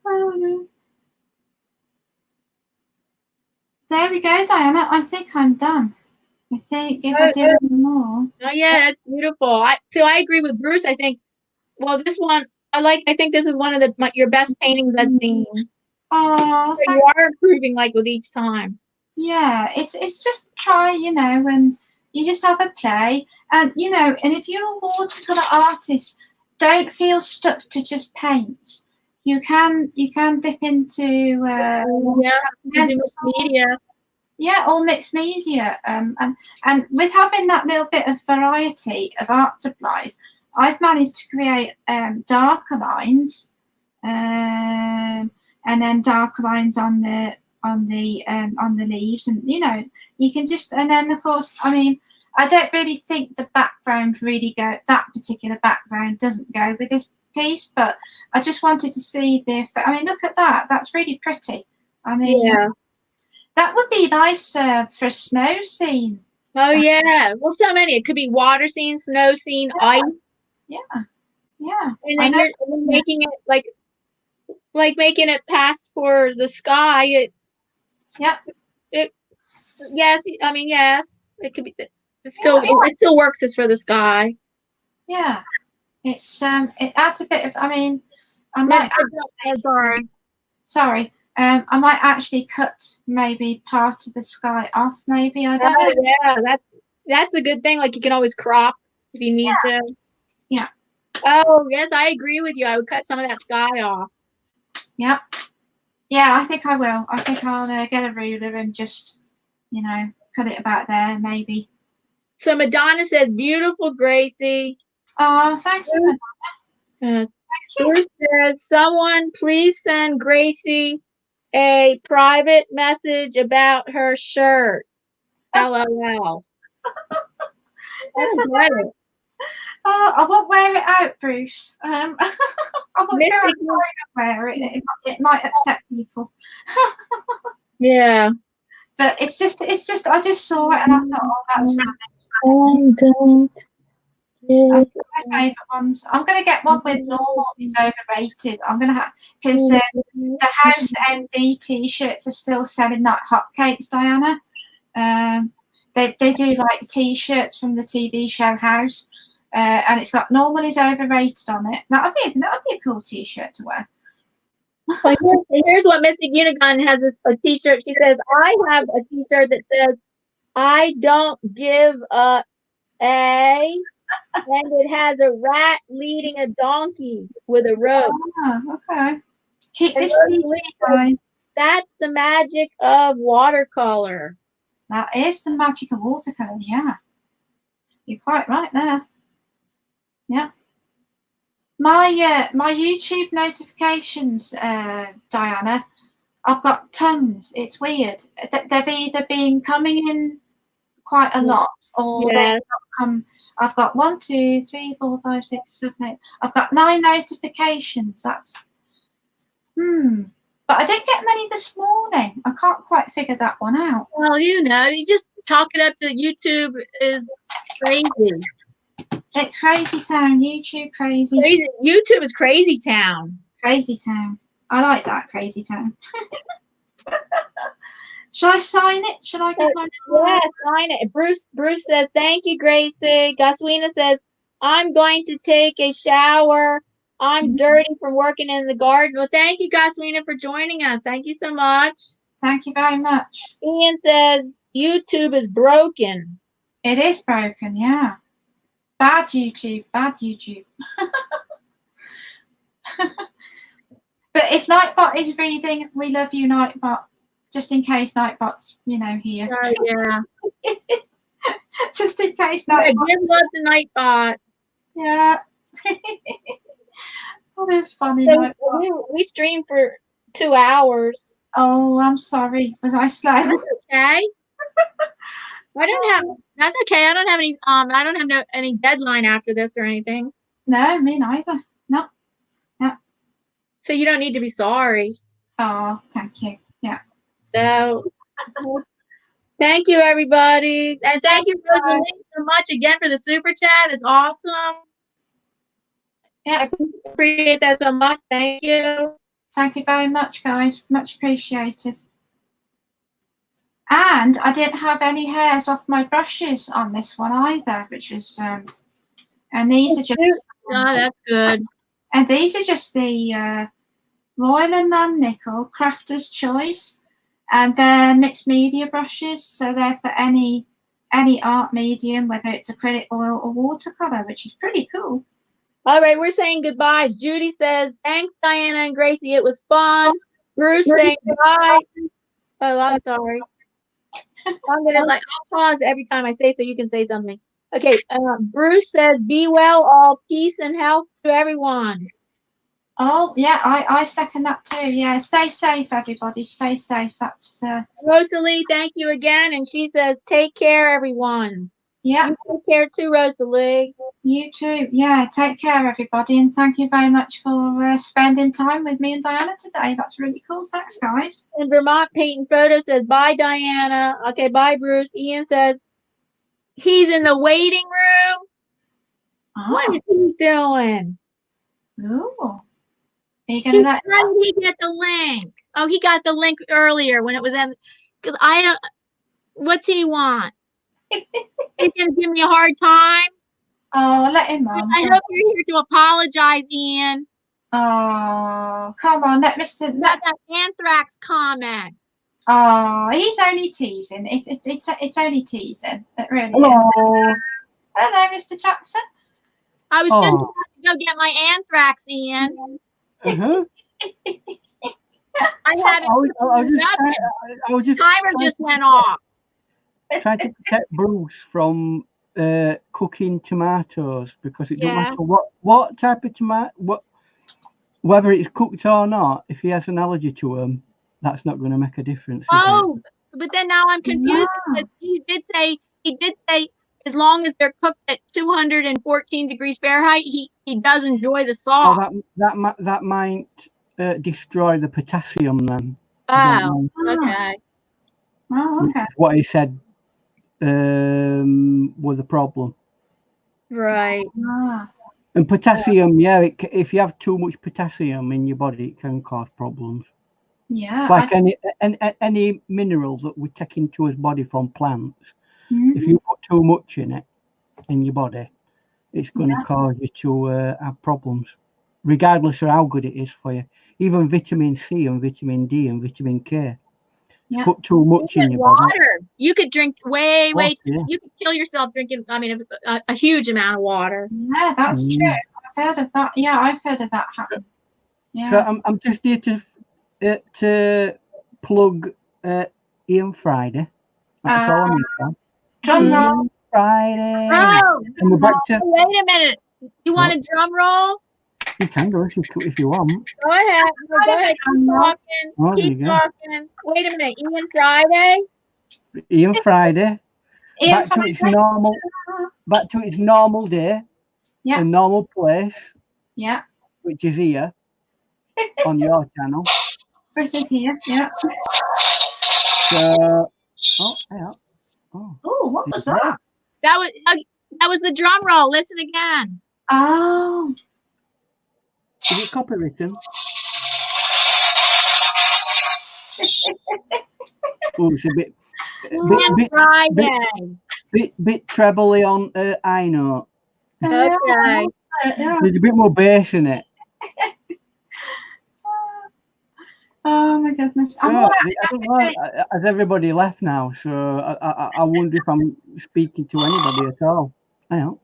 Oh no. There we go, Diana. I think I'm done. I think if I do any more. Oh yeah, that's beautiful. I agree with Bruce. I think, well, this one I think this is one of your best paintings I've seen. Oh, so you are improving like with each time. Yeah, it's just try, you know, and you just have a play, and you know, and if you're a watercolor artist, don't feel stuck to just paints. You can dip into mixed media. Yeah, all mixed media. And with having that little bit of variety of art supplies, I've managed to create darker lines, and then darker lines on the leaves, and you know, you can just, and then of course, I mean, I don't really think the background that particular background doesn't go with this piece, but I just wanted to see the effect. I mean, look at that. That's really pretty. I mean, yeah. That would be nice for a snow scene. Oh yeah, well, so many. It could be water scene, snow scene, ice. Yeah, yeah. And then you're making it like making it pass for the sky. Yes. I mean, yes. It could be. It still works as for the sky. Yeah, it's it adds a bit of. I mean, I might. Sorry. I might actually cut maybe part of the sky off. Maybe I don't know. Yeah, that's a good thing. Like you can always crop if you need to. Yeah. Oh yes, I agree with you. I would cut some of that sky off. Yep. Yeah, I think I will. I think I'll get a ruler and just, you know, cut it about there, maybe. So Madonna says, "Beautiful, Gracie." Oh, thank you, Madonna. Bruce says, "Someone please send Gracie a private message about her shirt." LOL. I won't wear it out, Bruce. I won't go outside and wear it. It might upset people. Yeah. But it's just I just saw it and I thought, oh, that's funny. That's my favourite ones. I'm going to get one with normal is overrated. I'm going to have, because the House MD t-shirts are still selling like hotcakes, Diana. They do like t-shirts from the TV show House, and it's got normal is overrated on it. That would be a cool t-shirt to wear. Well, here's what Mystic Unicorn has a t-shirt. She says, I have a t-shirt that says, I don't give a and it has a rat leading a donkey with a rope. Oh, okay. Keep this PG, guys. That's the magic of watercolor. That is the magic of watercolor. Yeah, you're quite right there. Yeah. My YouTube notifications, Diana, I've got tons. It's weird. They've either been coming in quite a lot, or they've not come. I've got 1, 2, 3, 4, 5, 6, 7, 8. I've got 9 notifications. That's But I didn't get many this morning. I can't quite figure that one out. Well, you just chalk it up to YouTube is crazy. It's crazy town. YouTube crazy. YouTube is crazy town. Crazy town. I like that, crazy town. Shall I sign it? Shall I give my sign it. Bruce says, thank you, Gracie. Gaswina says, I'm going to take a shower. I'm dirty from working in the garden. Well, thank you, Gaswina, for joining us. Thank you so much. Thank you very much. Ian says, YouTube is broken. It is broken, yeah. Bad YouTube, bad YouTube. But if Nightbot is reading, we love you, Nightbot. Just in case Nightbot's, here. Yeah. Just in case Nightbot. Give love to Nightbot. Yeah. Oh, that's funny. So we streamed for 2 hours. Oh, I'm sorry. Was I slow? That's okay. That's okay. I don't have any deadline after this or anything. No, me neither. No. Yeah. So you don't need to be sorry. Oh, thank you. Yeah. So thank you, everybody. And thank you, Rosalie, so much again for the super chat. It's awesome. Yeah. I appreciate that so much. Thank you. Thank you very much, guys. Much appreciated. And I didn't have any hairs off my brushes on this one either, which was and these are just that's good. And these are just the Royal and Non-Nickel Crafter's Choice, and they're mixed media brushes, so they're for any art medium, whether it's acrylic, oil, or watercolor, which is pretty cool. All right, we're saying goodbyes. Judy says, thanks, Diana and Gracie. It was fun. Bruce saying bye. Oh, I'm sorry. I'm going to I'll pause every time I say so you can say something. Okay, Bruce says, be well, all peace and health to everyone. Oh, yeah, I second that too. Yeah, stay safe, everybody. Stay safe. That's Rosalie, thank you again. And she says, take care, everyone. Yeah. You take care too, Rosalie. You too. Yeah, take care, everybody. And thank you very much for spending time with me and Diana today. That's really cool. Thanks, guys. And Vermont Paint and Photo says, bye, Diana. Okay, bye, Bruce. Ian says, he's in the waiting room. Oh. What is he doing? Ooh. Are you gonna How did he get the link? Oh, he got the link earlier when it was in. Because what's he want? He's gonna give me a hard time. Oh, let him on. I hope you're here to apologize, Ian. Oh, come on, let Mr. That anthrax comment. Oh, he's only teasing. It's only teasing. It really Hello. is. Hello, Mr. Jackson. I was just about to go get my anthrax, Ian. Uh-huh. I just timer just went off. Trying to protect Bruce from cooking tomatoes, because it doesn't matter what type of tomato, whether it's cooked or not. If he has an allergy to them, that's not going to make a difference. Oh, but then now I'm confused because he did say as long as they're cooked at 214 degrees Fahrenheit, he does enjoy the sauce. Oh, that might destroy the potassium then. Oh, okay. Oh, okay. What he said was a problem. Right. And potassium, if you have too much potassium in your body, it can cause problems. Yeah. Like any minerals that we take into our body from plants, if you put too much in it in your body, it's going to cause you to have problems, regardless of how good it is for you. Even vitamin C and vitamin D and vitamin K. Yeah. Put too much in your water. body. You could drink way too. You could kill yourself drinking. I mean, a huge amount of water. Yeah, that's true. I've heard of that. Yeah, I've heard of that happen. Yeah. So I'm just here to plug Ian Friday. That's all I need. Drum roll. Friday. Oh, And we're back to. wait a minute. You want a drum roll? You can go if you want. Go ahead. No, go ahead. Keep talking. Oh, there you Keep go. talking. Wait a minute. Ian Friday. Ian Friday. Ian Back to its normal. Back to its normal day. Yeah. A normal place. Yeah. Which is here on your channel. Chris is here. Yeah. So. Oh, yeah. Oh, what was that? That was the drum roll. Listen again. Oh. Is it copywritten? Oh, it's a bit trebly on I note. Okay. There's a bit more bass in it. Oh my goodness! I don't know. Has everybody left now? So I wonder if I'm speaking to anybody at all. Hang on.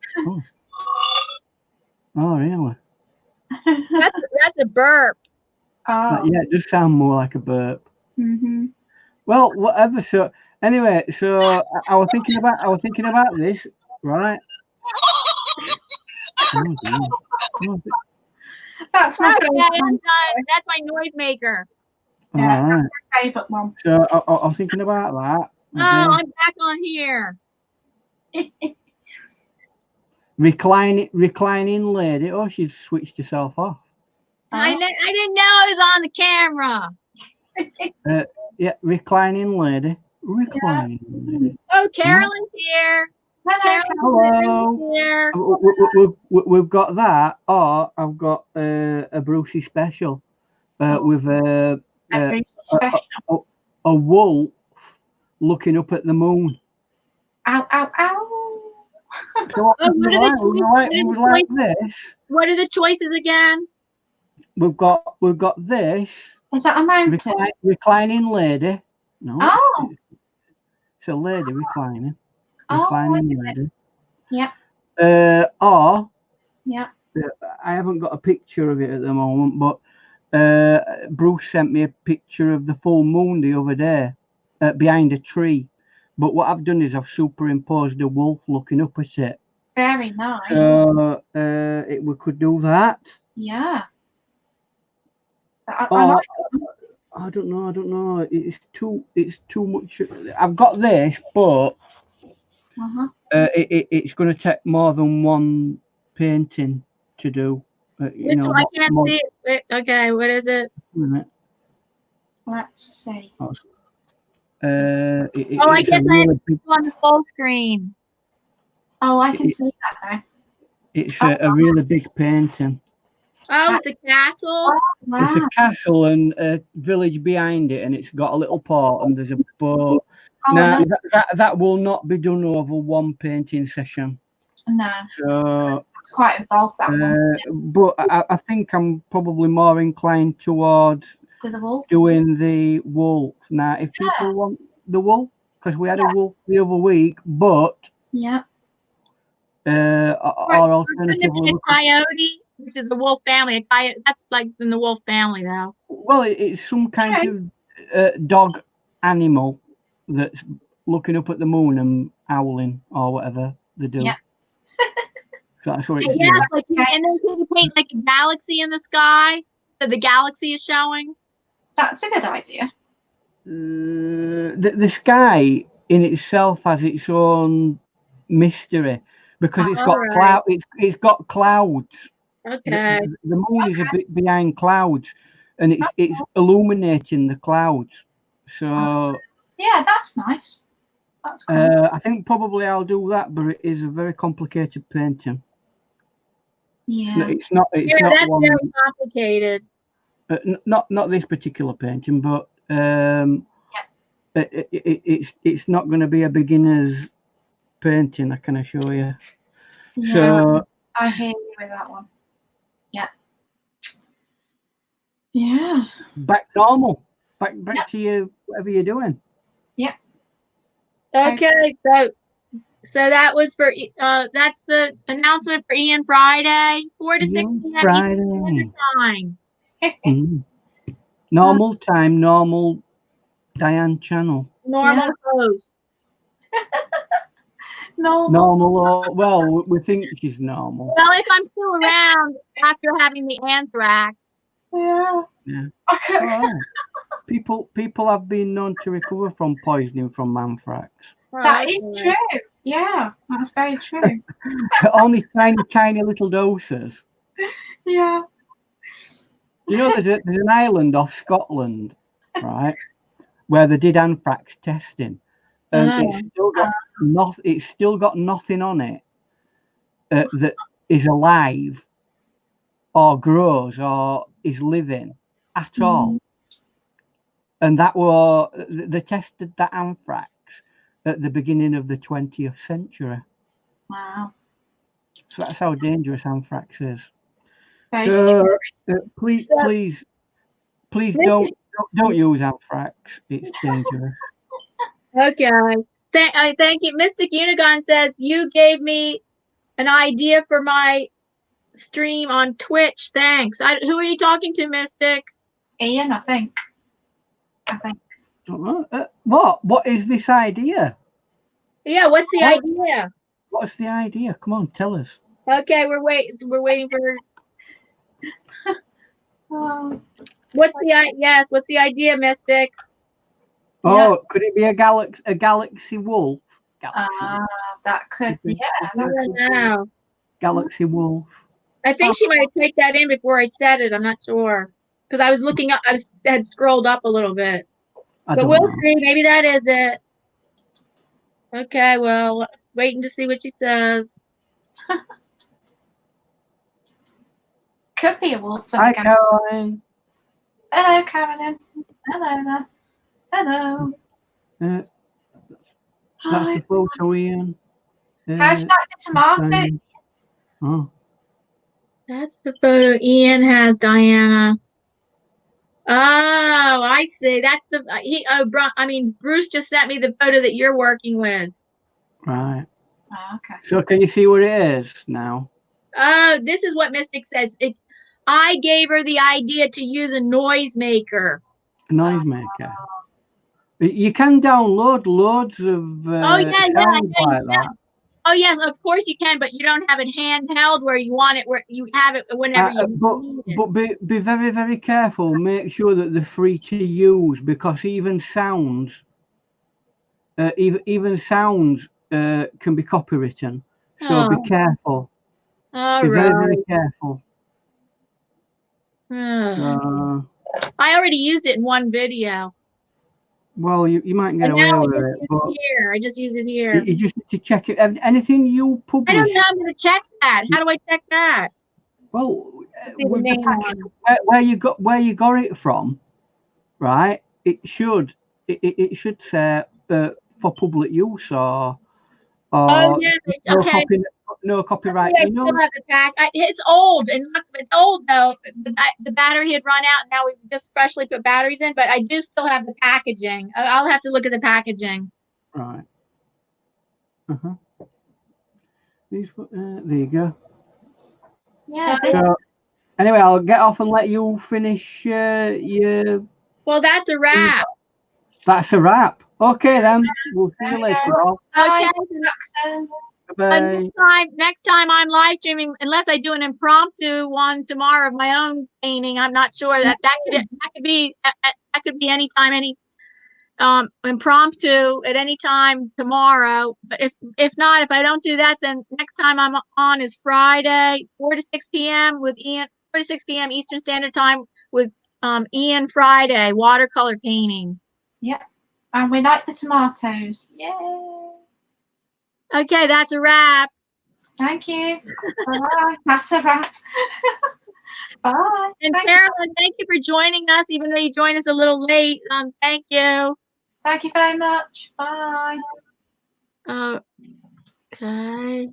Oh really? That's a burp. Oh. Yeah, it does sound more like a burp. Mm-hmm. Well, whatever. So anyway, so I was thinking about this, right? Oh, dear. That's my done. That's my noisemaker. Yeah, all right. that's my favourite one. So I was thinking about that. Oh, I'm back on here. Reclining lady. Oh, she's switched herself off. I didn't know I was on the camera. Yeah, reclining lady. Lady. Oh, Carolyn's here. Hello. Here. We've got that, or I've got a Brucey special with a wolf looking up at the moon. Ow, ow, ow. So what are the choices again? We've got this. Is that a mountain? Reclining lady. No. Oh. It's a lady reclining. Reclining lady. Yeah. Or yeah. I haven't got a picture of it at the moment, but Bruce sent me a picture of the full moon the other day behind a tree. But what I've done is I've superimposed a wolf looking up at it. Very nice. So we could do that. Yeah. I don't know. It's too much. I've got this, but it's going to take more than one painting to do. I can't see it. Okay, what is it? Let's see. I guess I have to do on the full screen. Oh, I can see that now. It's a really big painting. Oh, it's a castle. Wow. It's a castle and a village behind it, and it's got a little port and there's a boat. Now that will not be done over one painting session. No. So it's quite involved, that one. But I think I'm probably more inclined towards doing the wolf. Now, if people want the wolf, because we had a wolf the other week, but our alternative a coyote, which is the wolf family. A coyote, that's like in the wolf family, though. Well, it's some kind of dog animal that's looking up at the moon and howling or whatever they do. Yeah. So that's what it's doing. Like, and then you paint like a galaxy in the sky that the galaxy is showing. That's a good idea. The sky in itself has its own mystery because it's got it's got clouds. Okay. The moon is a bit behind clouds, and it's illuminating the clouds. So yeah, that's nice. That's cool. I think probably I'll do that, but it is a very complicated painting. Yeah, it's not that's one, very complicated. Not this particular painting, but it's not going to be a beginner's painting, I can assure you. Yeah, so I hear you with that one. Yeah. Yeah. Back normal. Back to you, whatever you're doing. Yeah. Okay, so that was for that's the announcement for Ian Friday, 4 to 6 p.m. Eastern Time. Normal time, normal Diane channel. Normal host. Normal. Normal. Well, we think she's normal. Well, if I'm still around after having the anthrax. Yeah. Yeah. Okay. Oh, people have been known to recover from poisoning from anthrax. That is true. Yeah, that's very true. Only tiny little doses. Yeah. You know, there's an island off Scotland, right, where they did anthrax testing, and it's still got nothing on it that is alive or grows or is living at all. And that they tested that anthrax at the beginning of the 20th century. Wow. So that's how dangerous anthrax is. Very So scary. please don't use anthrax. It's dangerous. Okay. Thank you. Mystic Unigon says you gave me an idea for my stream on Twitch. Thanks. Who are you talking to, Mystic? Ian, I think. What is this idea? Yeah, what's the idea? What's the idea? Come on, tell us. Okay, we're waiting for. What's the idea, Mystic? Oh, could it be a galaxy wolf? That could. Yeah. I don't know. Galaxy wolf. I think she might have typed that in before I said it. I'm not sure because I was looking up. I had scrolled up a little bit, but we'll see. Maybe that is it. Okay, well, waiting to see what she says. Could be a wolf. Hi, Caroline. Hello, Carolyn. Hello there. Hello. That's the photo, Ian. How'd you like the tomato? Oh. That's the photo Ian has, Diana. Oh, I see. That's Bruce just sent me the photo that you're working with. Right. Oh, okay. So can you see what it is now? Oh, this is what Mystic says. I gave her the idea to use a noisemaker. Noisemaker. You can download loads of sounds like that. Oh yes, of course you can, but you don't have it handheld where you want it, where you have it whenever you need it. But be very, very careful. Make sure that they're free to use, because even sounds can be copywritten. So be careful. Be very, very careful. I already used it in one video. Well, you might get away with it, but I just use it here. You just need to check it. Anything you publish. I don't know. I'm going to check that. How do I check that? Well, with where you got it from, right? It should say for public use or no copyright. I still have the pack. It's old it's old though. The battery had run out, and now we just freshly put batteries in. But I do still have the packaging. I'll have to look at the packaging. Right. There you go. Yeah. So, anyway, I'll get off and let you finish your. Well, that's a wrap. That's a wrap. Okay, then. We'll see you later on. Okay. Bye. Next time I'm live streaming, unless I do an impromptu one tomorrow of my own painting. I'm not sure that could be anytime, impromptu at any time tomorrow. But if not, if I don't do that, then next time I'm on is Friday, 4 to 6 p.m. with Ian, 4 to 6 p.m. Eastern Standard Time with Ian Friday, watercolor painting. Yeah. And we like the tomatoes. Yay. Okay, that's a wrap. Thank you. Bye. That's a wrap. Bye. And Carolyn, thank you for joining us, even though you joined us a little late. Thank you. Thank you very much. Bye. Okay.